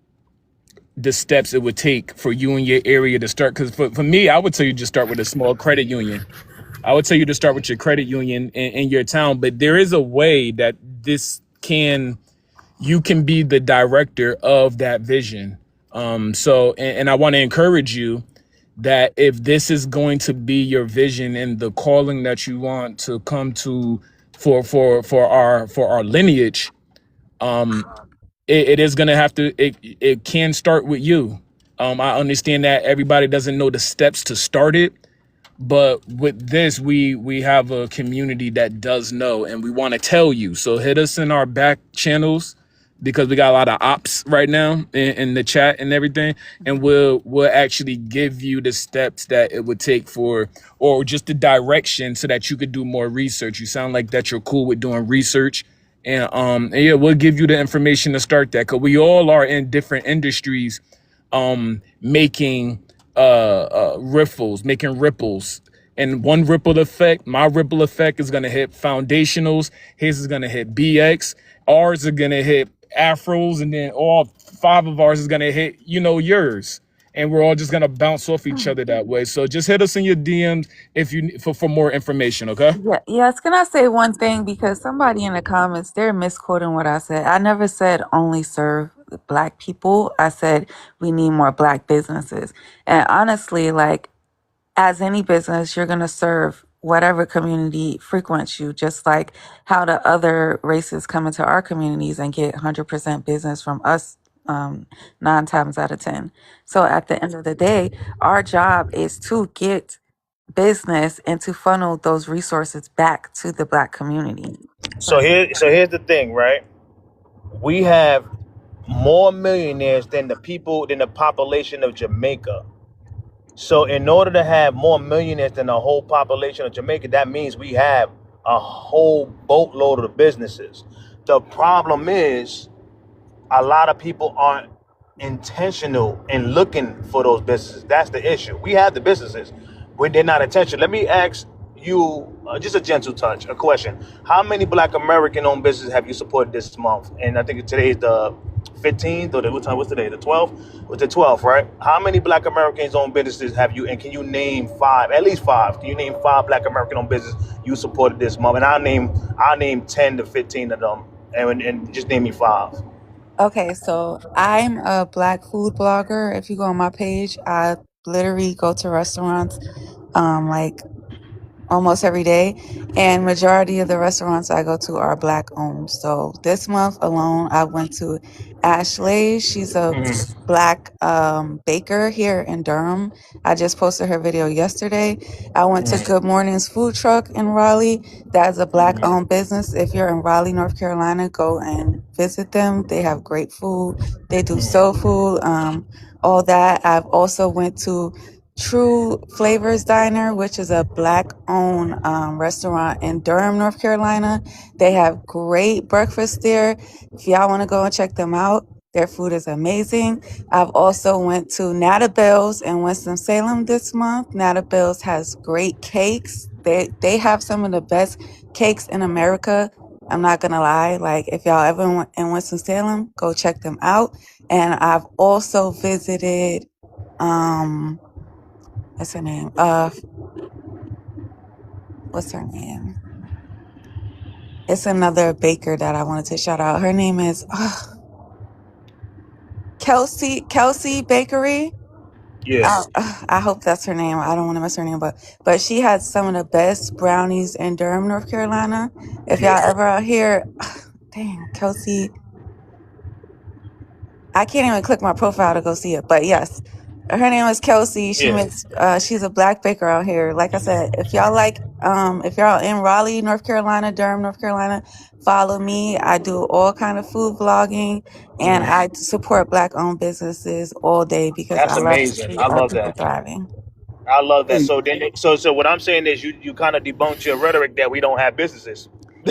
the steps it would take for you and your area to start. Because for me, I would tell you just start with a small credit union. I would tell you to start with your credit union in your town. But there is a way that you can be the director of that vision. So I want to encourage you that if this is going to be your vision and the calling that you want to come to for our lineage, it is going to have to, it can start with you. I understand that everybody doesn't know the steps to start it, but with this, we have a community that does know, and we want to tell you. So hit us in our back channels, because we got a lot of ops right now in the chat and everything, and we'll actually give you the steps that it would take or just the direction so that you could do more research. You sound like that you're cool with doing research, and yeah, we'll give you the information to start that, because we all are in different industries, making ripples. And one ripple effect, my ripple effect is going to hit Foundationals. His is going to hit BX. Ours are going to hit Afros. And then all 5 of ours is going to hit, yours. and we're all just gonna bounce off each other that way. So just hit us in your DMs if you for more information, okay? Yeah, yes. Can I say one thing? Because somebody in the comments, they're misquoting what I said. I never said only serve Black people. I said we need more Black businesses. And honestly, like, as any business, you're going to serve whatever community frequents you, just like how the other races come into our communities and get 100% business from us 9 times out of 10. So at the end of the day, our job is to get business and to funnel those resources back to the Black community. So here's the thing, right? We have more millionaires than the population of Jamaica. So in order to have more millionaires than the whole population of Jamaica, that means we have a whole boatload of businesses. The problem is a lot of people aren't intentional in looking for those businesses. That's the issue. We have the businesses when they're not intentional. Let me ask you just a gentle touch, a question. How many Black American-owned businesses have you supported this month? And I think today is the 15th, or what's today? The 12th? It's the 12th, right? How many Black Americans-owned businesses have you? And can you name 5? At least 5. Can you name 5 Black American-owned businesses you supported this month? And I'll name 10 to 15 of them, and just name me 5. Okay, so I'm a Black food blogger. If you go on my page, I literally go to restaurants like almost every day, and majority of the restaurants I go to are Black owned. So this month alone, I went to Ashley. She's a Black baker here in Durham. I just posted her video yesterday. I went to Good Morning's food truck in Raleigh. That's a Black owned business. If you're in Raleigh, North Carolina, go and visit them. They have great food. They do soul food, all that. I've also went to True Flavors Diner, which is a Black-owned restaurant in Durham, North Carolina. They have great breakfast there. If y'all want to go and check them out, their food is amazing. I've also went to Nata Bell's in Winston-Salem this month. Nata Bell's has great cakes. They have some of the best cakes in America. I'm not gonna lie. Like, if y'all ever went in Winston-Salem, go check them out. And I've also visited what's her name? What's her name? It's another baker that I wanted to shout out. Her name is Kelsey Bakery. Yeah. I hope that's her name. I don't want to mess her name up. But she has some of the best brownies in Durham, North Carolina. If y'all ever out here, dang, Kelsey. I can't even click my profile to go see it. But yes, her name is Kelsey. She makes. She's a Black baker out here. Like I said, if y'all if y'all in Raleigh, North Carolina, Durham, North Carolina, follow me. I do all kind of food vlogging, and I support Black-owned businesses all day because That's I love to amazing. see I our love people that. thriving. I love that. Hey, So what I'm saying is you kind of debunked your rhetoric that we don't have businesses.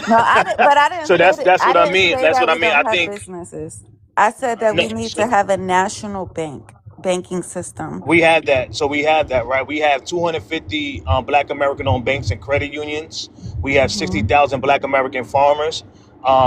No, I didn't So say that's that. that's I what I didn't mean. say That's that what I we mean. I don't have think businesses. I said that we no, need so to have a national banking system. we have that. So we have that, right? We have 250 Black American-owned banks and credit unions. We have Hmm 60,000 Black American farmers.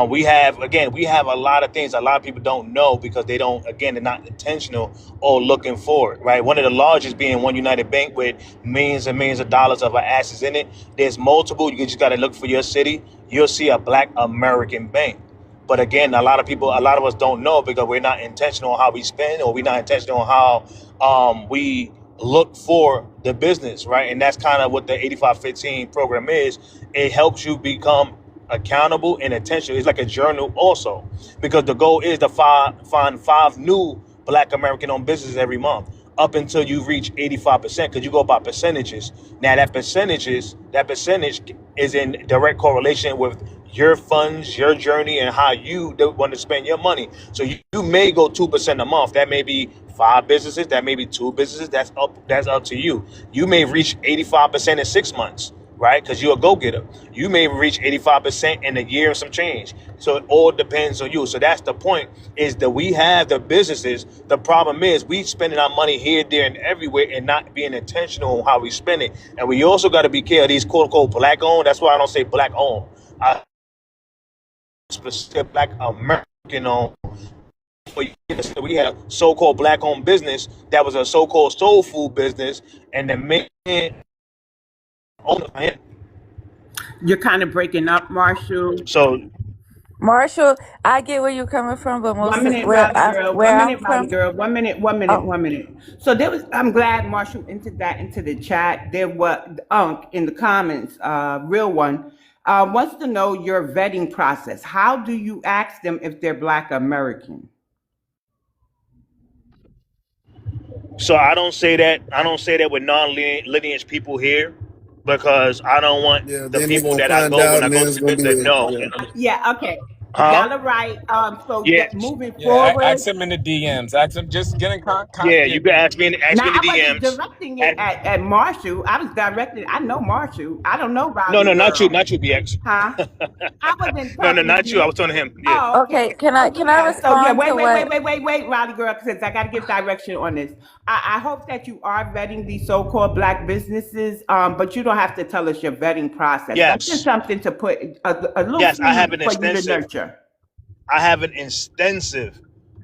We have a lot of things a lot of people don't know because they're not intentional or looking for it, right? One of the largest being One United Bank with millions and millions of dollars of assets in it. There's multiple. You just got to look for your city. You'll see a Black American bank. But again, a lot of us don't know because we're not intentional on how we spend, or we're not intentional on how we look for the business, right? And that's kind of what the 8515 program is. It helps you become accountable and intentional. It's like a journal also, because the goal is to find 5 new Black American-owned businesses every month up until you reach 85%, because you go by percentages. Now that percentage is in direct correlation with your funds, your journey, and how you want to spend your money. So you may go 2% a month. That may be 5 businesses. That may be 2 businesses. That's up to you. You may reach 85% in 6 months, right? Because you're a go-getter. You may reach 85% in a year and some change. So it all depends on you. So that's the point, is that we have the businesses. The problem is we spending our money here, there, and everywhere and not being intentional on how we spend it. And we also got to be careful. These quote-unquote Black-owned, that's why I don't say Black-owned. I specific Black American-owned we had a so-called black-owned business that was a so-called soul food business, and the man owned it. You're kind of breaking up, Marshall. So Marshall, I get where you're coming from, but most 1 of minute, Rowdy girl. 1 where I'm minute, Rowdy from, girl. 1 minute. 1 minute. oh, 1 minute. So there was. I'm glad Marshall entered that into the chat. There was in the comments. Real one wants to know your vetting process. How do you ask them if they're Black American? So I don't say that. I don't say that with non-lineage people here, because I don't want Yeah, the then they're people gonna that I find go when out, I and go then to it's the gonna business be know. Yeah. Okay. Huh? Y'all are right. So Yeah, moving Yeah, forward. ask him in the DMs. Ask him. Just get in yeah. You get. can ask me in Now the I wasn't DMs. directing it at Marshall. I was directing. I know Marshall. I don't know No, Rowdy no, not you, girl. not you, BX. Huh? I wasn't No, no, talking to not you. I you. was talking to him. Yeah. Oh, okay. okay. Oh, Can I yeah. So yeah, respond to what? wait, Rowdy girl, because I got to give direction on this. I hope that you are vetting these so-called Black businesses, but you don't have to tell us your vetting process. That's just Yes, something to put a little yes. seed for you to nurture. I have an extensive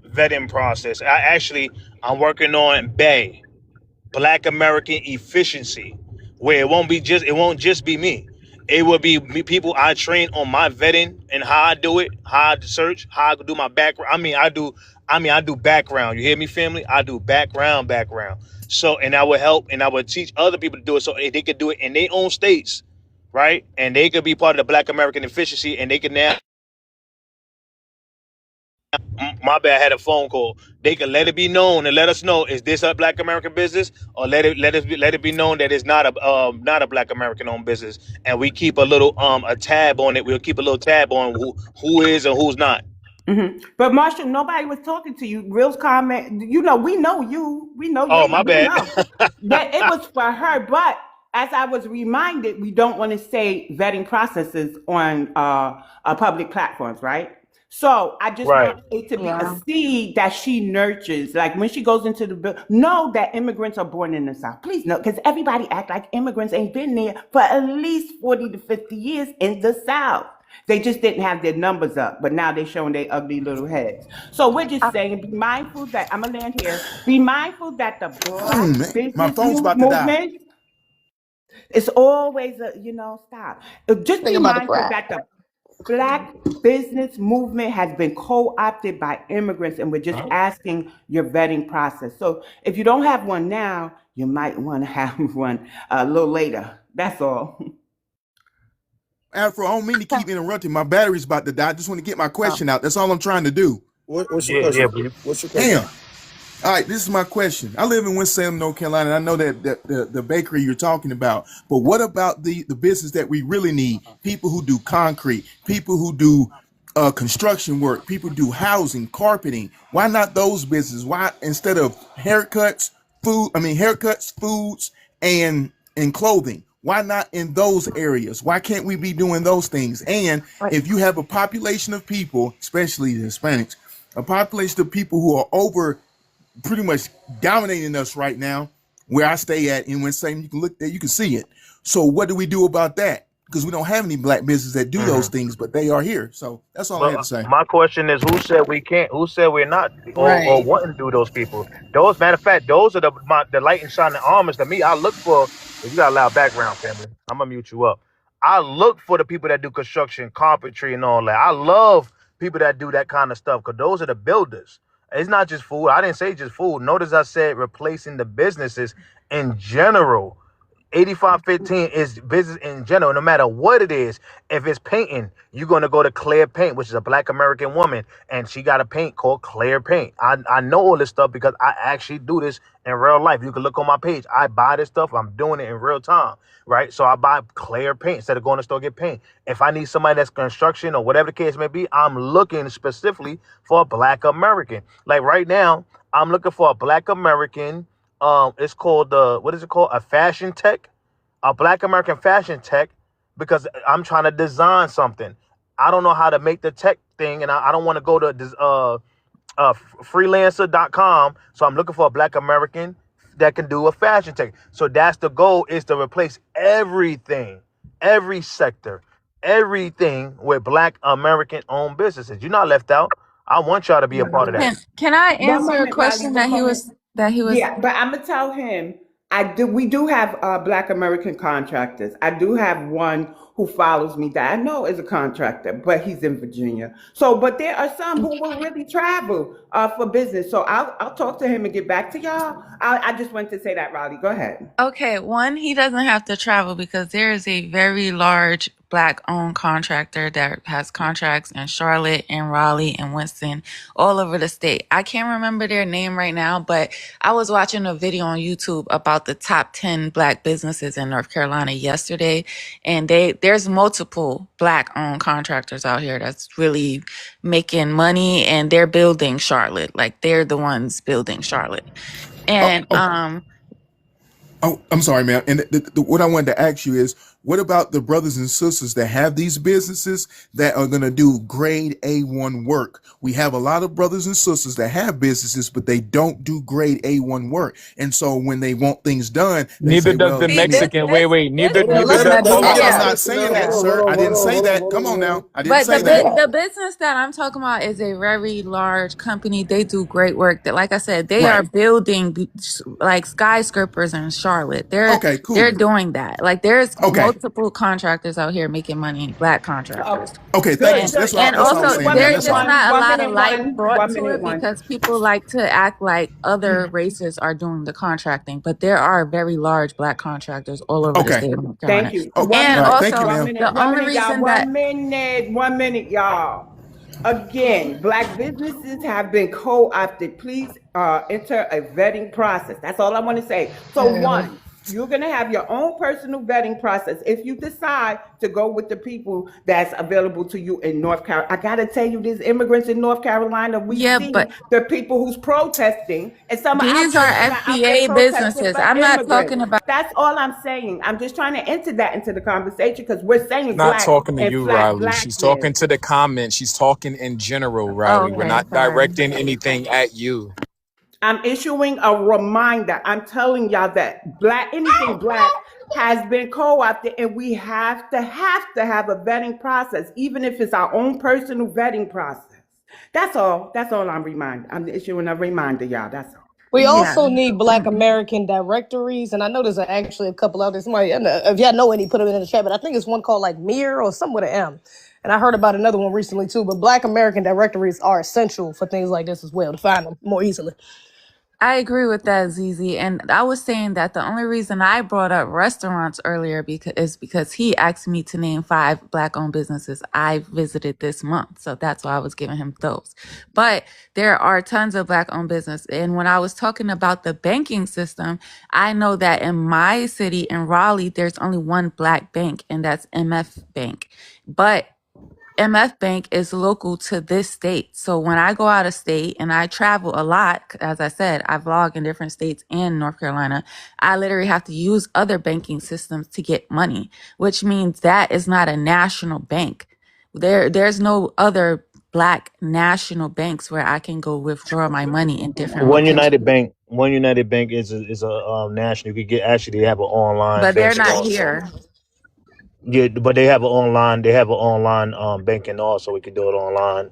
vetting process. I'm working on BAE, Black American Efficiency, where it won't just be me. It will be people I train on my vetting and how I do it, how I search, how I do my background. I do background. You hear me, family? I do background. So, and I will help and I will teach other people to do it so they could do it in their own states, right? And they could be part of the Black American Efficiency, and they can now. My bad, I had a phone call. They can let it be known and let us know, is this a Black American business, or let it be known that it's not a Black American owned business, and we keep a little a tab on it. We'll keep a little tab on who is and who's not. But Marshall, nobody was talking to you. Real's comment, we know you. We know Oh, you. my We bad. know that it was for her. But as I was reminded, we don't want to say vetting processes on public platforms, right? So I just Right. want it to be a Yeah. seed that she nurtures. Like when she goes into the know that immigrants are born in the South. Please know, because everybody act like immigrants ain't been there for at least 40 to 50 years in the South. They just didn't have their numbers up, but now they're showing their ugly little heads. So we're just saying, be mindful that I'm gonna land here. Be mindful that the Black Man, my business phone's about to die. movement is always stop. Just Think be about the mindful brat. that the Black business movement has been co-opted by immigrants, and we're just asking your vetting process. So if you don't have one now, you might want to have one a little later. That's all. Afro, I don't mean to keep interrupting. My battery's about to die. I just want to get my Oh. question out. That's all I'm trying to do. What's your Yeah, question? but What's your question? Damn. All right, this is my question. I live in Winston-Salem, North Carolina, and I know that the bakery you're talking about. But what about the business that we really need? People who do concrete, people who do construction work, people who do housing, carpeting. Why not those businesses? Why instead of haircuts, foods, and clothing? Why not in those areas? Why can't we be doing those things? And Right. if you have a population of people, especially the Hispanics, a population of people who are over pretty much dominating us right now, where I stay at in Winston, you can look there, you can see it. So what do we do about that? Because we don't have any Black businesses that do those things, but they are here. So that's all I had to say. my question is, who said we can't? Who said we're not, or Right. wouldn't do those people? Those, matter of fact, those are the light and shining armors to me. I look for. If you got a loud background, family, I'm gonna mute you up. I look for the people that do construction, carpentry, and all that. I love people that do that kind of stuff, because those are the builders. It's not just food. I didn't say just food. Notice I said replacing the businesses in general. 8515 is business in general, no matter what it is. If it's painting, you're going to go to Claire Paint, which is a Black American woman, and she got a paint called Claire Paint. I know all this stuff because I actually do this in real life. You can look on my page. I buy this stuff. I'm doing it in real time, right? So I buy Claire Paint instead of going to the store get paint. If I need somebody that's construction or whatever the case may be, I'm looking specifically for a Black American. Like right now, I'm looking for a Black American. It's called what is it called? A fashion tech, a Black American fashion tech, because I'm trying to design something. I don't know how to make the tech thing, and I don't want to go to freelancer.com. So I'm looking for a Black American that can do a fashion tech. So that's the goal, is to replace everything, every sector, everything with Black American owned businesses. You're not left out. I want y'all to be a part of that. Can I One answer a moment, Riley. question that One moment. he was Yeah, but I'm gonna tell him. We do have Black American contractors. I do have one who follows me that I know is a contractor, but he's in Virginia. So, but there are some who will really travel for business. So I'll talk to him and get back to y'all. I just wanted to say that, Riley. Go ahead. Okay, one, he doesn't have to travel because there is a very large Black-owned contractor that has contracts in Charlotte and Raleigh and Winston, all over the state. I can't remember their name right now, but I was watching a video on YouTube about the top 10 Black businesses in North Carolina yesterday, and there's multiple Black-owned contractors out here that's really making money, and they're building Charlotte. Like, they're the ones building Charlotte. And Oh, I'm sorry, ma'am. And what I wanted to ask you is, what about the brothers and sisters that have these businesses that are going to do grade A1 work? We have a lot of brothers and sisters that have businesses, but they don't do grade A1 work. And so when they want things done, they Neither say, does well, the you need. Mexican. Wait. Neither Yeah, let's does. not do Hold I'm that. not saying that, sir. I didn't say that. Come on now. I didn't But say that. the business that I'm talking about is a very large company. They do great work. That, like I said, they are Right. building like skyscrapers in Charlotte. They're Okay, cool. doing that. Like, there's Okay. multiple contractors out here making money, Black contractors. Okay, Good, thank you. good. That's all And I'm also, saying, One ma'am. there's minute, That's just all. not a one lot of minute, light brought one to minute, it one. because people like to act like other races are doing the contracting, but there are very large Black contractors all over the Okay. state of North Carolina. Thank you. Oh, One And all minute, right. Thank you, also, ma'am. the only y'all. reason that 1 minute, y'all. Again, Black businesses have been co-opted. Please enter a vetting process. That's all I want to say. So one, you're going to have your own personal vetting process if you decide to go with the people that's available to you in North Carolina. I got to tell you, there's immigrants in North Carolina. We yeah, see but the people who's protesting, and some are out these are there FBA protesting businesses. for I'm not immigrants. talking about. That's all I'm saying. I'm just trying to enter that into the conversation because we're saying Not Black talking to and you, flat Riley. She's talking Blackness. to the comments. She's talking in general, Riley. We're Okay, not sorry. directing anything at you. I'm issuing a reminder. I'm telling y'all that anything Black has been co-opted, and we have to have a vetting process, even if it's our own personal vetting process. That's all. That's all I'm issuing a reminder, y'all. That's all. We Yeah. also need Black American directories, and I know there's actually a couple out there. Somebody, if y'all know any, put them in the chat. But I think it's one called like Mir or something with an M. And I heard about another one recently too. But Black American directories are essential for things like this as well to find them more easily. I agree with that, Zizi. And I was saying that the only reason I brought up restaurants earlier is because he asked me to name 5 Black-owned businesses I visited this month. So that's why I was giving him those. But there are tons of Black-owned business. And when I was talking about the banking system, I know that in my city, in Raleigh, there's only one Black bank, and that's MF Bank. But MF Bank is local to this state. So when I go out of state and I travel a lot, as I said, I vlog in different states and North Carolina, I literally have to use other banking systems to get money, which means that is not a national bank. There's no other Black national banks where I can go withdraw my money in different One locations. United Bank is a national. You could get actually they have an online But they're banking not also. here. Yeah, but they have an online. They have an online banking also. We can do it online.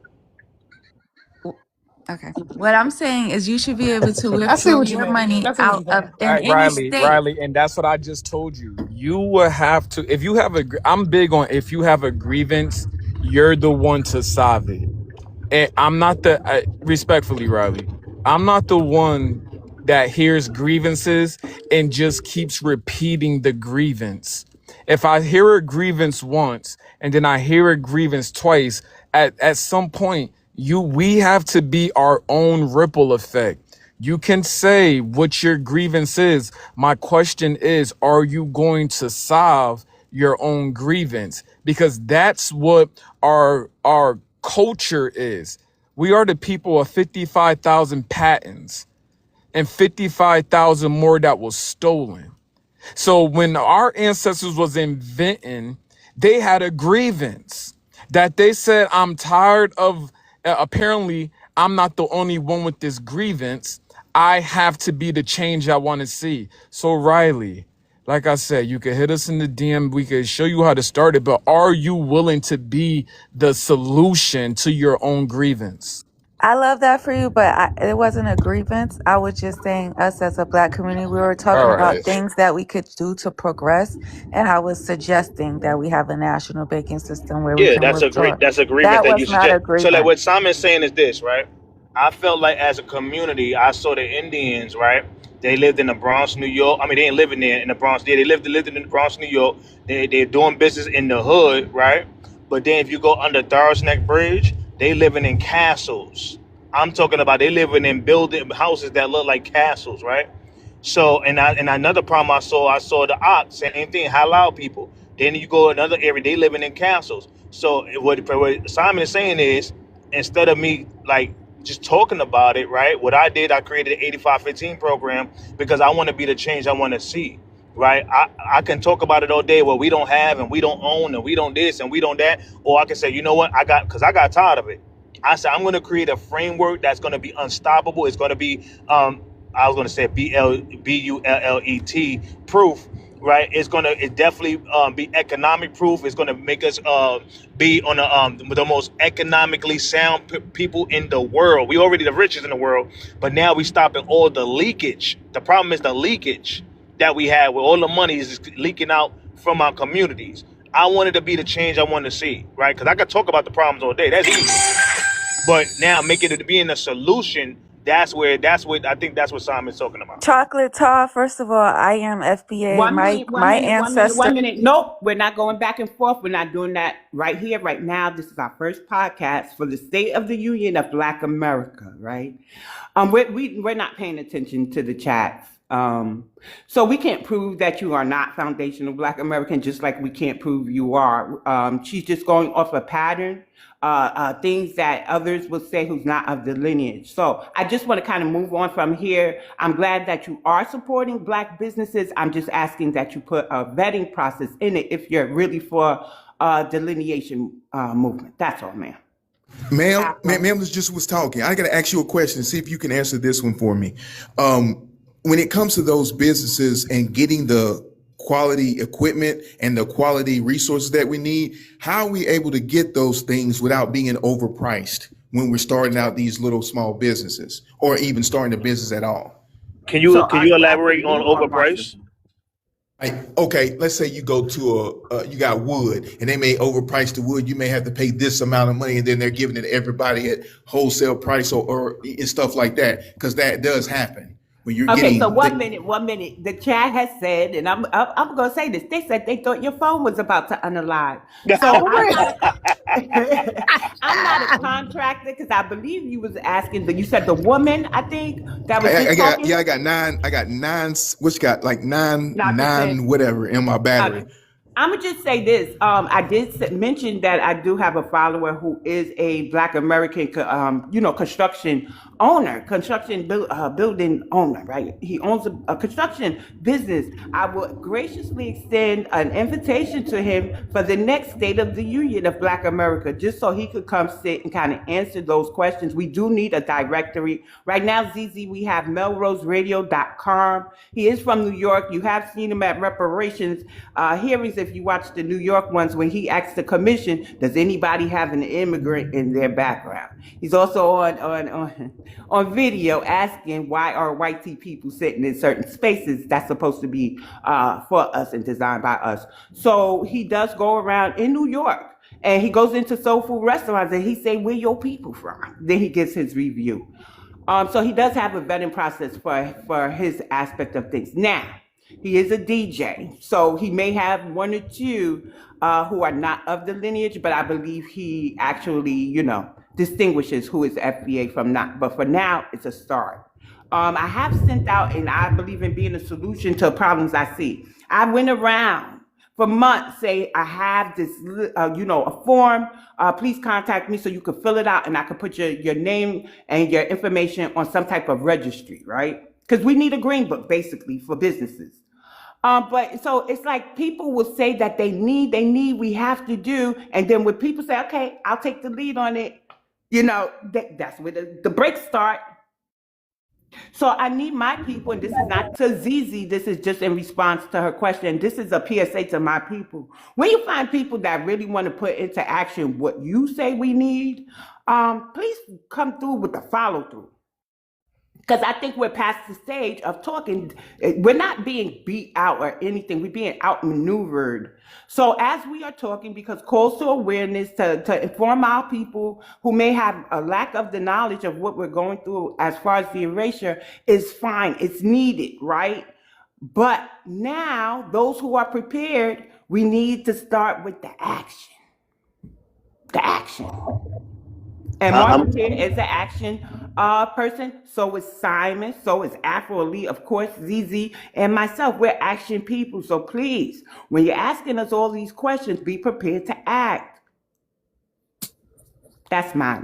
Okay. What I'm saying is you should be able to I see withdraw what you your mean. money I see what out you're of saying. in any Riley, state. and that's what I just told you. You will have to, if you have I'm big on, if you have a grievance, you're the one to solve it. And I'm not respectfully, Riley, I'm not the one that hears grievances and just keeps repeating the grievance. If I hear a grievance once and then I hear a grievance twice, at some point, we have to be our own ripple effect. You can say what your grievance is. My question is, are you going to solve your own grievance? Because that's what our culture is. We are the people of 55,000 patents and 55,000 more that was stolen. So when our ancestors was inventing, they had a grievance that they said, I'm tired of, apparently I'm not the only one with this grievance. I have to be the change I want to see. So Riley, like I said, you can hit us in the DM. We can show you how to start it, but are you willing to be the solution to your own grievance? I love that for you, but it wasn't a grievance. I was just saying, us as a Black community, we were talking All about right. things that we could do to progress, and I was suggesting that we have a national banking system where we Yeah, can withdraw. that's agreement That that was you not suggest. a So like grievance. what Simon's saying is this, right? I felt like as a community, I saw the Indians, right? They lived in the Bronx, New York. I mean, they ain't living there in the Bronx. Yeah, lived in the Bronx, New York. They're doing business in the hood, right? But then if you go under Thor's Neck Bridge, they living in castles. I'm talking about they living in building houses that look like castles, right? So, and another problem I saw the ox, same thing, halal people. Then you go another area, they living in castles. So what Simon is saying is, instead of me like just talking about it, right? What I did, I created an 8515 program because I want to be the change I want to see, right? I can talk about it all day. Well, we don't have and we don't own and we don't this and we don't that. Or I can say, you know what? Because I got tired of it. I said, I'm going to create a framework that's going to be unstoppable. It's going to be, I was going to say BULLET proof, right? It definitely be economic proof. It's going to make us be on the most economically sound people in the world. We already the richest in the world, but now we stopping all the leakage. The problem is the leakage that we have, where all the money is just leaking out from our communities. I wanted to be the change I wanted to see, right? Because I could talk about the problems all day. That's easy. But now making it being a solution, that's what I think that's what Simon's talking about. Chocolate Tar, first of all, I am FBA. One My minute, one my minute, one minute, ancestor. one minute. Nope, we're not going back and forth. We're not doing that right here, right now. This is our first podcast for the State of the Union of Black America, right? We're not paying attention to the chats. So we can't prove that you are not foundational Black American, just like we can't prove you are. She's just going off a pattern, things that others will say who's not of the lineage. So I just want to kind of move on from here. I'm glad that you are supporting Black businesses. I'm just asking that you put a vetting process in it if you're really for delineation movement. That's all, ma'am. Ma'am was talking. I got to ask you a question. See if you can answer this one for me. When it comes to those businesses and getting the quality equipment and the quality resources that we need, how are we able to get those things without being overpriced when we're starting out these little small businesses or even starting a business at all? Can you elaborate on overpriced? Okay, let's say you go to you got wood and they may overprice the wood. You may have to pay this amount of money and then they're giving it to everybody at wholesale price or and stuff like that, because that does happen. When you're Okay, getting so one minute. The chat has said, and I'm gonna say this. They said they thought your phone was about to unalive. So I'm not a contractor because I believe you was asking. You said the woman, I think that was. I got nine. What you got? Like nine, whatever in my battery. I'm gonna just say this. I did mention that I do have a follower who is a Black American, construction owner, building owner, right? He owns a construction business. I would graciously extend an invitation to him for the next State of the Union of Black America, just so he could come sit and kind of answer those questions. We do need a directory. Right now, ZZ, we have melroseradio.com. He is from New York. You have seen him at reparations hearings if you watch the New York ones when he asked the commission, does anybody have an immigrant in their background? He's also on video asking why are white people sitting in certain spaces that's supposed to be for us and designed by us. So he does go around in New York and he goes into soul food restaurants and he say, where your people from? Then he gives his review. So he does have a vetting process for his aspect of things. Now, he is a DJ, so he may have one or two who are not of the lineage, but I believe he actually, distinguishes who is FBA from not. But for now, it's a start. I have sent out, and I believe in being a solution to problems I see. I went around for months, say I have this, a form. Please contact me so you can fill it out, and I can put your name and your information on some type of registry, right? Because we need a green book, basically, for businesses. But so it's like people will say that they need, we have to do. And then when people say, okay, I'll take the lead on it, that's where the breaks start. So I need my people, and this is not to ZZ, this is just in response to her question. This is a PSA to my people. When you find people that really want to put into action what you say we need, please come through with the follow through. Because I think we're past the stage of talking. We're not being beat out or anything. We're being outmaneuvered. So as we are talking, because calls to awareness to inform our people who may have a lack of the knowledge of what we're going through as far as the erasure is fine. It's needed, right? But now those who are prepared, we need to start with the action. The action. And Martin here is an action person. So is Simon. So is Afro Elite, of course, ZZ, and myself. We're action people. So please, when you're asking us all these questions, be prepared to act. That's my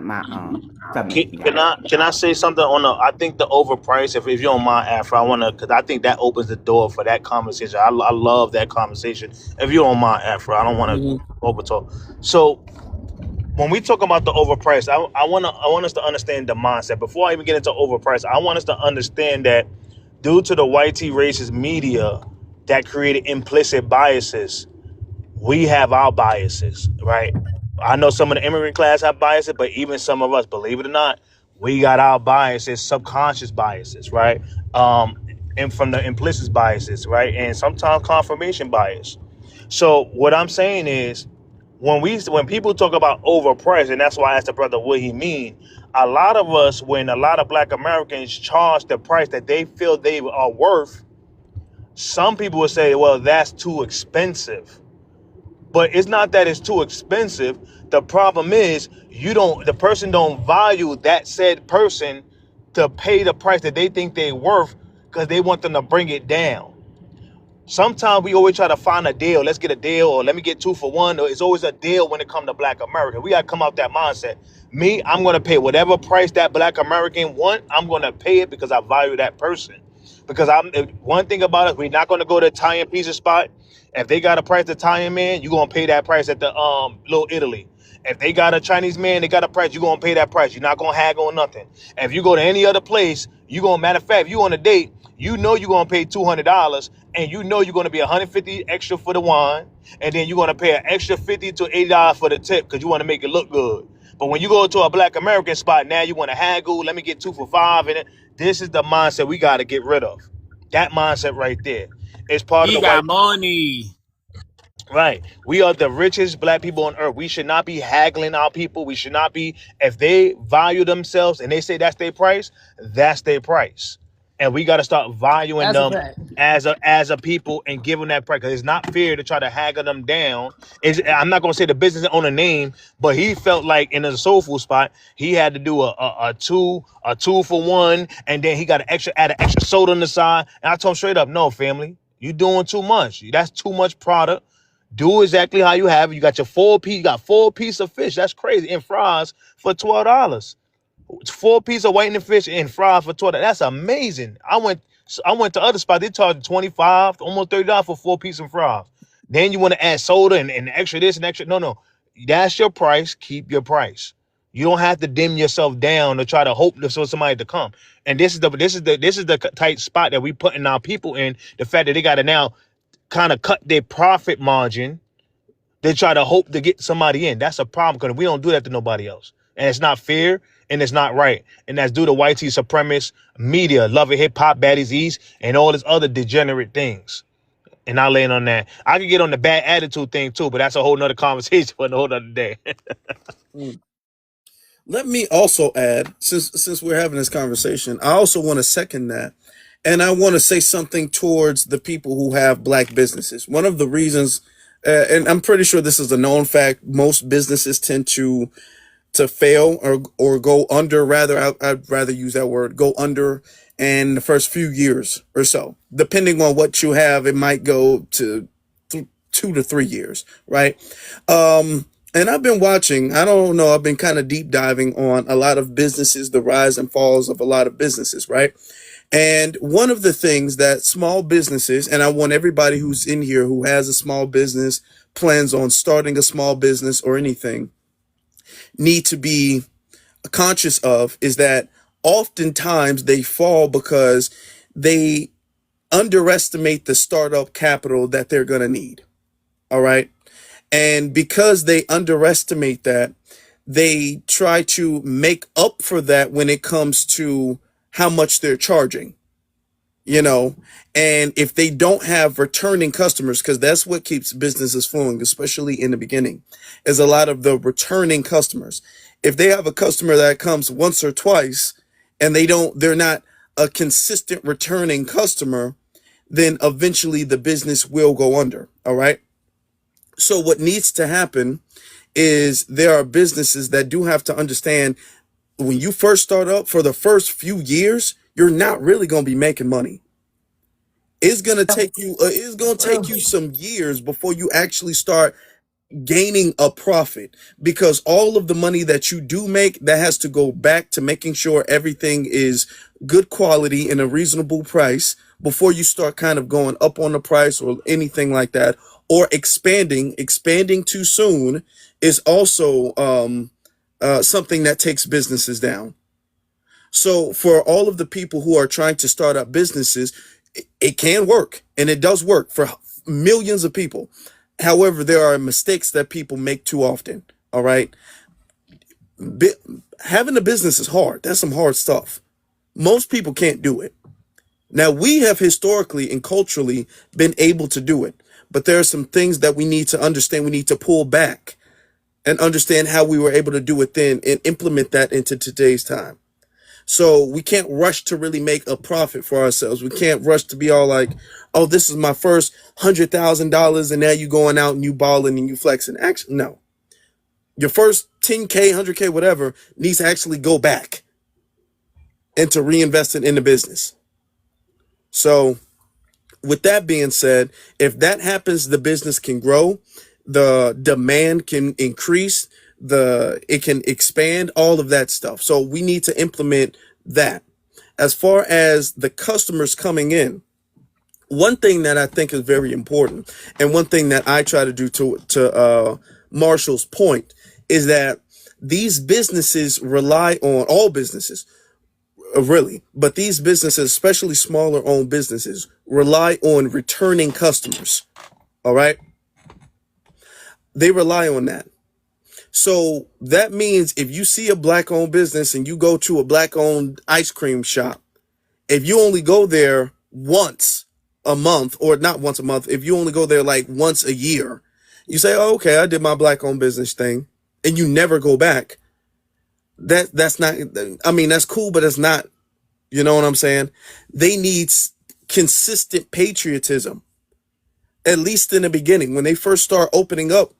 submission. Can I say something on the? I think the overpriced. If you don't mind, Afro, I want to, because I think that opens the door for that conversation. I love that conversation. If you don't mind, Afro, I don't want to overtalk. So when we talk about the overpriced, I want us to understand the mindset. Before I even get into overpriced, I want us to understand that due to the white racist media that created implicit biases, we have our biases, right? I know some of the immigrant class have biases, but even some of us, believe it or not, we got our biases, subconscious biases, right? And from the implicit biases, right? And sometimes confirmation bias. So what I'm saying is, when people talk about overpriced, and that's why I asked the brother what he mean, a lot of us, when a lot of Black Americans charge the price that they feel they are worth, some people will say, well, that's too expensive. But it's not that it's too expensive. The problem is the person don't value that said person to pay the price that they think they're worth, because they want them to bring it down. Sometimes we always try to find a deal. Let's get a deal, or let me get 2 for 1. Or it's always a deal when it comes to Black America. We got to come out that mindset. Me, I'm going to pay whatever price that Black American want. I'm going to pay it because I value that person. Because one thing about it, we're not going to go to Italian pizza spot. If they got a price Italian man, you're going to pay that price at the Little Italy. If they got a Chinese man, they got a price, you're going to pay that price. You're not going to haggle on nothing. If you go to any other place, matter of fact, if you on a date, you know you're going to pay $200, and you know you're going to be $150 extra for the wine, and then you're going to pay an extra $50 to $80 for the tip because you want to make it look good. But when you go to a Black American spot, now you want to haggle, let me get 2 for 5, and this is the mindset we got to get rid of. That mindset right there. It's part of the got money. Right. We are the richest Black people on earth. We should not be haggling our people. We should not be, if they value themselves and they say that's their price, that's their price. And we got to start valuing them as a people and give them that price. Because it's not fair to try to haggle them down. I'm not going to say the business owner name, but he felt like in a soul food spot, he had to do a 2 for 1, and then he got add an extra soda on the side. And I told him straight up, no, family, you doing too much. That's too much product. Do exactly how you have it. You got your 4 piece of fish. That's crazy. And fries for $12. 4 piece of whitening fish and fries for $12. That's amazing. I went to other spots. They charge $25, almost $30 for 4 pieces of fries. Then you want to add soda and extra this and extra. No. That's your price. Keep your price. You don't have to dim yourself down to try to hope for somebody to come. And this is the tight spot that we putting our people in. The fact that they got to now kind of cut their profit margin. They try to hope to get somebody in. That's a problem, because we don't do that to nobody else. And it's not fair, and it's not right. And that's due to white supremacist media, Love It Hip Hop, Baddies East, and all this other degenerate things. And I'll land on that. I could get on the bad attitude thing too, but that's a whole nother conversation for a whole other day. Let me also add, since we're having this conversation, I also want to second that. And I want to say something towards the people who have Black businesses. One of the reasons, and I'm pretty sure this is a known fact, most businesses tend to fail or go under, I'd rather use that word, go under in the first few years or so. Depending on what you have, it might go to 2 to 3 years, right? And I've been watching, I've been kind of deep diving on a lot of businesses, the rise and falls of a lot of businesses, right? And one of the things that small businesses, and I want everybody who's in here who has a small business, plans on starting a small business or anything, need to be conscious of, is that oftentimes they fall because they underestimate the startup capital that they're going to need. All right. And because they underestimate that, they try to make up for that when it comes to how much they're charging, you know. And if they don't have returning customers, because that's what keeps businesses flowing, especially in the beginning, is a lot of the returning customers. If they have a customer that comes once or twice and they're not a consistent returning customer, then eventually the business will go under. All right. So what needs to happen is there are businesses that do have to understand when you first start up, for the first few years, you're not really going to be making money. It's going to take you some years before you actually start gaining a profit, because all of the money that you do make, that has to go back to making sure everything is good quality and a reasonable price before you start kind of going up on the price or anything like that, or expanding too soon is also something that takes businesses down. So for all of the people who are trying to start up businesses, it can work, and it does work for millions of people. However, there are mistakes that people make too often. All right. Having a business is hard. That's some hard stuff. Most people can't do it. Now, we have historically and culturally been able to do it, but there are some things that we need to understand. We need to pull back and understand how we were able to do it then and implement that into today's time. So we can't rush to really make a profit for ourselves. We can't rush to be all like, oh, this is my first $100,000 and now you going out and you balling and you flexing. Actually, no. Your first 10K, 100K, whatever needs to actually go back and to reinvest it in the business. So with that being said, if that happens, the business can grow, the demand can increase, it can expand, all of that stuff. So we need to implement that. As far as the customers coming in, one thing that I think is very important, and one thing that I try to do to Marshall's point, is that these businesses rely on, all businesses really, but these businesses, especially smaller owned businesses, rely on returning customers. All right. They rely on that. So that means if you see a black owned business and you go to a black owned ice cream shop, if you only go there once a month, or not once a month, if you only go there like once a year, you say, oh, okay, I did my black owned business thing, and you never go back. That's not, I mean, that's cool, but it's not, you know what I'm saying? They need consistent patriotism, at least in the beginning. When they first start opening up,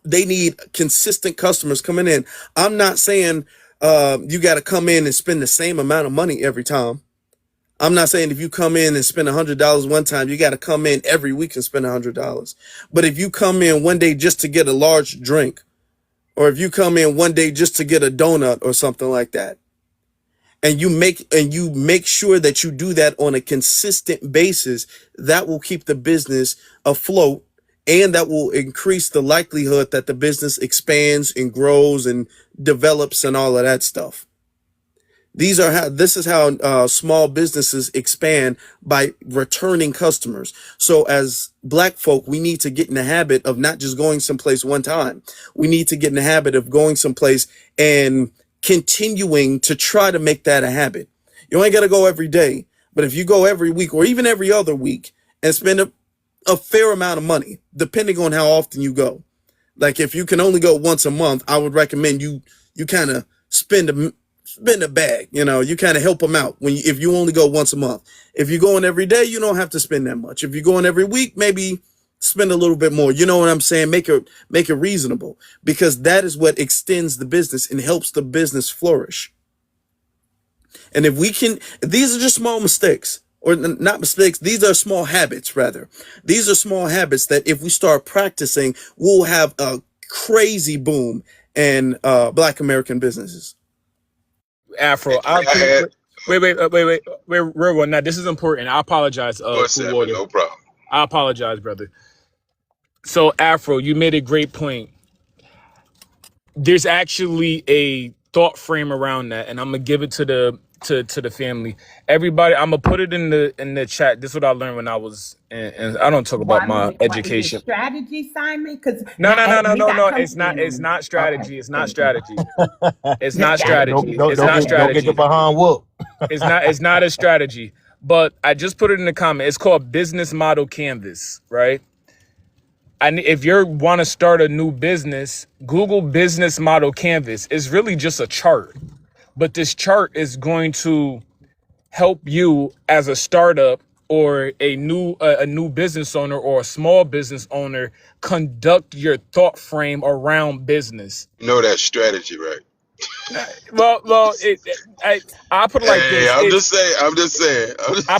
they need consistent customers coming in. I'm not saying you got to come in and spend the same amount of money every time. I'm not saying if you come in and spend $100 one time, you got to come in every week and spend $100. But if you come in one day just to get a large drink, or if you come in one day just to get a donut or something like that, and you make sure that you do that on a consistent basis, that will keep the business afloat, and that will increase the likelihood that the business expands and grows and develops and all of that stuff. This is how small businesses expand, by returning customers. So as black folk, we need to get in the habit of not just going someplace one time. We need to get in the habit of going someplace and continuing to try to make that a habit. You ain't got to go every day, but if you go every week or even every other week and spend a fair amount of money, depending on how often you go. Like if you can only go once a month, I would recommend you kind of spend a bag, you know, you kind of help them out if you only go once a month. If you're going every day, you don't have to spend that much. If you're going every week, maybe spend a little bit more. You know what I'm saying? Make it reasonable, because that is what extends the business and helps the business flourish. And if we can, these are just small mistakes, or not mistakes. These are small habits, rather. These are small habits that if we start practicing, we'll have a crazy boom in Black American businesses. Afro, wait, real one. Now this is important. I apologize. Cool, no problem. I apologize, brother. So Afro, you made a great point. There's actually a thought frame around that, and I'm gonna give it to the family. Everybody, I'm gonna put it in the chat. This is what I learned when I was, and I don't talk about my What is it, education. strategy, Simon? Because No. no. It's not. It's not strategy. Okay, It's not thank you. strategy. It's Yeah, not yeah. strategy. It's not Don't get your strategy. behind whooped. It's not a strategy. But I just put it in the comment. It's called Business Model Canvas, right? And if you want to start a new business, Google Business Model Canvas. It's really just a chart, but this chart is going to help you as a startup or a new business owner or a small business owner conduct your thought frame around business. You know that strategy, right? Well, I put it like Hey, this. I'm just saying. I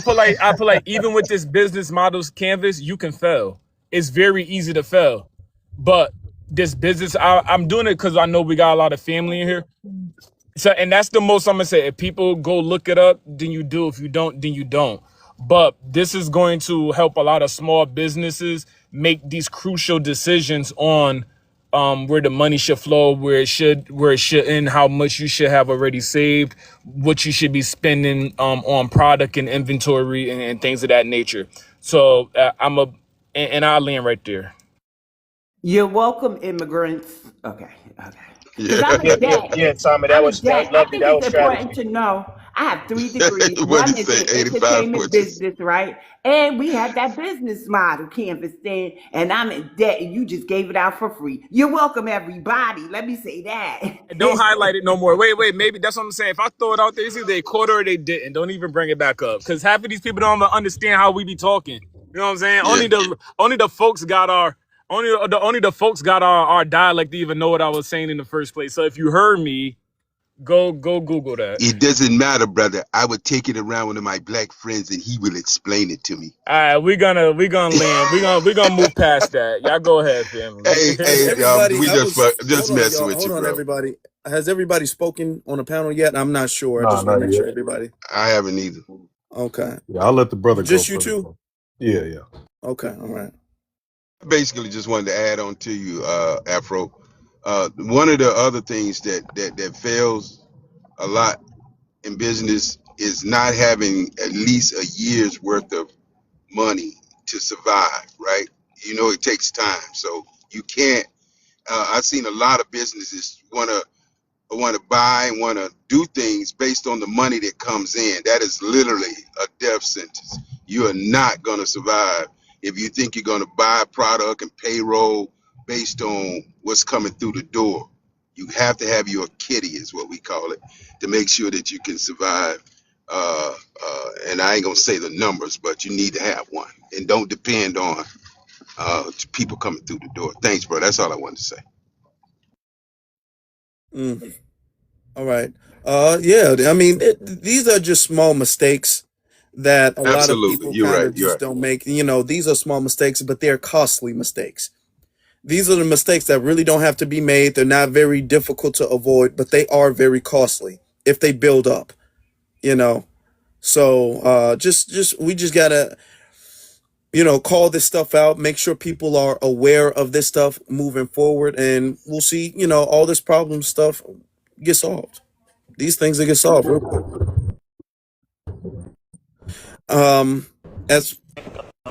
put like even with this business models canvas, you can fail. It's very easy to fail, but this business, I'm doing it because I know we got a lot of family in here. So, and that's the most I'm gonna say. If people go look it up, then you do. If you don't, then you don't. But this is going to help a lot of small businesses make these crucial decisions on where the money should flow, where it shouldn't, how much you should have already saved, what you should be spending on product and inventory and things of that nature. So and I'll land right there. You're welcome, immigrants. Okay. Because Yeah. I'm in debt. Yeah, Simon, I'm that in was debt. I lovely. think That it's was important strategy. to know I have 3 degrees. What One did he is say? in 85 entertainment punches. business, right? And we have that business model canvas thing, and I'm in debt, and you just gave it out for free. You're welcome, everybody. Let me say that. Don't highlight it no more. Wait. Maybe that's what I'm saying. If I throw it out there, it's either they caught it or they didn't. Don't even bring it back up. Because half of these people don't even understand how we be talking. You know what I'm saying? Yeah. Only the folks got the folks got our dialect to even know what I was saying in the first place. So if you heard me, go Google that. It doesn't matter, brother. I would take it around one of my black friends and he will explain it to me. All right, we're gonna land. We're gonna move past that. Y'all go ahead, family. Hey, Everybody, we I was just hold on, messing y'all. with you, Hold on, bro. everybody. Has everybody spoken on a panel yet? I'm not sure. I Nah, just want to not make sure yet. everybody. I haven't either. Okay. Yeah, I'll let the brother go Just you first. two? Yeah. Okay. All right. Basically, just wanted to add on to you, Afro. One of the other things that fails a lot in business is not having at least a year's worth of money to survive, right? You know, it takes time. So you can't, I've seen a lot of businesses want to buy and want to do things based on the money that comes in. That is literally a death sentence. You are not going to survive if you think you're going to buy a product and payroll based on what's coming through the door. You have to have your kitty, is what we call it, to make sure that you can survive. And I ain't gonna say the numbers, but you need to have one, and don't depend on people coming through the door. Thanks, bro. That's all I wanted to say. All right. Yeah. I mean, these are just small mistakes that a lot of Absolutely, people you're kind right. of You're just right. don't make. You know, these are small mistakes, but they're costly mistakes. These are the mistakes that really don't have to be made. They're not very difficult to avoid, but they are very costly if they build up. You know. So we just gotta, call this stuff out, make sure people are aware of this stuff moving forward, and we'll see, all this problem stuff get solved. These things that get solved real quick. As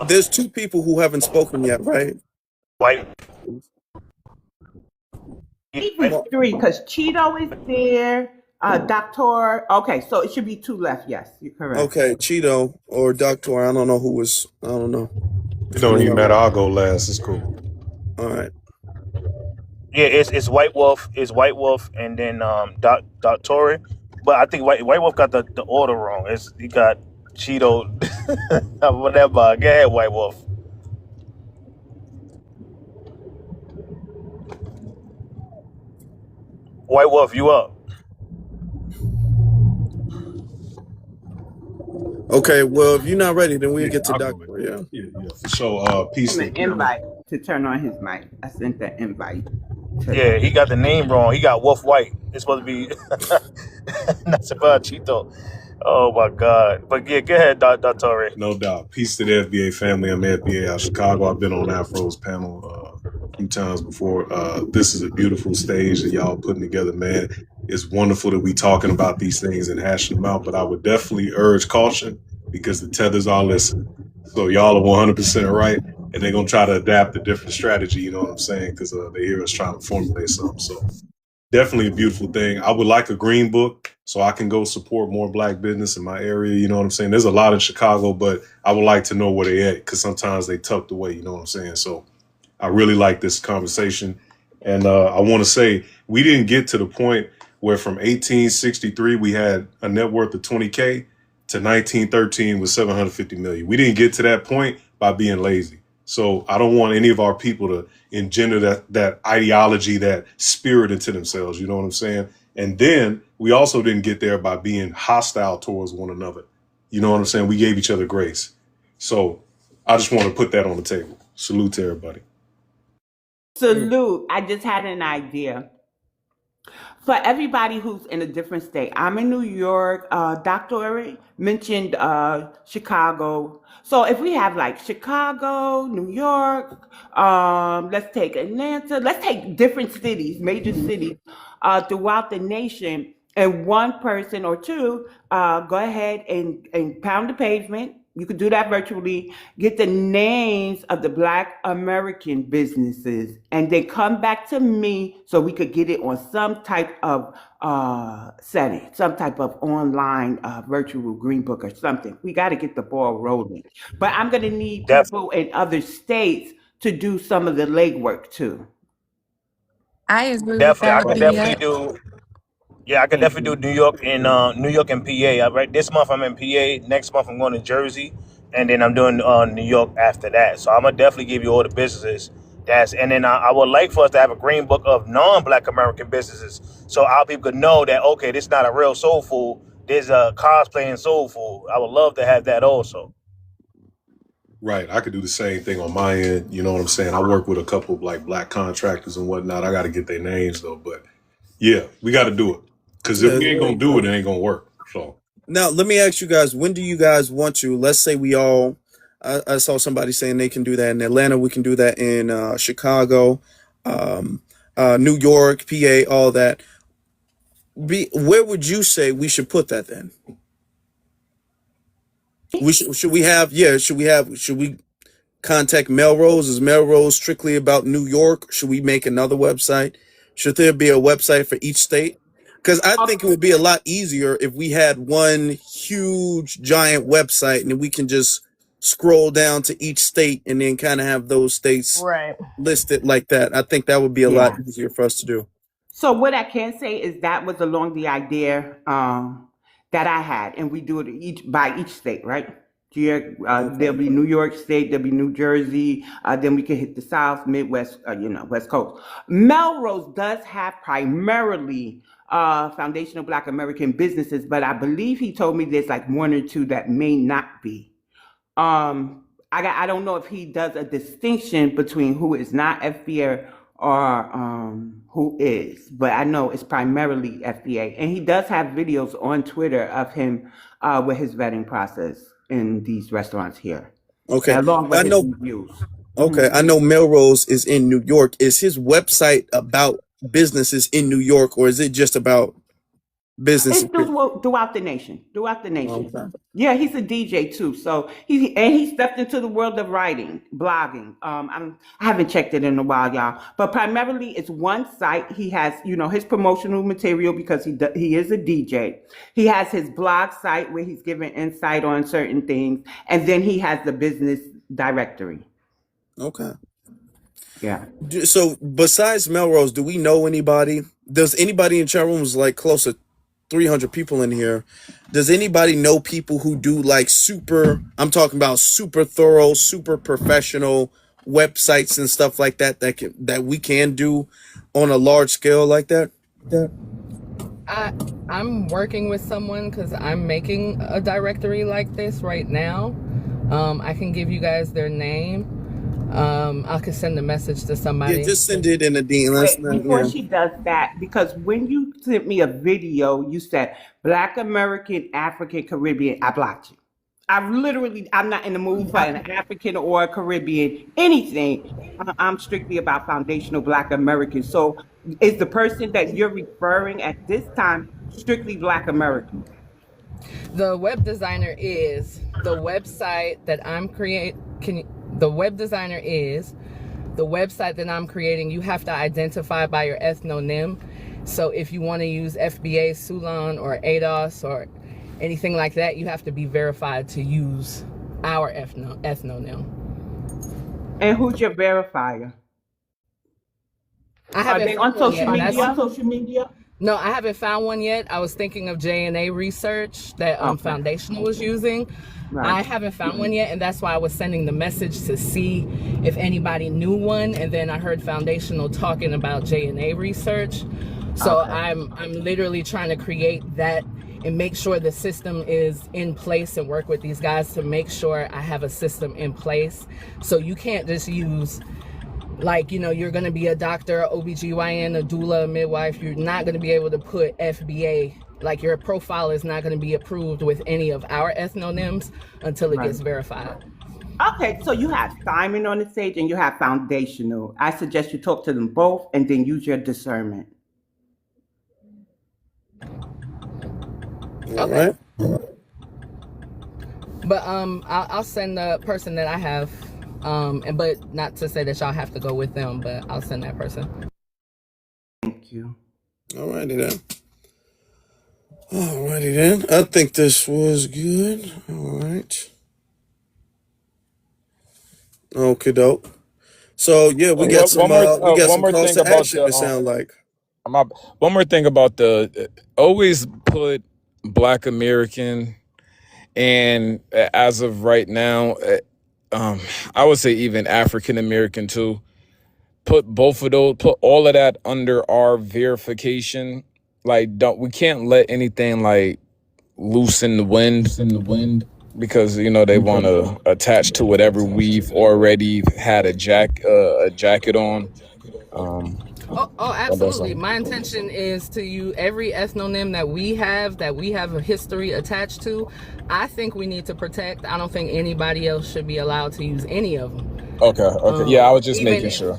there's 2 people who haven't spoken yet, right? White. Even 3, because Cheeto is there. Doctor. Okay, so it should be 2 left. Yes, you're correct. Okay, Cheeto or Doctor. I don't know who was. I don't know. It don't even matter. I'll go last. It's cool. All right. Yeah, it's White Wolf, and then Dot Tory. But I think White Wolf got the order wrong. He got Cheeto, whatever. Go ahead, White Wolf. White Wolf, you up? Okay, well, if you're not ready, then we'll get to Doctor. Yeah. For sure. Peace. An invite to turn on his mic. I sent that invite. Yeah, he got the name wrong. He got Wolf White. It's supposed to be not Sabah Cheeto. Oh my God! But yeah, go ahead, Dr. No doubt. Peace to the FBA family. I'm FBA out of Chicago. I've been on Afro's panel a few times before. This is a beautiful stage that y'all putting together, man. it's wonderful that we talking about these things and hashing them out, but I would definitely urge caution because the tethers are listening. So y'all are 100% right, and they're gonna try to adapt a different strategy. You know what I'm saying? Because they hear us trying to formulate something. So definitely a beautiful thing. I would like a green book so I can go support more black business in my area. You know what I'm saying? There's a lot in Chicago, but I would like to know where they at because sometimes they tucked away. You know what I'm saying? So I really like this conversation. And I want to say we didn't get to the point where from 1863 we had a net worth of 20K to 1913 with 750 million. We didn't get to that point by being lazy. So I don't want any of our people to engender that ideology, that spirit into themselves. You know what I'm saying? And then we also didn't get there by being hostile towards one another. You know what I'm saying? We gave each other grace. So I just want to put that on the table. Salute to everybody. Salute. I just had an idea. For everybody who's in a different state, I'm in New York. Dr. Uri mentioned Chicago. So if we have like Chicago, New York, let's take Atlanta, let's take different cities, major cities throughout the nation, and one person or two go ahead and pound the pavement. You could do that virtually. Get the names of the Black American businesses, and then come back to me so we could get it on some type of setting, some type of online virtual green book or something. We got to get the ball rolling. But I'm going to need people in other states to do some of the legwork too. I agree with Definitely, I that, could but definitely yeah. do. Yeah, I could definitely do New York and PA. Right, this month I'm in PA. Next month I'm going to Jersey, and then I'm doing New York after that. So I'm gonna definitely give you all the businesses. And then I would like for us to have a green book of non-Black American businesses, so our people could know that okay, this is not a real soul food. There's a cosplaying soul food. I would love to have that also. Right. I could do the same thing on my end. You know what I'm saying? I work with a couple of like black contractors and whatnot. I got to get their names though. But yeah, we got to do it. Because if we ain't going to do it, it ain't going to work. So Now, let me ask you guys, when do you guys want to, let's say we all, I saw somebody saying they can do that in Atlanta. We can do that in Chicago, New York, PA, all that. Where would you say we should put that then? Should we contact Melrose? Is Melrose strictly about New York? Should we make another website? Should there be a website for each state? Because I think it would be a lot easier if we had one huge giant website and then we can just scroll down to each state and then kind of have those states Right. listed like that. I think that would be a lot easier for us to do. So what I can say is that was along the idea that I had, and we do it by each state, right? Here, there'll be New York State, there'll be New Jersey, then we can hit the South, Midwest, West Coast. Melrose does have primarily foundational Black American businesses, but I believe he told me there's like one or two that may not be. I don't know if he does a distinction between who is not FBA or who is, but I know it's primarily FBA. And he does have videos on Twitter of him with his vetting process in these restaurants here. Okay. Along with I know. his reviews. Okay, I know Melrose is in New York. Is his website about businesses in New York, or is it just about business? It's throughout the nation. Okay. Yeah, he's a DJ too. So he stepped into the world of writing, blogging. I haven't checked it in a while, y'all. But primarily, it's one site. He has, his promotional material because he is a DJ. He has his blog site where he's giving insight on certain things, and then he has the business directory. Okay. Yeah. So besides Melrose, do we know anybody? Does anybody in chat rooms like close to 300 people in here? Does anybody know people who do like I'm talking about super thorough, super professional websites and stuff like that that we can do on a large scale like that? I'm working with someone because I'm making a directory like this right now. I can give you guys their name. I can send a message to somebody. Yeah, just send it in a DM. Before she does that, because when you sent me a video, you said Black American, African, Caribbean. I blocked you. I'm not in the mood for an African or a Caribbean, anything. I'm strictly about foundational Black Americans. So is the person that you're referring at this time strictly Black American? The web designer is the website that I'm the web designer is the website that I'm creating. You have to identify by your ethnonym. So if you want to use FBA, Sulon, or ADOS, or anything like that, you have to be verified to use our ethnonym. And who's your verifier? Are they on social media? No, I haven't found one yet. I was thinking of JNA research that Foundational was using. Right. I haven't found one yet, and that's why I was sending the message to see if anybody knew one. And then I heard Foundational talking about JNA research. So I'm literally trying to create that and make sure the system is in place and work with these guys to make sure I have a system in place. So you can't just use, like, you know, you're going to be a doctor, OBGYN, a doula, a midwife. You're not going to be able to put FBA, like your profile is not going to be approved with any of our ethnonyms until it gets verified. Okay, so you have Simon on the stage and you have Foundational. I suggest you talk to them both and then use your discernment. Okay. But I'll send the person that I have, but not to say that y'all have to go with them, but I'll send that person. Thank you. Alrighty then. I think this was good. All right. Okay, dope. So yeah, we got some calls to action. It sound like. One more thing about always put Black American, and as of right now, I would say even African American too. Put both of those, put all of that under our verification. Like, we can't let anything like loose in the wind, because you know they want to attach to whatever we've already had a jacket on. Oh, absolutely. My intention is to use every ethnonym that we have a history attached to. I think we need to protect. I don't think anybody else should be allowed to use any of them. Okay. Yeah, I was just making sure.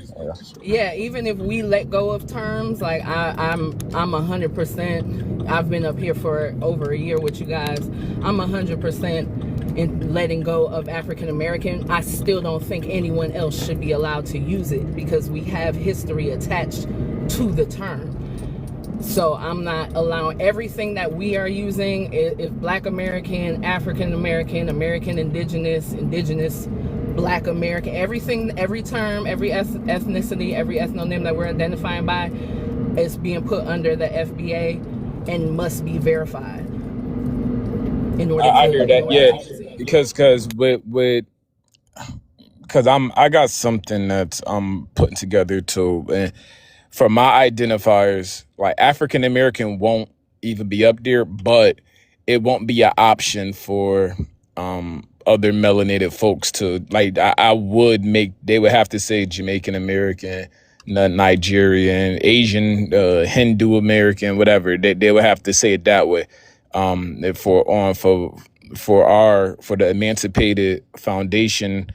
Yeah, even if we let go of terms, like I'm 100%. I've been up here for over a year with you guys. I'm 100% in letting go of African American. I still don't think anyone else should be allowed to use it because we have history attached to the term. So I'm not allowing everything that we are using. If Black American, African American, American Indigenous, Black American, everything, every term, every ethnicity, every ethnonym that we're identifying by is being put under the FBA and must be verified. In order I hear that, yeah, because I got something that I'm putting together too. For my identifiers, like African American won't even be up there, but it won't be an option for other melanated folks to, like, they would have to say Jamaican American, Nigerian, Asian, Hindu American, whatever. They would have to say it that way. For the Emancipated Foundation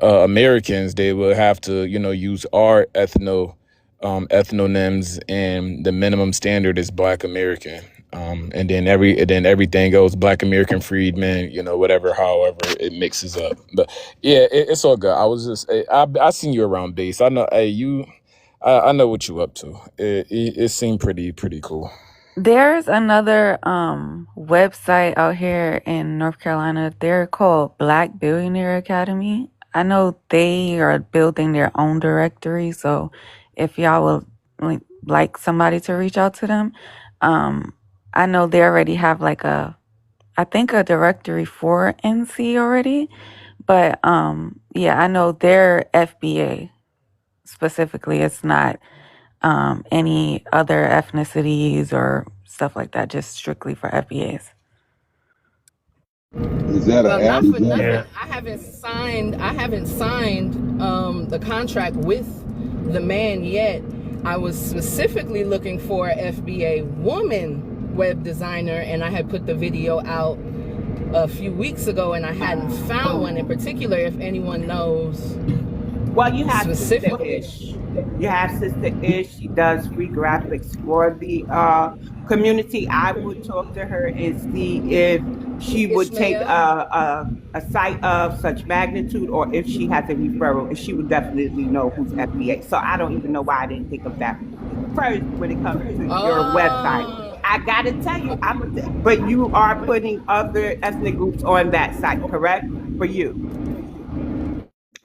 Americans, they would have to, use our ethnonyms, and the minimum standard is Black American. And then everything goes Black American freedmen, whatever, however it mixes up. But yeah, it's all good. I was just, I seen you around base. I know, I know what you up to. It seemed pretty cool. There's another website out here in North Carolina. They're called Black Billionaire Academy. I know they are building their own directory, so if y'all would like somebody to reach out to them, I know they already have a directory for NC already, but yeah, I know their FBA specifically. It's not any other ethnicities or stuff like that, just strictly for FBAs. Is that an app? Not for nothing. Yeah. I haven't signed the contract with the man yet. I was specifically looking for an FBA woman web designer, and I had put the video out a few weeks ago, and I hadn't found one in particular. If anyone knows Well, you have Sister specifically. Ish. You have Sister Ish. She does free graphics for the community. I would talk to her and see if she would take Ishmael. a site of such magnitude, or if she has a referral, and she would definitely know who's FBA. So I don't even know why I didn't think of that first when it comes to your website. Oh, I gotta tell you, but you are putting other ethnic groups on that site, correct? For you,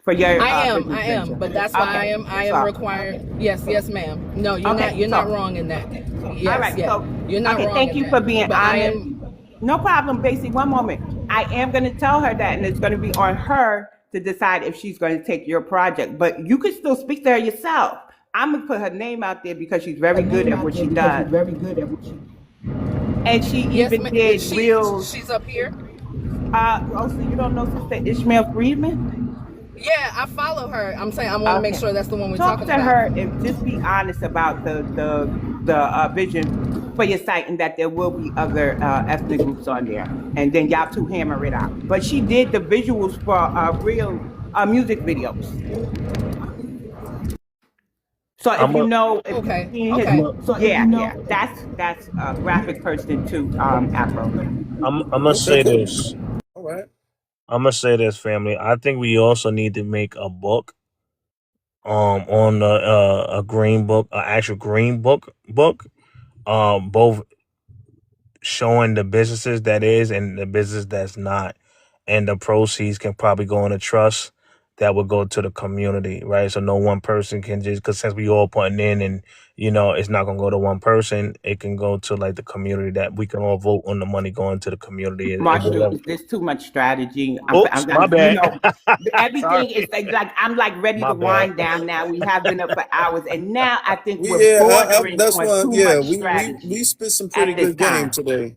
for your I business am, venture. but that's why I Okay, am so required. Yes, ma'am. No, okay, you're not so wrong in that. all Yes, right, yeah, so you're not okay, wrong thank in you that. for being But I honest. am. No problem, Basie. One moment. I am going to tell her that, and it's going to be on her to decide if she's going to take your project. But you can still speak to her yourself. I'm going to put her name out there because she's very good at what she does. And she Yes, even ma'am. did reels. She's up here. Oh, so you don't know Sister Ishmael Friedman? Yeah, I follow her. I'm saying I want to make Okay. sure that's the one we're Talk talking to about. her and just be honest about the vision for your site, and that there will be other ethnic groups on there, and then y'all two hammer it out. But she did the visuals for real music videos. So if I'm you a know, if Okay. you've seen his, Okay. yeah, that's a graphic person too, Afro. I'm gonna Okay, say cool. this. All right. I'm gonna say this, family. I think we also need to make a book on a green book, an actual green book, both showing the businesses that is and the business that's not, and the proceeds can probably go in a trust that would go to the community, right? So no one person can just, because since we all putting in, and it's not gonna go to one person, it can go to like the community, that we can all vote on the money going to the community and Marshall, whatever. is this too much strategy? Oops, my bad. Everything is Sorry, like I'm like ready my to bad. wind down now. We have been up for hours, and now I think we're Yeah, bordering that's on why. too Yeah, much we strategy spit some pretty at this good game time. today.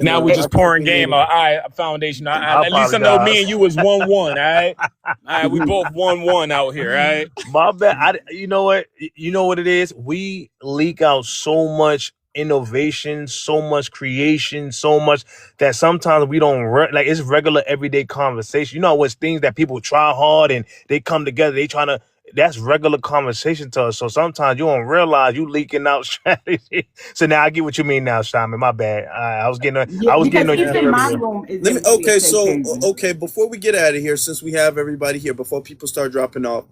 Now we It, I just think pouring we game. made All it. right, Foundation. I At least I know me apologize. and you was 1-1. All right. All right, we both 1-1 out here. All right. My bad. You know what? You know what it is? We leak out so much innovation, so much creation, so much that sometimes we don't like. It's regular everyday conversation. You know, it's things that people try hard and they come together. They trying to. That's regular conversation to us. So sometimes you don't realize you leaking out strategy. So now I get what you mean now, Simon. My bad. I was getting yeah, on because you even my earlier. room is Let me. in media Okay, so vacation. okay, before we get out of here, since we have everybody here, before people start dropping off,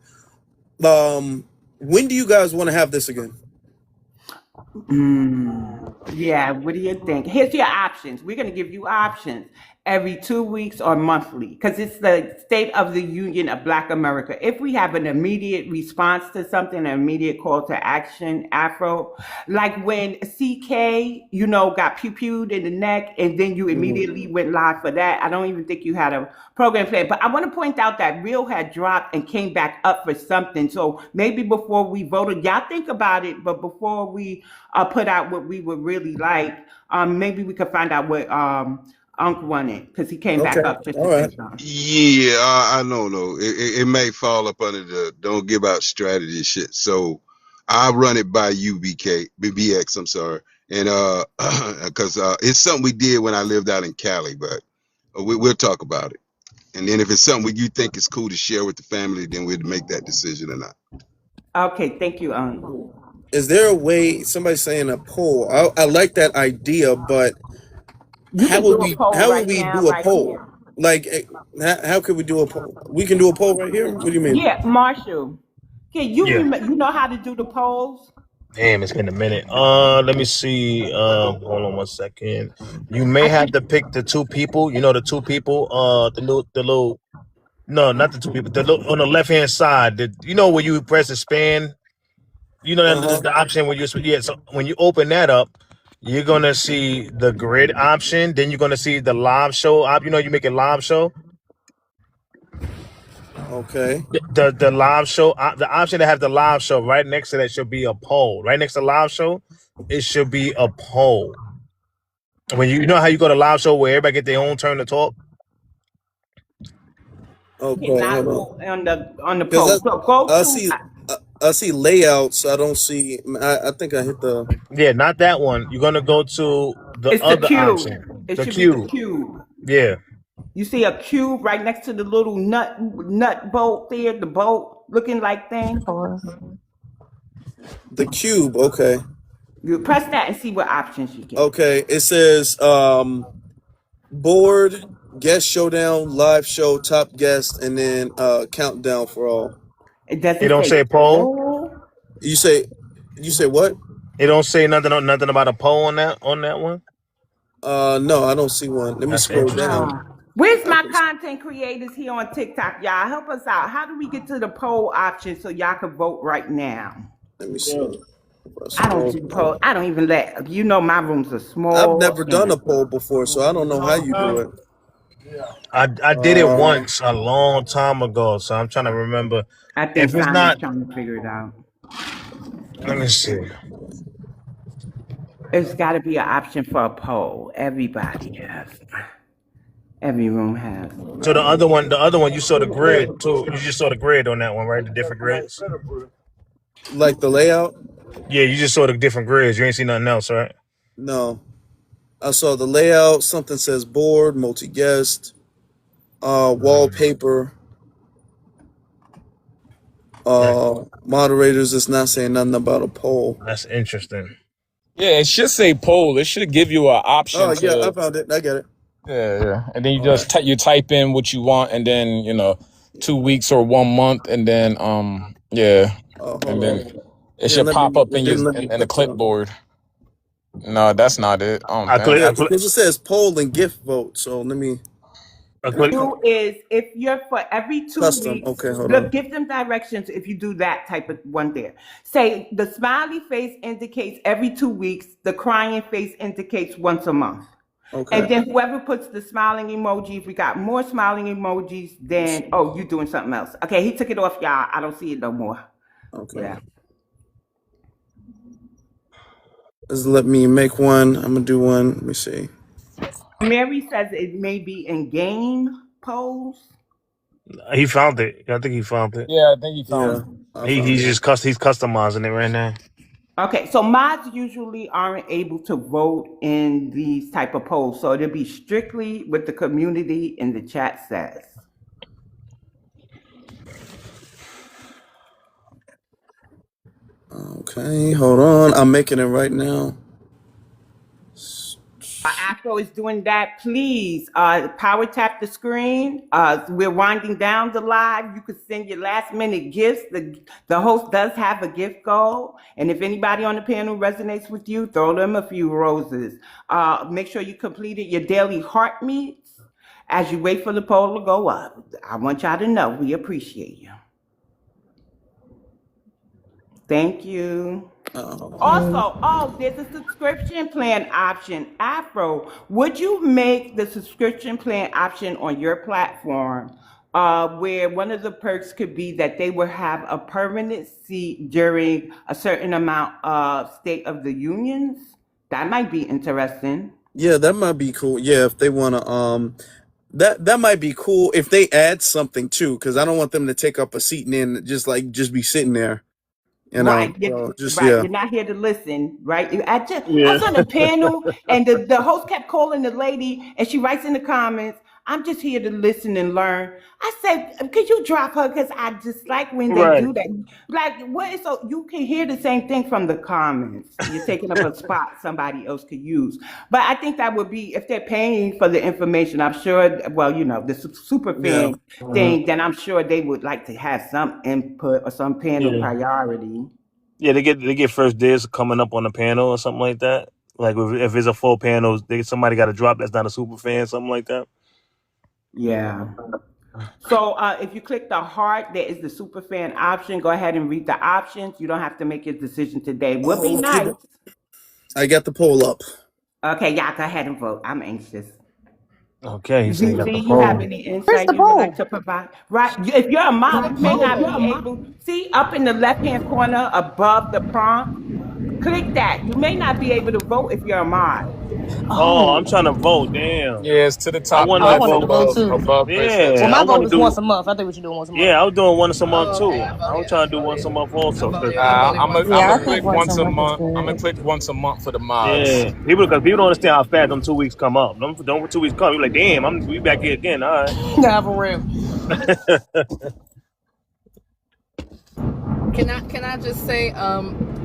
when do you guys want to have this again? Yeah, what do you think? Here's your options. We're going to give you options every 2 weeks or monthly, because it's the State of the Union of Black America. If we have an immediate response to something, an immediate call to action, Afro, like when CK, got pew-pewed in the neck, and then you immediately went live for that. I don't even think you had a program plan. But I want to point out that Real had dropped and came back up for something. So maybe before we voted, y'all think about it, but before we put out what we would really like, maybe we could find out what Unc wanted, because he came back Okay, up just all to right. say something. Yeah, I don't know. It may fall up under the don't give out strategy shit. So I run it by you, BBX. I'm sorry, and because it's something we did when I lived out in Cali, but we'll talk about it. And then if it's something you think is cool to share with the family, then we'll make that decision or not. Okay, thank you, Unc. Is there a way? Somebody's saying a poll. I like that idea, but You how can would do a we? poll How would right we now, do a right poll? here. Like, how could we do a poll? We can do a poll right here. What do you mean? Yeah, Marshall. Yeah, you Yeah. you know how to do the polls? Damn, it's been a minute. Let me see. Hold on 1 second. You may have to pick the two people. The two people. The little. No, not the two people. The little on the left hand side. Where you press the span. The option where yeah. So when you open that up, you're gonna see the grid option. Then you're gonna see the live show op. You make a live show. Okay. The live show, the option to have the live show right next to that should be a poll. Right next to live show, it should be a poll. When you know how you go to live show where everybody get their own turn to talk. Okay. Not Hold on. on the Because poll. So go I to see. I see layouts. I don't see. I think I hit the. Yeah, not that one. You're gonna go to the it's the other cube. option. It The should be the cube. cube. Yeah. You see a cube right next to the little nut bolt there, the bolt looking like thing. The cube, okay. You press that and see what options you get. Okay, it says board, guest showdown, live show, top guest, and then countdown for all. It doesn't It don't say poll. You say what? It don't say nothing about a poll on that one. No, I don't see one. Let me scroll down. Where's my content creators here on TikTok? Y'all help us out. How do we get to the poll option so y'all can vote right now? Let me see. I don't do poll. I don't even let my rooms are small. I've never done a poll before, so I don't know how you do it. I did it once a long time ago, so I'm trying to remember. I think if it's Simon's not, trying to figure it out. let me see. It's got to be an option for a poll. Everybody has. Every room has. So the other one, you saw the grid too. You just saw the grid on that one, right? The different grids. Like the layout? Yeah, you just saw the different grids. You ain't seen nothing else, right? No. I saw the layout. Something says board, multi-guest, wallpaper. Moderators. It's not saying nothing about a poll. That's interesting. Yeah, it should say poll. It should give you an option. Oh yeah, I found it. I get it. Yeah. And then you just you type in what you want, and then 2 weeks or 1 month, and then and then it should pop up in the clipboard. No, that's not it. Because it says poll and gift vote. So let me. Do is if you're for every 2 Custom. weeks, Okay, hold on. give them directions if you do that type of one there. Say the smiley face indicates every 2 weeks, the crying face indicates once a month. Okay. And then whoever puts the smiling emoji, if we got more smiling emojis, then you're doing something else. Okay, he took it off, y'all. I don't see it no more. Okay. Yeah. Just let me make one. I'm gonna do one. Let me see. Mary says it may be in game polls. He found it. I think he found it. Yeah, I think he found it. He's customizing it right now. Okay, so mods usually aren't able to vote in these type of polls, so it'll be strictly what the community in the chat says. Okay, hold on. I'm making it right now. Afro is doing that. Please power tap the screen. We're winding down the live. You could send your last minute gifts. The host does have a gift goal. And if anybody on the panel resonates with you, throw them a few roses. Make sure you completed your daily heart meets as you wait for the poll to go up. I want y'all to know we appreciate you. Thank you. Also, there's a subscription plan option. Afro, would you make the subscription plan option on your platform where one of the perks could be that they will have a permanent seat during a certain amount of State of the Unions? That might be interesting. Yeah, that might be cool. Yeah, if they want to, that might be cool if they add something too, because I don't want them to take up a seat and then just be sitting there. Right. You're not here to listen, right? I was on a panel and the host kept calling the lady and she writes in the comments, I'm just here to listen and learn. I said, could you drop her? Because I just like when they do that. Like, what? So you can hear the same thing from the comments. You're taking up a spot somebody else could use. But I think that would be, if they're paying for the information, I'm sure, the super fan thing, then I'm sure they would like to have some input or some panel priority. Yeah, they get first dibs coming up on the panel or something like that. Like if it's a full panel, somebody got to drop that's not a super fan, something like that. Yeah. So if you click the heart, there is the super fan option. Go ahead and read the options. You don't have to make your decision today. Would be nice. I got the poll up. Okay, y'all go ahead and vote. I'm anxious. Okay. Do you have any insight you would like to provide? Right. If you're a mod, may not be able. See up in the left-hand corner above the prompt, Click that. You may not be able to vote if you're a mod. Oh, I'm trying to vote. Damn. Yeah, it's to the I top want left to wanted to vote vote. too. above Yeah, president. Well, I my want vote to is do. once a month. I think we should do it once a month. Yeah, I was doing once a month Oh, too. okay. I was trying to do once a month also. I'm once a Yeah, I gonna month. think click once once a a month is month. I'm gonna good. click once a month for the mods. Yeah, because people don't understand how fast them 2 weeks come up. Them 2 weeks come, you're like, damn, we back here again. All right. Nah, for real. Can I just say,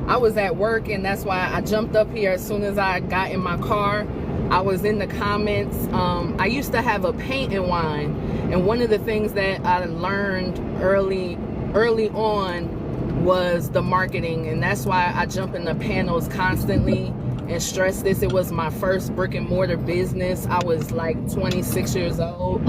I was at work and that's why I jumped up here as soon as I got in my car. I was in the comments. I used to have a paint and wine, and one of the things that I learned early on was the marketing, and that's why I jump in the panels constantly and stress this. It was my first brick and mortar business. I was like 26 years old.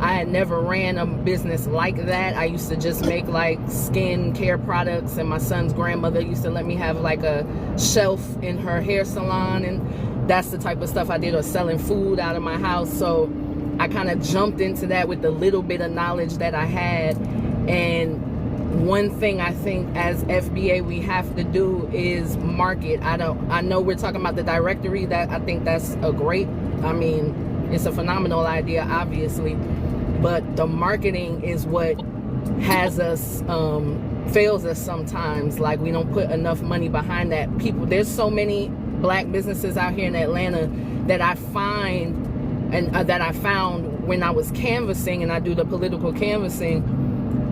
I had never ran a business like that. I used to just make like skin care products, and my son's grandmother used to let me have like a shelf in her hair salon, and that's the type of stuff I did, or selling food out of my house. So I kind of jumped into that with the little bit of knowledge that I had. And one thing I think as FBA we have to do is market. I know we're talking about the directory. That I think that's it's a phenomenal idea, obviously, but the marketing is what has us fails us sometimes. Like, we don't put enough money behind that. There's so many black businesses out here in Atlanta that I find and that I found when I was canvassing, and I do the political canvassing,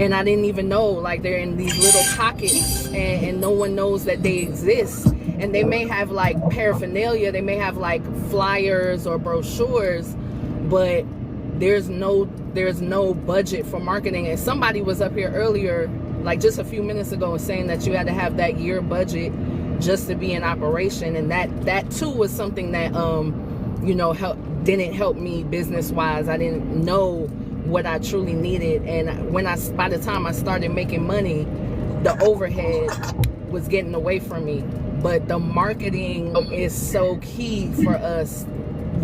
and I didn't even know, like, they're in these little pockets, and no one knows that they exist. And they may have like paraphernalia, they may have like flyers or brochures, but there's no budget for marketing. And somebody was up here earlier, like just a few minutes ago, saying that you had to have that year budget just to be in operation. And that too was something that didn't help me business wise. I didn't know what I truly needed. And by the time I started making money, the overhead was getting away from me. But the marketing is so key for us.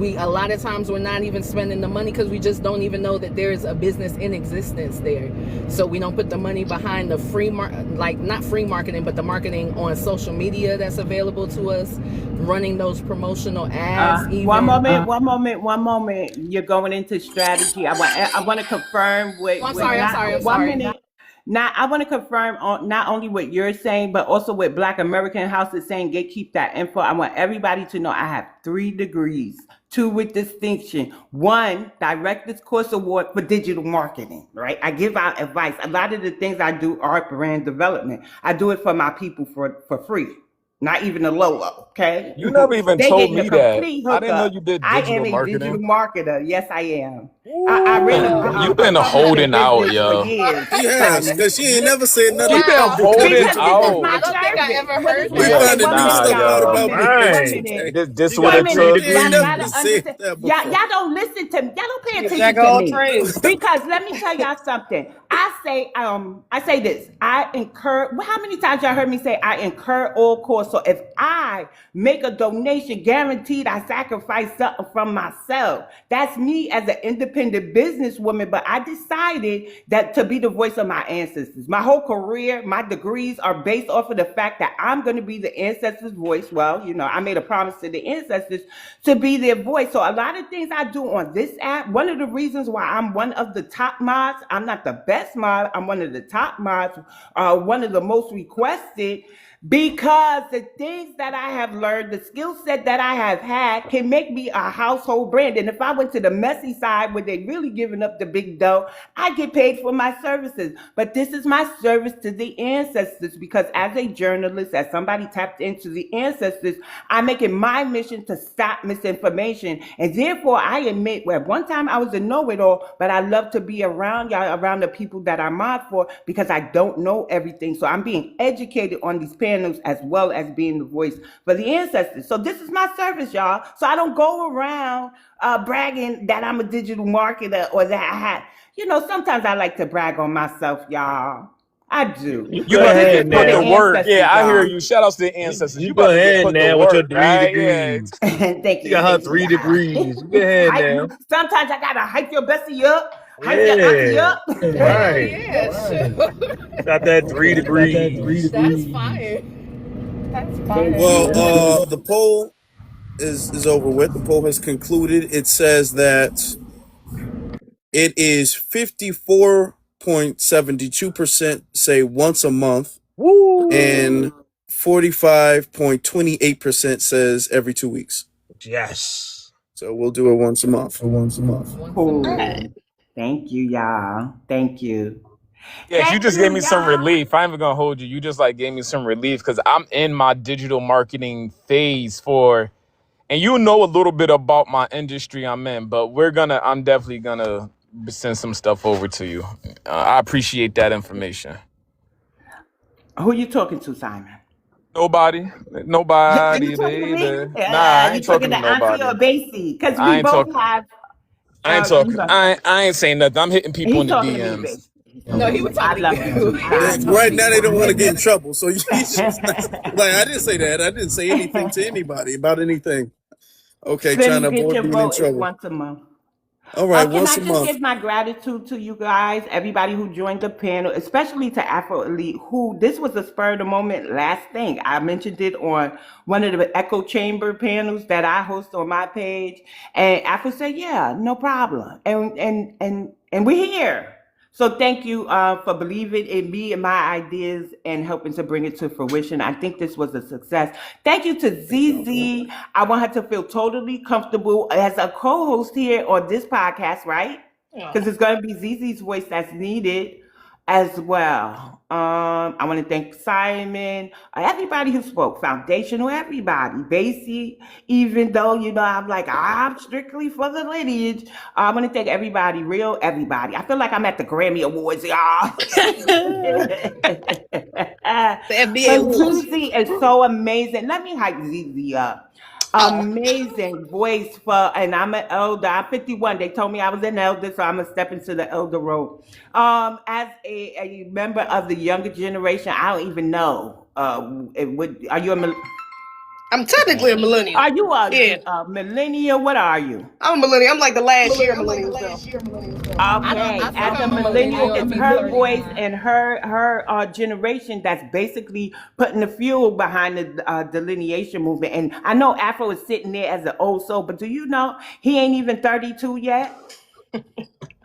A lot of times we're not even spending the money because we just don't even know that there's a business in existence there. So we don't put the money behind the not free marketing, but the marketing on social media that's available to us, running those promotional ads. One moment. You're going into strategy. I want to confirm with. I'm sorry. 1 minute. Now, I want to confirm on not only what you're saying, but also what Black American House is saying. Gatekeep that info. I want everybody to know I have 3 degrees, 2 with distinction. 1, Director's Course Award for digital marketing, right? I give out advice. A lot of the things I do are brand development. I do it for my people for free. Not even a low, okay? You never even They told getting me a that. complete I didn't know hookup. you did I digital am a marketing. digital marketer. Yes, I am. I ran You've been holding out, business yo. for years. Yes, because she ain't never said nothing You've been about holding digital. out. I don't think I ever heard We that. found a new stuff out about This you what got it three took. degrees. Y'all Never gotta said understand. that Y'all before. don't listen to me. Y'all don't pay attention Jack to all me. trades. Because let me tell y'all something. I say this. I incur. How many times y'all heard me say I incur all costs? So if I make a donation, guaranteed I sacrifice something from myself. That's me as an independent businesswoman. But I decided that to be the voice of my ancestors. My whole career, my degrees are based off of the fact that I'm going to be the ancestors' voice. Well, I made a promise to the ancestors to be their voice. So a lot of things I do on this app, one of the reasons why I'm one of the top mods, I'm not the best mod, I'm one of the top mods, one of the most requested, because the things that I have learned, the skill set that I have had can make me a household brand. And if I went to the messy side where they really giving up the big dough, I get paid for my services. But this is my service to the ancestors, because as a journalist, as somebody tapped into the ancestors, I make it my mission to stop misinformation. And therefore, I admit, well, one time I was a know-it-all, but I love to be around y'all, around the people that I mod for, because I don't know everything. So I'm being educated on these panels as well as being the voice for the ancestors. So this is my service, y'all. So I don't go around bragging that I'm a digital marketer or that I had, sometimes I like to brag on myself, y'all. I do. You about to get put to work. Yeah, I hear you. Shout outs to the ancestors. You about to get put to work, with your 3 right? degrees. Thank You got her 3 degrees. Go ahead now. Sometimes I gotta hype your bestie up, hype your auntie up. Right. Yeah, sure. Got that 3 degrees. That's fire. That's Thank Well, fine. the poll is over with. The poll has concluded. It says that it is 54.72% say once a month, and Woo! 45.28% says every 2 weeks. Yes. So we'll do it once a month. Once a month. Cool. Thank you, y'all. Thank you. Yes, you Thank just gave you, me some y'all. relief. I ain't even gonna hold you. You just like gave me some relief because I'm in my digital marketing phase and you know a little bit about my industry I'm in, but I'm definitely gonna send some stuff over to you. I appreciate that information. Who you talking to, Simon? Nobody, You talking to me? baby. Nah, I You ain't talking talking to to Auntie nobody. or Basie? Because I we ain't both talk. have, I ain't you talking. know, I ain't saying nothing. I'm hitting people he's in the talking to me, DMs. Basie. No, he was I talking to love you too, you. He was Simon. Right talking now, they don't want to to get in trouble. So you just like, I didn't say that. I didn't say anything to anybody about anything. Okay, trying Sim, to get avoid your being in vote. It's trouble. once a month. All right, Can once I a just month. give my gratitude to you guys, everybody who joined the panel, especially to Afro Elite, who this was a spur of the moment last thing. I mentioned it on one of the echo chamber panels that I host on my page. And Afro said, yeah, no problem. And we're here. So thank you for believing in me and my ideas and helping to bring it to fruition. I think this was a success. Thank you to ZZ. I want her to feel totally comfortable as a co-host here on this podcast, right? Because it's going to be ZZ's voice that's needed as well. I want to thank Simon, everybody who spoke, Foundational, everybody, Basie, even though, I'm like, I'm strictly for the lineage. I want to thank everybody, real everybody. I feel like I'm at the Grammy Awards, y'all. The FBA But Awards. ZZ is so amazing. Let me hype ZZ up. Amazing voice and I'm an elder. I'm 51. They told me I was an elder, so I'm gonna step into the elder role. As a member of the younger generation, I don't even know. Are you I'm technically a millennial. are you Yeah, a millennial? What are you? I'm a millennial. I'm like the last year millennial though. Okay, I as think a I'm a millennial, millennial. I'll it's be her voice 39. and her generation that's basically putting the fuel behind the delineation movement. And I know Afro is sitting there as an old soul, but do you know he ain't even 32 yet?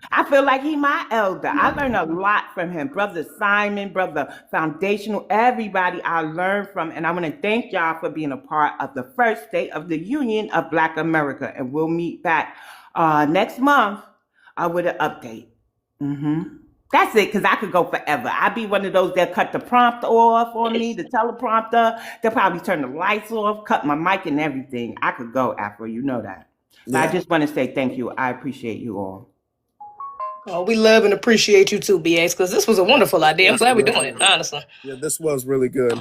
I feel like he my elder. I learned a lot from him. Brother Simon, Brother Foundational, everybody I learned from. And I want to thank y'all for being a part of the first State of the Union of Black America. And we'll meet back next month with an update. That's it, because I could go forever. I'd be one of those that cut the prompt off on me, the teleprompter. They'll probably turn the lights off, cut my mic and everything. I could go, Afro, you know that. But I Yeah. just want to say thank you. I appreciate you all. Oh, we love and appreciate you too, BX, because this was a wonderful idea. I'm Yes, glad we're yeah. doing it, honestly. Yeah, this was really good.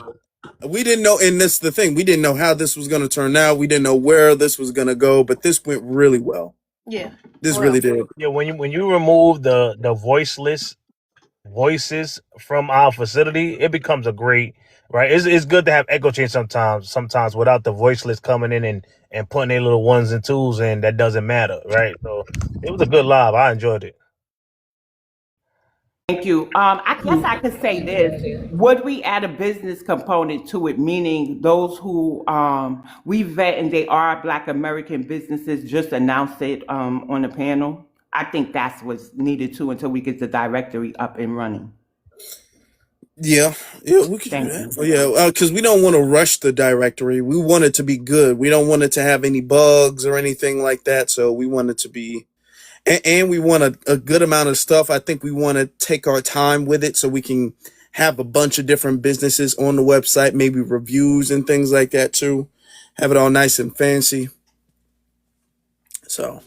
We didn't know, and this is the thing, we didn't know how this was going to turn out. We didn't know where this was going to go, but this went really well. Yeah. This For real. really did. Yeah, when you remove the voiceless voices from our facility, it becomes a great right. It's good to have echo change sometimes without the voiceless coming in and putting their little ones and twos in. That doesn't matter, right? So it was a good live. I enjoyed it. Thank you. I guess I could say this. Would we add a business component to it, meaning those who we vet and they are Black American businesses, just announce it on the panel? I think that's what's needed too until we get the directory up and running. Yeah, we could do Thank that. you. Yeah, because we don't want to rush the directory. We want it to be good. We don't want it to have any bugs or anything like that. So we want it to be, and we want a good amount of stuff. I think we want to take our time with it so we can have a bunch of different businesses on the website, maybe reviews and things like that too. Have it all nice and fancy. So,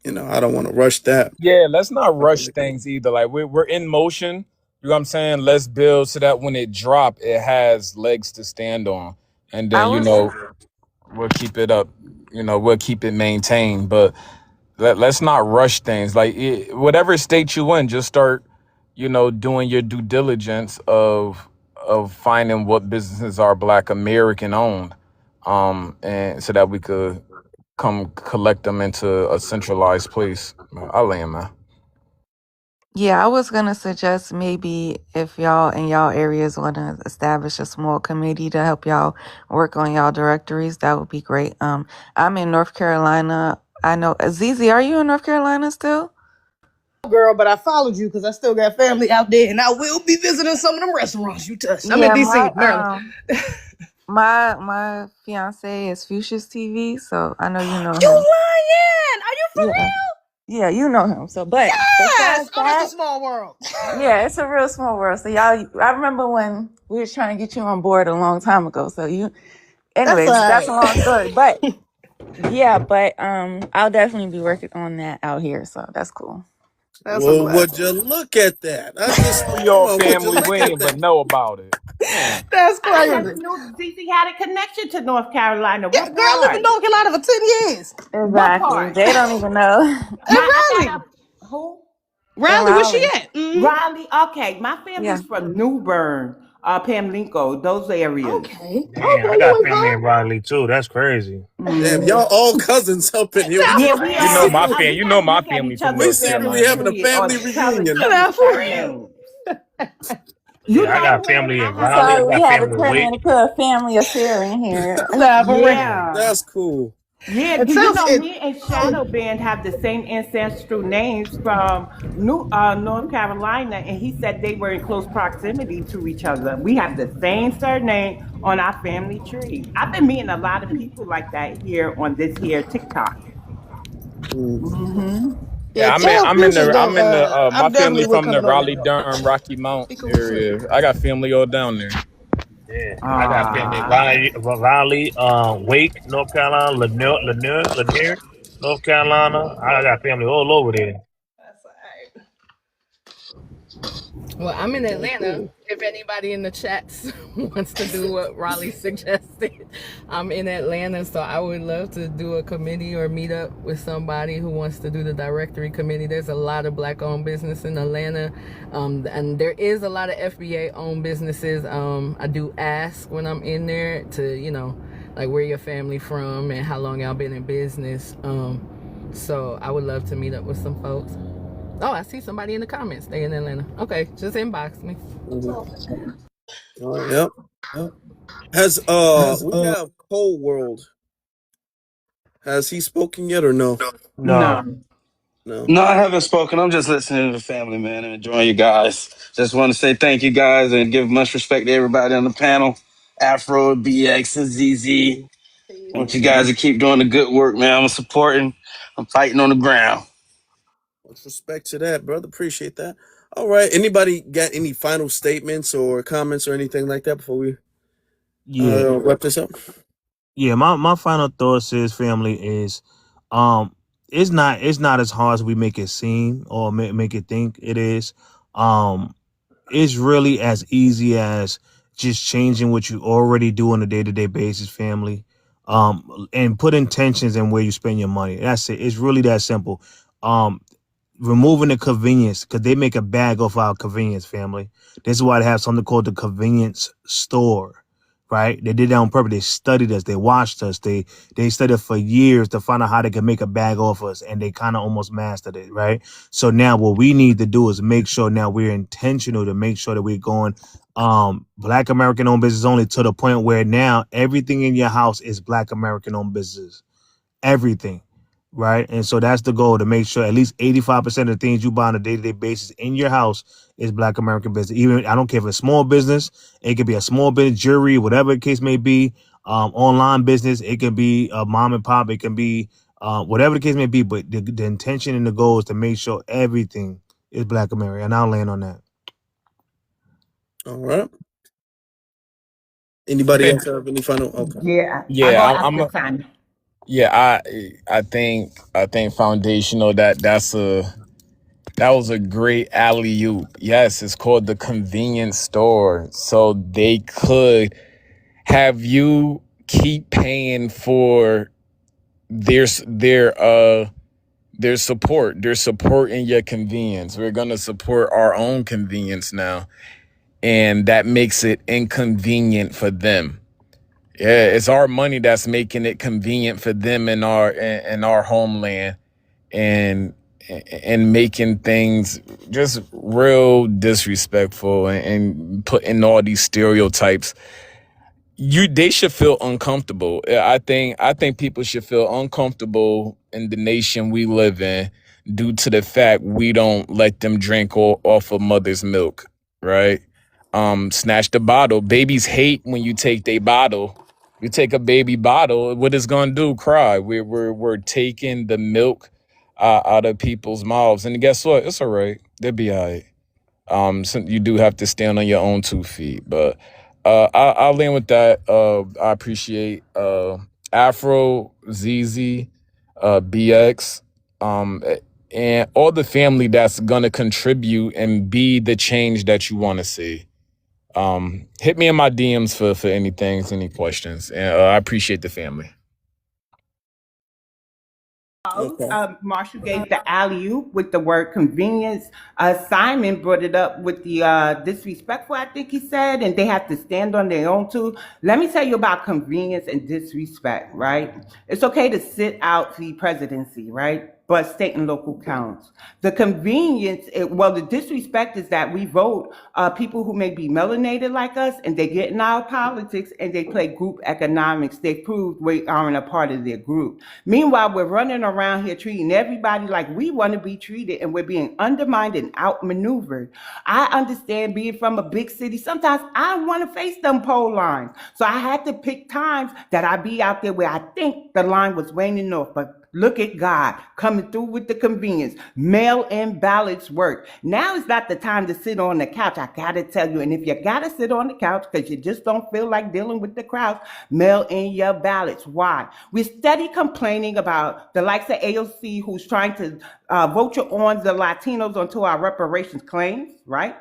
I don't want to rush that. Yeah, let's not rush things either. Like we're in motion. You know what I'm saying? Let's build so that when it drop, it has legs to stand on, and I then was we'll keep it up. We'll keep it maintained, but let's not rush things. Like whatever state you in, just start, doing your due diligence of finding what businesses are Black American owned, and so that we could come collect them into a centralized place. I land, man. Yeah, I was gonna suggest maybe if y'all in y'all areas want to establish a small committee to help y'all work on y'all directories, that would be great. I'm in North Carolina. I know Zizi, are you in North Carolina still? Girl, but I followed you because I still got family out there, and I will be visiting some of them restaurants you touched. I'm in Yeah, DC, Maryland. my fiance is Fuchsia's TV, so I know you know You him. lying? Are you for Yeah, real? yeah, you know him. So, but Yes. besides Oh, that's that, a small world. yeah, it's a real small world. So y'all, I remember when we were trying to get you on board a long time ago. So That's all anyways, that's a long right. story. But yeah, I'll definitely be working on that out here. So that's cool. That's a Well, would blessing. you look at that? I just For come your on. Would you family, look we at ain't that? but know about it. Man. That's I crazy. never knew ZZ had a connection to North Carolina. Yeah, What girl, I lived in part? North Carolina for 10 years. What Exactly. part? They don't even know. And I got Raleigh. who? In Raleigh, where she Raleigh. at? Raleigh. Okay, my Yeah. family's from New Bern, Pamlico, those areas. Okay. Okay, Damn, I got you ain't family far. in Raleigh too. That's crazy. Damn, Mm. y'all all cousins up in here. We That's Yeah, just we You all know we my we you know got to my look at family each from other's we North secretly family having Carolina. a tree or family tell each reunion. other's Not for real. surnames. You Yeah, I know got when family I in have Raleigh. I Sorry, we got had to family in turn Wake. in and put a family affair in here. Nah, for real. yeah. That's cool. Yeah, It do you tells know it. me and Shadow Band have the same ancestral names from North Carolina, and he said they were in close proximity to each other. We have the same surname on our family tree. I've been meeting a lot of people like that here on this here TikTok. Mm. Mm-hmm. Yeah, Yeah, tell Fuchsia's I'm in the my I'm family definitely from the coming over there. Raleigh Durham Rocky Mount Be cool as shit. area. I got family all down there. Yeah, I got family in Ah, Raleigh, Wake, North Carolina, Lanier, North Carolina. I got family all over there. That's all right. Well, I'm in Well, Atlanta. cool. If anybody in the chats wants to do what Raleigh suggested, I'm in Atlanta, so I would love to do a committee or meet up with somebody who wants to do the directory committee. There's a lot of Black-owned business in Atlanta, and there is a lot of FBA-owned businesses. I do ask when I'm in there to, like where your family from and how long y'all been in business. So I would love to meet up with some folks. Oh, I see somebody in the comments. They in Atlanta. Okay, just inbox me. Mhm. Yep. Yep. Has we have Cold World. Has he spoken yet or no? No. no. No. No, I haven't spoken. I'm just listening to the family, man, and enjoying you guys. Just want to say thank you guys and give much respect to everybody on the panel. Afro, BX, and ZZ. I want you guys to keep doing the good work, man. I'm supporting. I'm fighting on the ground. Much respect to that, brother. Appreciate that. All right. Anybody got any final statements or comments or anything like that before we Yeah, wrap this up? yeah. My final thoughts is family is, um, it's not as hard as we make it seem or make it think it is. Um, it's really as easy as just changing what you already do on a day-to-day basis, family. And put intentions in where you spend your money. That's it. It's really that simple. Um, Removing the convenience because they make a bag off our convenience, family. This is why they have something called the convenience store, right? They did that on purpose. They studied us. They watched us. They studied for years to find out how they can make a bag off us, and they kind of almost mastered it, right? So now what we need to do is make sure now we're intentional to make sure that we're going Black American owned business only to the point where now everything in your house is Black American owned business. Everything. Right. And so that's the goal, to make sure at least 85% of the things you buy on a day-to-day basis in your house is Black American business. Even I don't care if it's small business, it could be a small business, jewelry, whatever the case may be, online business, it can be a mom and pop, it can be whatever the case may be. But the intention and the goal is to make sure everything is Black American. And I'll land on that. All right. Anybody else have any final? Okay. Yeah, I go Yeah, after Tanya. I think foundational that was a great alley oop. Yes, it's called the convenience store. So they could have you keep paying for their support. They're supporting your convenience. We're gonna support our own convenience now. And that makes it inconvenient for them. Yeah, it's our money that's making it convenient for them in our homeland. And and making things just real disrespectful and putting all these stereotypes. They should feel uncomfortable. I think people should feel uncomfortable in the nation we live in due to the fact we don't let them drink off of mother's milk, right? Snatch the bottle. Babies hate when you take their bottle. You take a baby bottle, what it's gonna do? Cry. We're taking the milk out of people's mouths, and guess what? It's all right. They'll be all right. So you do have to stand on your own 2 feet, but I'll end with that. I appreciate Afro, ZZ, BX, and all the family that's gonna contribute and be the change that you want to see. Hit me in my DMs for anything, any questions, and I appreciate the family. Okay. Marshall gave the alley-oop with the word convenience. Simon brought it up with the disrespectful, I think he said, and they have to stand on their own too. Let me tell you about convenience and disrespect, right? It's okay to sit out the presidency, right? But state and local counts. The convenience, the disrespect is that we vote people who may be melanated like us, and they get in our politics and they play group economics. They prove we aren't a part of their group. Meanwhile, we're running around here treating everybody like we want to be treated, and we're being undermined and outmaneuvered. I understand being from a big city. Sometimes I want to face them poll lines. So I had to pick times that I be out there where I think the line was waning off, but look at God coming through with the convenience. Mail-in ballots work. Now is not the time to sit on the couch. I gotta tell you, and if you gotta sit on the couch because you just don't feel like dealing with the crowds, mail in your ballots. Why? We're steady complaining about the likes of AOC who's trying to vote on the Latinos onto our reparations claims, right?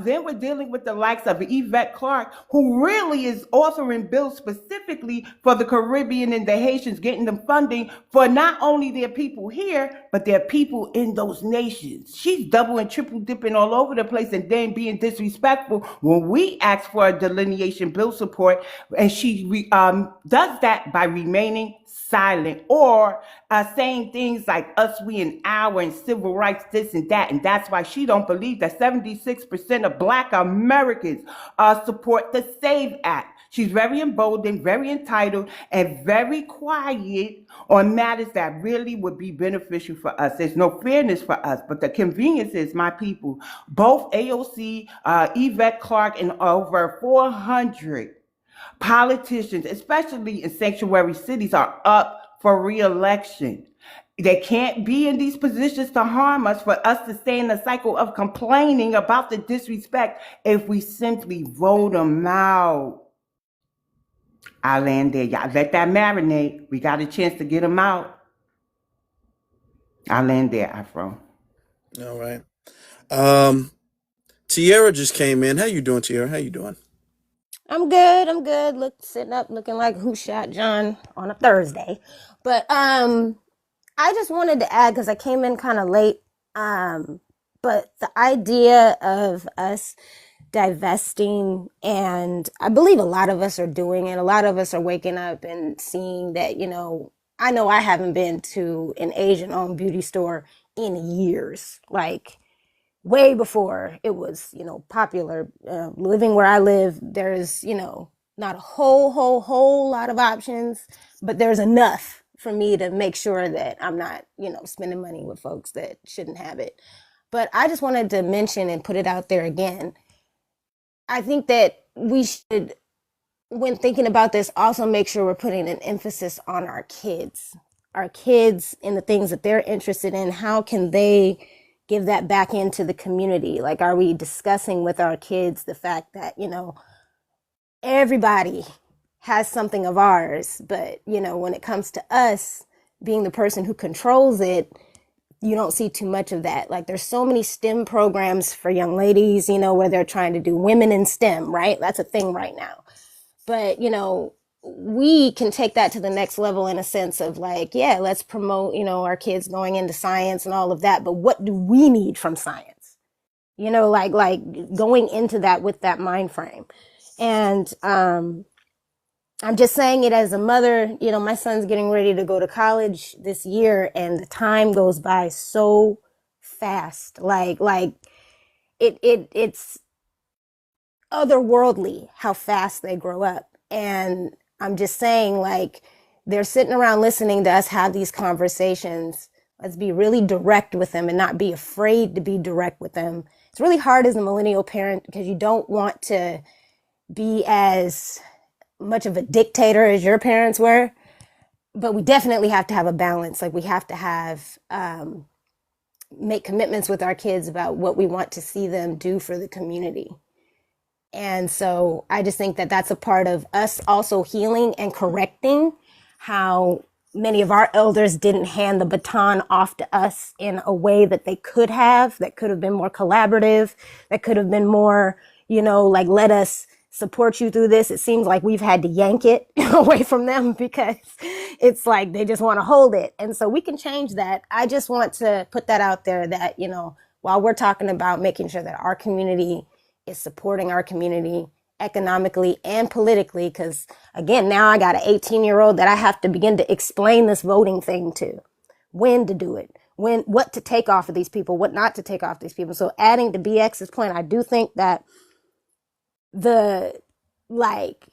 Then we're dealing with the likes of Yvette Clarke, who really is authoring bills specifically for the Caribbean and the Haitians, getting them funding for not only their people here, but their people in those nations. She's double and triple dipping all over the place and then being disrespectful when we ask for a delineation bill support, and she does that by remaining silent or saying things like us, we, and our, and civil rights, this and that. And that's why she don't believe that 76% of Black Americans support the SAVE Act. She's very emboldened, very entitled, and very quiet on matters that really would be beneficial for us. There's no fairness for us, but the convenience is my people. Both AOC, Yvette Clarke, and over 400 politicians, especially in sanctuary cities, are up for re-election. They can't be in these positions to harm us, for us to stay in the cycle of complaining about the disrespect if we simply vote them out. I land there. Y'all let that marinate. We got a chance to get them out. I land there, Afro. All right. Tierra just came in. How you doing, Tierra? How you doing? I'm good. I'm good. Sitting up looking like Who Shot John on a Thursday. But I just wanted to add, because I came in kind of late, but the idea of us divesting, and I believe a lot of us are doing it. A lot of us are waking up and seeing that, I know I haven't been to an Asian-owned beauty store in years. Like, way before it was, popular. Living where I live, there's, not a whole lot of options, but there's enough for me to make sure that I'm not, spending money with folks that shouldn't have it. But I just wanted to mention and put it out there again. I think that we should, when thinking about this, also make sure we're putting an emphasis on our kids and the things that they're interested in. How can they give that back into the community? Like, are we discussing with our kids the fact that, everybody has something of ours, but, when it comes to us being the person who controls it, you don't see too much of that. Like, there's so many STEM programs for young ladies, where they're trying to do women in STEM, right? That's a thing right now. But, we can take that to the next level in a sense of like, yeah, let's promote, our kids going into science and all of that. But what do we need from science? Like going into that with that mind frame. And I'm just saying it as a mother. You know, my son's getting ready to go to college this year, and the time goes by so fast. Like it's otherworldly how fast they grow up. And I'm just saying, like, they're sitting around listening to us have these conversations. Let's be really direct with them and not be afraid to be direct with them. It's really hard as a millennial parent because you don't want to be as much of a dictator as your parents were, but we definitely have to have a balance. Like, we have to have make commitments with our kids about what we want to see them do for the community. And so I just think that that's a part of us also healing and correcting how many of our elders didn't hand the baton off to us in a way that they could have, that could have been more collaborative, that could have been more, you know, like, let us support you through this. It seems like we've had to yank it away from them because it's like they just want to hold it. And so we can change that. I just want to put that out there that, you know, while we're talking about making sure that our community is supporting our community economically and politically, because again, now I got an 18-year-old that I have to begin to explain this voting thing to, when to do it, when, what to take off of these people, what not to take off these people. So adding to BX's point, I do think that the, like,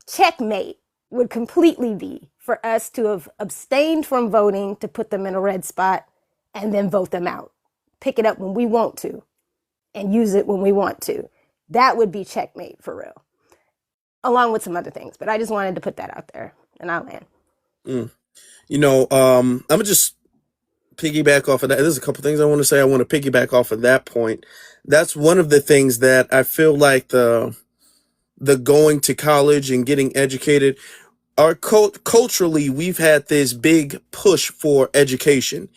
checkmate would completely be for us to have abstained from voting to put them in a red spot and then vote them out, pick it up when we want to and use it when we want to. That would be checkmate for real, along with some other things. But I just wanted to put that out there, and I'll land. You know, I'm gonna just piggyback off of that. There's a couple things I want to say. I want to piggyback off of that point. That's one of the things that I feel like the going to college and getting educated, our culturally, we've had this big push for education,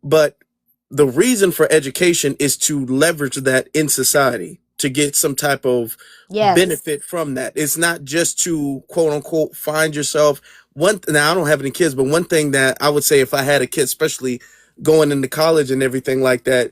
but the reason for education is to leverage that in society to get some type of Yes. benefit from that. It's not just to quote unquote find yourself. Now I don't have any kids, but one thing that I would say if I had a kid, especially going into college and everything like that,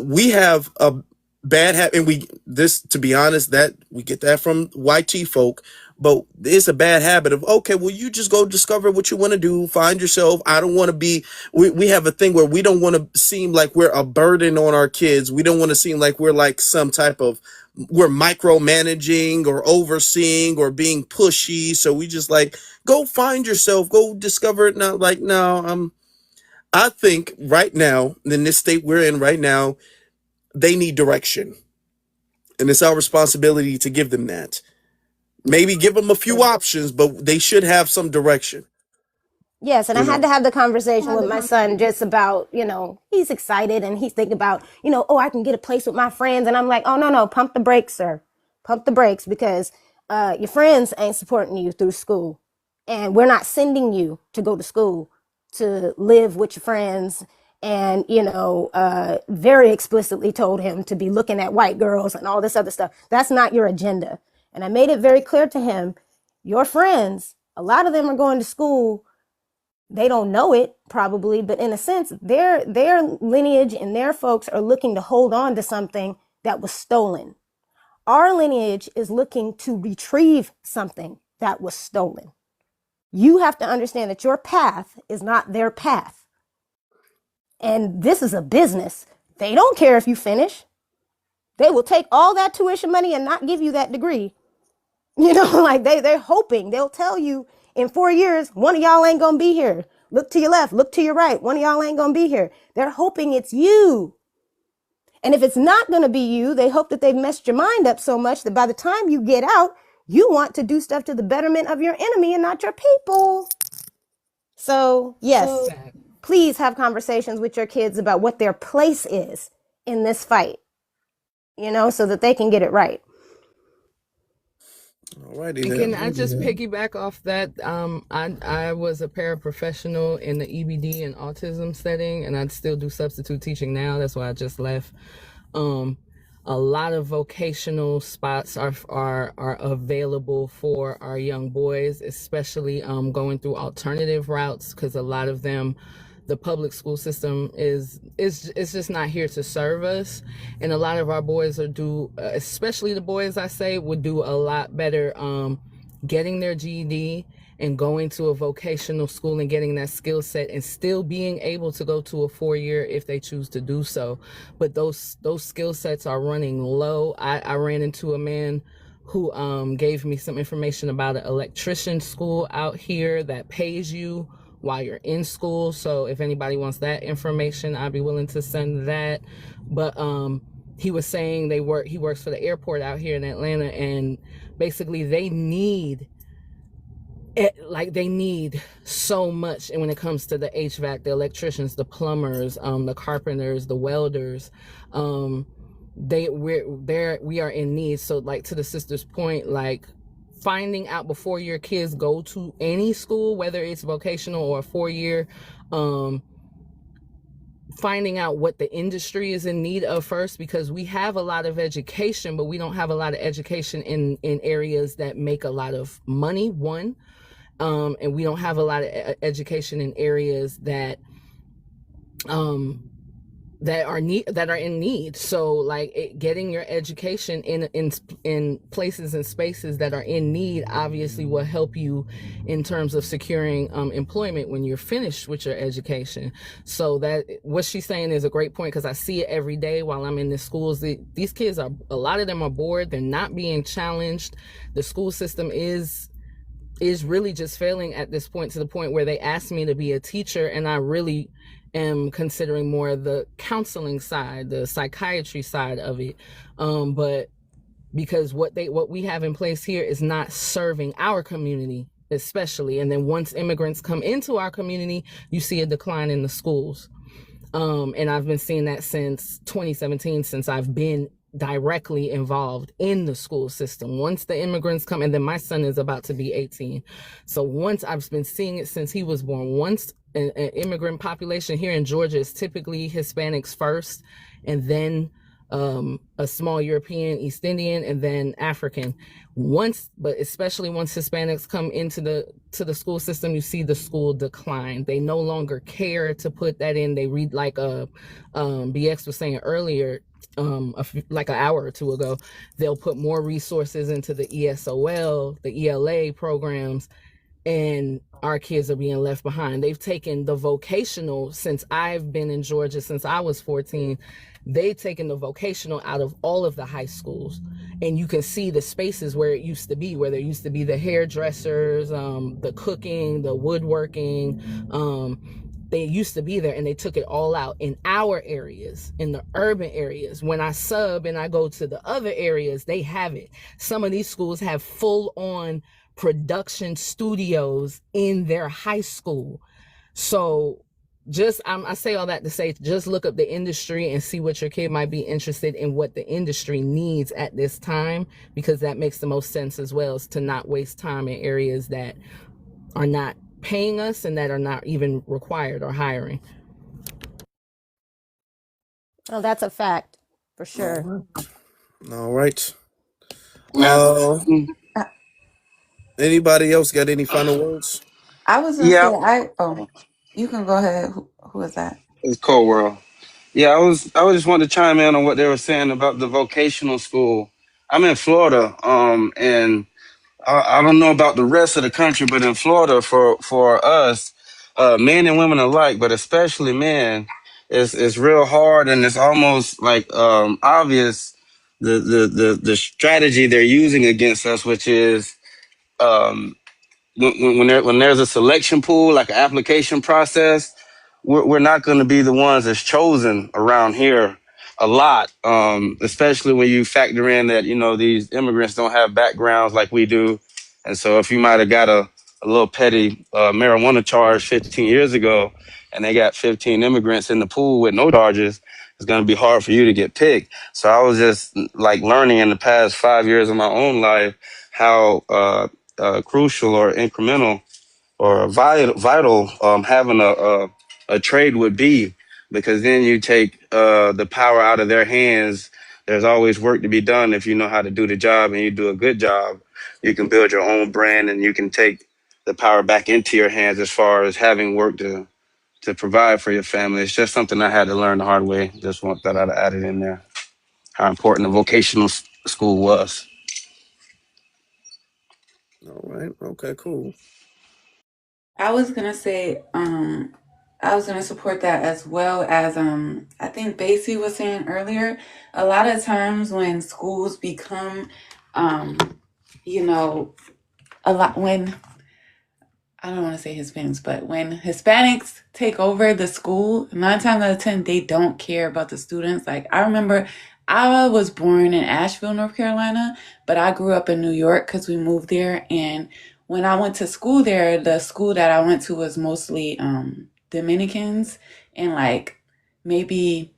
we have a bad habit, and this, to be honest, that we get that from YT folk, but it's a bad habit of, okay, well, you just go discover what you want to do, find yourself. I don't want to be, we have a thing where we don't want to seem like we're a burden on our kids. We don't want to seem like we're like some type of, we're micromanaging or overseeing or being pushy. So we just like, go find yourself, go discover it. Now, like, no, I think right now, in this state we're in right now, they need direction. And it's our responsibility to give them that. Maybe give them a few options, but they should have some direction. Yes, and I You had know, to have the conversation with my son just about, you know, he's excited and he's thinking about, you know, oh, I can get a place with my friends. And I'm like, oh, no, pump the brakes, sir. Pump the brakes, because your friends ain't supporting you through school. And we're not sending you to go to school to live with your friends. And, you know, very explicitly told him to be looking at white girls and all this other stuff. That's not your agenda. And I made it very clear to him, your friends, a lot of them are going to school. They don't know it probably, but in a sense, their lineage and their folks are looking to hold on to something that was stolen. Our lineage is looking to retrieve something that was stolen. You have to understand that your path is not their path. And this is a business. They don't care if you finish. They will take all that tuition money and not give you that degree. You know, like they're hoping, they'll tell you in 4 years, one of y'all ain't gonna be here. Look to your left, look to your right. One of y'all ain't gonna be here. They're hoping it's you. And if it's not gonna be you, they hope that they've messed your mind up so much that by the time you get out, you want to do stuff to the betterment of your enemy and not your people. So yes, please have conversations with your kids about what their place is in this fight, you know, so that they can get it right. alrighty And then. can I just piggyback off that? I was a paraprofessional in the EBD and autism setting, and I still do substitute teaching now. That's why I just left. A lot of vocational spots are available for our young boys, especially going through alternative routes, because a lot of them, the public school system is just not here to serve us. And a lot of our boys especially the boys, I say, would do a lot better getting their GED and going to a vocational school and getting that skill set and still being able to go to a 4-year if they choose to do so. But those skill sets are running low. I ran into a man who gave me some information about an electrician school out here that pays you while you're in school. So if anybody wants that information, I'd be willing to send that. But he was saying he works for the airport out here in Atlanta, and basically they need so much. And when it comes to the HVAC, the electricians, the plumbers, the carpenters, the welders, we are in need. So like, to the sister's point, like, finding out before your kids go to any school, whether it's vocational or a 4-year, finding out what the industry is in need of first, because we have a lot of education, but we don't have a lot of education in areas that make a lot of money, one. And we don't have a lot of education in areas that are in need. So like, getting your education in places and spaces that are in need obviously will help you in terms of securing employment when you're finished with your education. So that what she's saying is a great point, because I see it every day while I'm in the schools. These kids a lot of them are bored. They're not being challenged. The school system is really just failing at this point, to the point where they asked me to be a teacher, and I really am considering more the counseling side, the psychiatry side of it. But because what we have in place here is not serving our community, especially. And then once immigrants come into our community, you see a decline in the schools. And I've been seeing that since 2017, since I've been directly involved in the school system. Once the immigrants come, and then my son is about to be 18. So once, I've been seeing it since he was born. Once an immigrant population here in Georgia is typically Hispanics first, and then a small European, East Indian, and then African. But especially once Hispanics come into the school system, you see the school decline. They no longer care to put that in. They read, like BX was saying earlier, like an hour or two ago, they'll put more resources into the ESOL, the ELA programs, and our kids are being left behind. They've taken the vocational, since I've been in Georgia, since I was 14, they've taken the vocational out of all of the high schools. And you can see the spaces where it used to be, where there used to be the hairdressers, the cooking, the woodworking, they used to be there, and they took it all out in our areas, in the urban areas. When I sub and I go to the other areas, they have it. Some of these schools have full-on production studios in their high school. So I say all that to say, just look up the industry and see what your kid might be interested in, what the industry needs at this time, because that makes the most sense, as well as to not waste time in areas that are not paying us and that are not even required or hiring. Oh, that's a fact for sure. All right. Now, Anybody else got any final words? I was gonna yeah, say, you can go ahead. Who is that? it's Cold World. Yeah, I was just wanted to chime in on what they were saying about the vocational school. I'm in Florida, and I don't know about the rest of the country, but in Florida, for us, men and women alike, but especially men, it's real hard, and it's almost like obvious the strategy they're using against us, which is when there's a selection pool, like an application process, we're not going to be the ones that's chosen around here a lot, especially when you factor in that, these immigrants don't have backgrounds like we do. And so if you might have got a little petty marijuana charge 15 years ago, and they got 15 immigrants in the pool with no charges, it's going to be hard for you to get picked. So I was just like learning in the past 5 years of my own life how crucial or incremental or vital having a trade would be, because then you take the power out of their hands. There's always work to be done. If you know how to do the job and you do a good job, you can build your own brand, and you can take the power back into your hands as far as having work to provide for your family. It's just something I had to learn the hard way. Just want that I'd added in there, how important the vocational school was. All right. Okay, cool. I was gonna say, I was gonna support that as well as I think Basie was saying earlier. A lot of times when schools become, um, you know, a lot when I don't want to say Hispanics, but when Hispanics take over the school, 9 times out of 10, they don't care about the students. Like, I remember I was born in Asheville, North Carolina, but I grew up in New York because we moved there. And when I went to school there, the school that I went to was mostly Dominicans and like maybe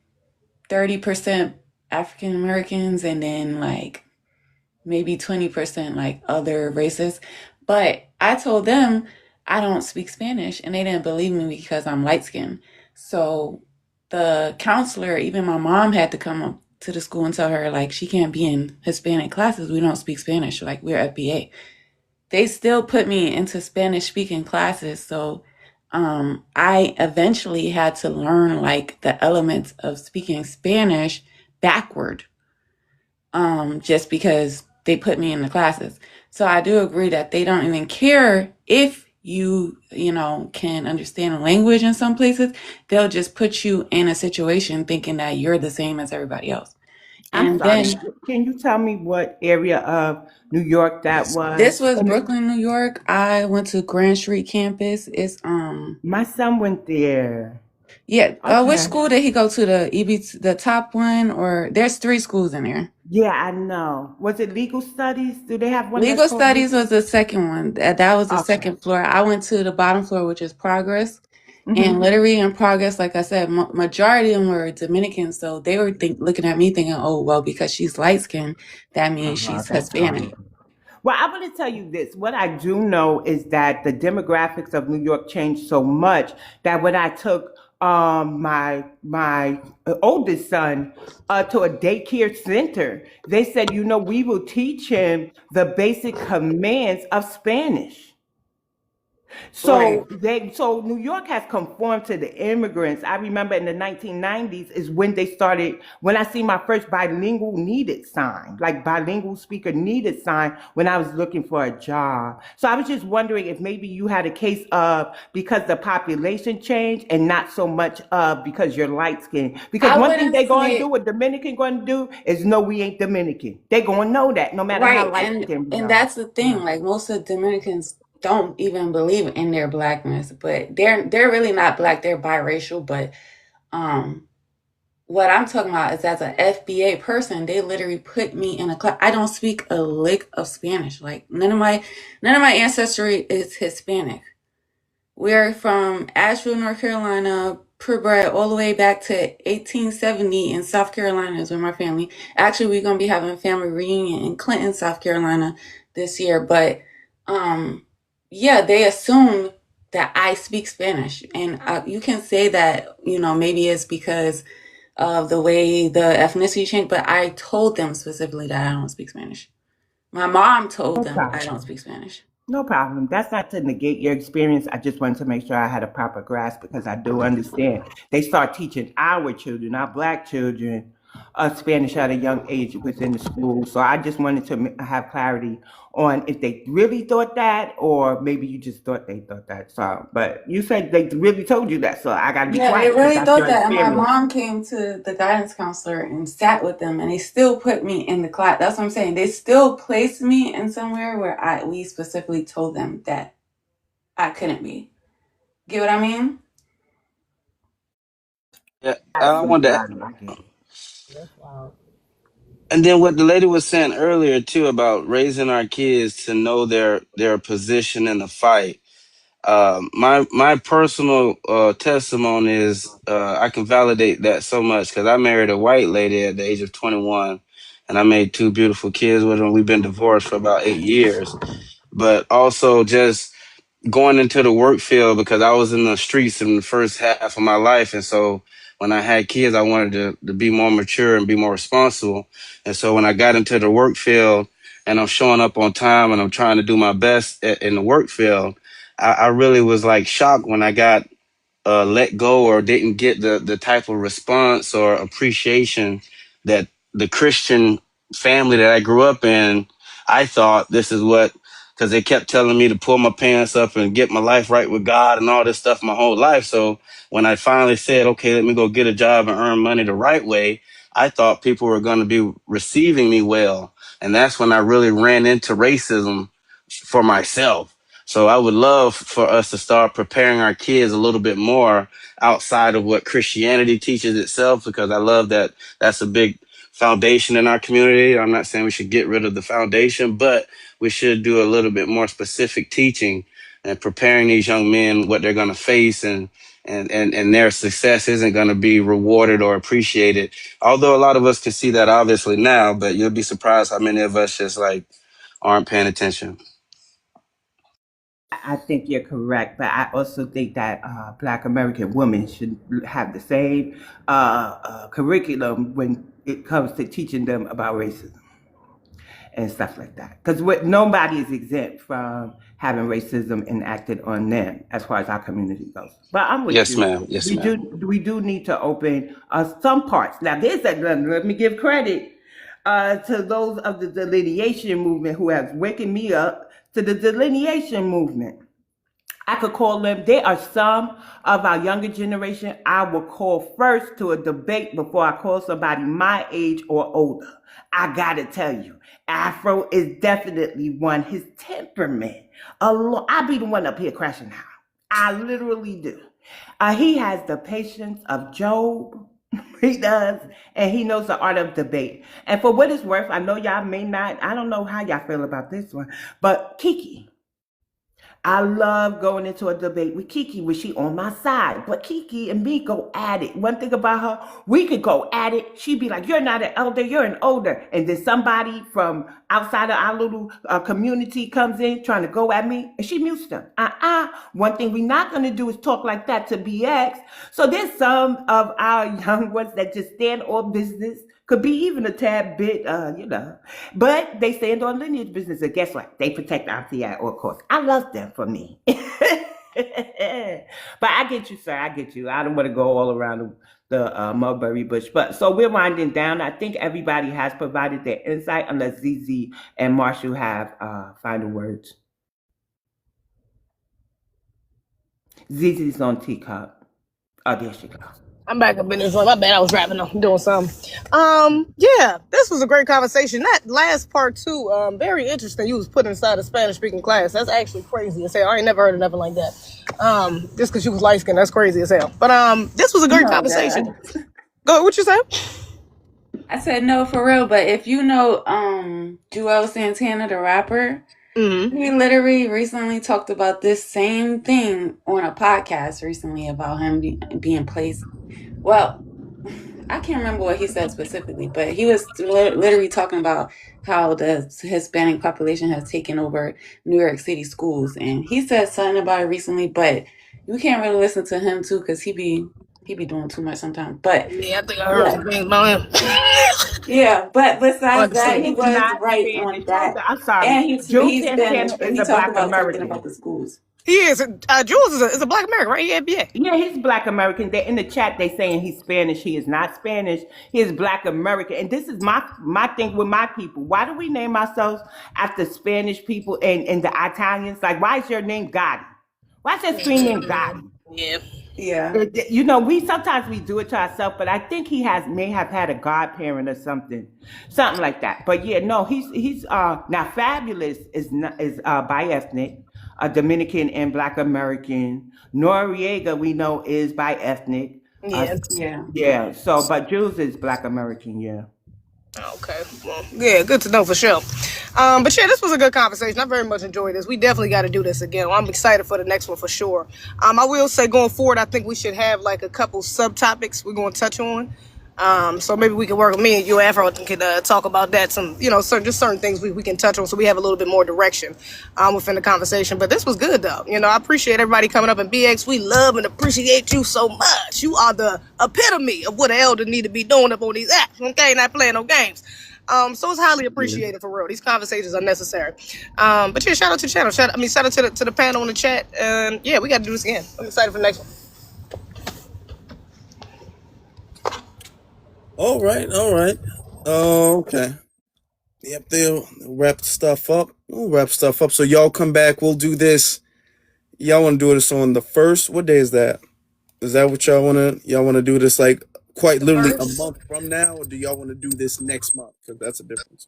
30% African Americans, and then like maybe 20% like other races. But I told them I don't speak Spanish, and they didn't believe me because I'm light skinned. So the counselor, even my mom, had to come up to the school and tell her like she can't be in Hispanic classes. We don't speak Spanish. Like, we're FBA. They still put me into Spanish speaking classes. So I eventually had to learn like the elements of speaking Spanish backward, just because they put me in the classes. So I do agree that they don't even care if you know, can understand the language in some places. They'll just put you in a situation thinking that you're the same as everybody else. I'm And sorry. then Can you tell me what area of New York that this was? was Brooklyn, New York. I went to Grand Street campus. It's My son went there. yeah. Which Okay. school did he go to? The the top one, or there's 3 schools in there. Yeah, I know. Was it legal studies? Do they have one that's Legal called studies legal? was the second one. That was the Okay. second floor. I went to the bottom floor, which is Progress. Mm-hmm. And literally in Progress, like I said, majority of them were Dominican. So they were looking at me thinking, oh, well, because she's light skinned, that means she's That's Hispanic. horrible. Well, I want to tell you this. What I do know is that the demographics of New York changed so much that when I took my oldest son to a daycare center, they said, you know, we will teach him the basic commands of Spanish. Right. So New York has conformed to the immigrants. I remember in the 1990s is when they started, when I see my first bilingual needed sign, like bilingual speaker needed sign when I was looking for a job. So I was just wondering if maybe you had a case of because the population changed and not so much of because you're light skinned. Because I one thing wouldn't they're going to say do, what Dominican going to do is no, we ain't Dominican. They're going to know that no matter how right, light skinned we and are. that's the thing. Like, most of the Dominicans don't even believe in their blackness, but they're really not black. They're biracial. But um, what I'm talking about is, as a FBA person, they literally put me in a class. I don't speak a lick of Spanish. Like, none of my ancestry is Hispanic. We're from Asheville, North Carolina, purebred all the way back to 1870 in South Carolina is where my family. Actually, we're gonna be having a family reunion in Clinton, South Carolina this year. But yeah, they assume that I speak Spanish, and you can say that, you know, maybe it's because of the way the ethnicity changed. But I told them specifically that I don't speak Spanish. My mom told No them I don't problem. speak Spanish. No problem. That's not to negate your experience. I just wanted to make sure I had a proper grasp because I do understand. They start teaching our children, our black children, Spanish at a young age within the school. So I just wanted to have clarity on if they really thought that, or maybe you just thought they thought that. So, but you said they really told you that, so I got to be Yeah, they quiet because really that's thought your that. And my experience. mom came to the guidance counselor and sat with them, and they still put me in the class. That's what I'm saying. They still placed me in somewhere where we specifically told them that I couldn't be. Get what I mean? Yeah, I wanted to, Absolutely, I get it. and then what the lady was saying earlier too about raising our kids to know their position in the fight. My personal testimony is I can validate that so much because I married a white lady at the age of 21, and I made 2 beautiful kids with her. We've been divorced for about 8 years, but also just going into the work field because I was in the streets in the first half of my life. And so when I had kids, I wanted to be more mature and be more responsible. And so when I got into the work field and I'm showing up on time and I'm trying to do my best in the work field, I really was like shocked when I got let go or didn't get the type of response or appreciation that the Christian family that I grew up in, I thought this is what because they kept telling me to pull my pants up and get my life right with God and all this stuff my whole life. So when I finally said, okay, let me go get a job and earn money the right way, I thought people were going to be receiving me well. And that's when I really ran into racism for myself. So I would love for us to start preparing our kids a little bit more outside of what Christianity teaches itself, because I love that that's a big foundation in our community. I'm not saying we should get rid of the foundation, but we should do a little bit more specific teaching and preparing these young men what they're going to face, and their success isn't going to be rewarded or appreciated. Although a lot of us can see that obviously now, but you'll be surprised how many of us just like aren't paying attention. I think you're correct, but I also think that Black American women should have the same curriculum when it comes to teaching them about racism and stuff like that. Because nobody is exempt from having racism enacted on them as far as our community goes. But I'm with Yes, you. ma'am. Yes, ma'am. We do need to open some parts. Now, let me give credit to those of the delineation movement who have waken me up to the delineation movement. I could call them, they are some of our younger generation I will call first to a debate before I call somebody my age or older. I gotta tell you, Afro is definitely one. His temperament, I be the one up here crashing out. I literally do. He has the patience of Job. He does, and he knows the art of debate. And for what it's worth, I know y'all may not, I don't know how y'all feel about this one, but Kiki, I love going into a debate with Kiki when she on my side. But Kiki and me go at it. One thing about her, we could go at it. She'd be like, you're not an elder, you're an older. And then somebody from outside of our little community comes in trying to go at me, and she mutes them. One thing we're not going to do is talk like that to BX. So there's some of our young ones that just stand on business. Could be even a tad bit, but they stand on lineage business. And guess what? They protect Auntie at all costs. I love them for me. But I get you, sir. I get you. I don't want to go all around the mulberry bush. But so we're winding down. I think everybody has provided their insight, unless ZZ and Marshall have final words. ZZ's on teacup. Oh, there she goes. I'm back up in this one. My bad, I was rapping, I'm doing something. Yeah, this was a great conversation. That last part too, very interesting. You was put inside a Spanish speaking class. That's actually crazy as hell. I ain't never heard of nothing like that. Just because you was light skinned, that's crazy as hell. But this was a great conversation. God. Go, what you say? I said no for real, but if you know Joel Santana, the rapper, he literally recently talked about this same thing on a podcast recently about him being placed. Well, I can't remember what he said specifically, but he was literally talking about how the Hispanic population has taken over New York City schools, and he said something about it recently, but you can't really listen to him too because he be doing too much sometimes. But yeah, I think I heard some things about him. Yeah, but besides that, he was right on that. I'm sorry. And he talked about something about the schools. He is. Jules is a Black American, right? Yeah. Yeah, he's Black American. They in the chat they saying he's Spanish. He is not Spanish. He is Black American. And this is my thing with my people. Why do we name ourselves after Spanish people and the Italians? Like, why is your name Gotti? Why is your screen name Gotti? Yeah. You know, we sometimes do it to ourselves, but I think he may have had a godparent or something like that. But yeah, no, he's now Fabulous is bi-ethnic. Dominican and Black American. Noriega, we know, is bi-ethnic. Yeah. So, but Jules is Black American, yeah. Okay. Well, yeah, good to know for sure. But yeah, this was a good conversation. I very much enjoyed this. We definitely got to do this again. I'm excited for the next one for sure. I will say going forward, I think we should have like a couple subtopics we're going to touch on. So maybe we can work with me and you, Afro, can talk about that. Some, certain things we can touch on, so we have a little bit more direction within the conversation. But this was good, though. I appreciate everybody coming up. And BX, we love and appreciate you so much. You are the epitome of what an elder need to be doing up on these apps. Okay, not playing no games. So it's highly appreciated for real. These conversations are necessary. But yeah, shout out to the channel. Shout out to the panel in the chat. And yeah, we got to do this again. I'm excited for the next one. All right. Okay. Yep, they'll wrap stuff up. We'll wrap stuff up. So y'all come back. We'll do this. Y'all want to do this on the 1st? What day is that? Is that what y'all want to? Y'all want to do this like quite literally a month from now, or do y'all want to do this next month? Because that's a difference.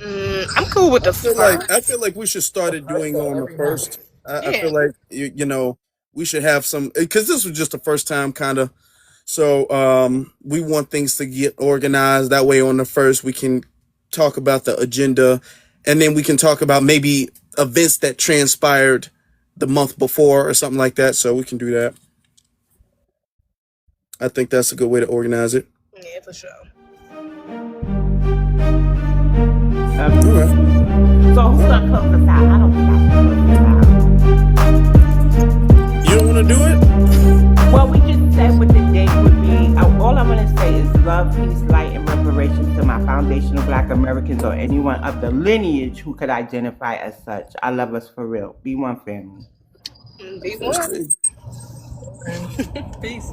I'm cool with the I feel like we should start it doing on the 1st. I feel like you know we should have some, because this was just the first time kind of. So we want things to get organized. That way on the 1st we can talk about the agenda, and then we can talk about maybe events that transpired the month before or something like that. So we can do that. I think that's a good way to organize it. Yeah, for sure. All right. So who's gonna close us out? I don't think I can close us out. You don't want to do it? Well, we just said what the date would be. All I'm gonna say is love, peace, light, and reparations to my foundational Black Americans or anyone of the lineage who could identify as such. I love us for real. Be one family. Be one. Peace.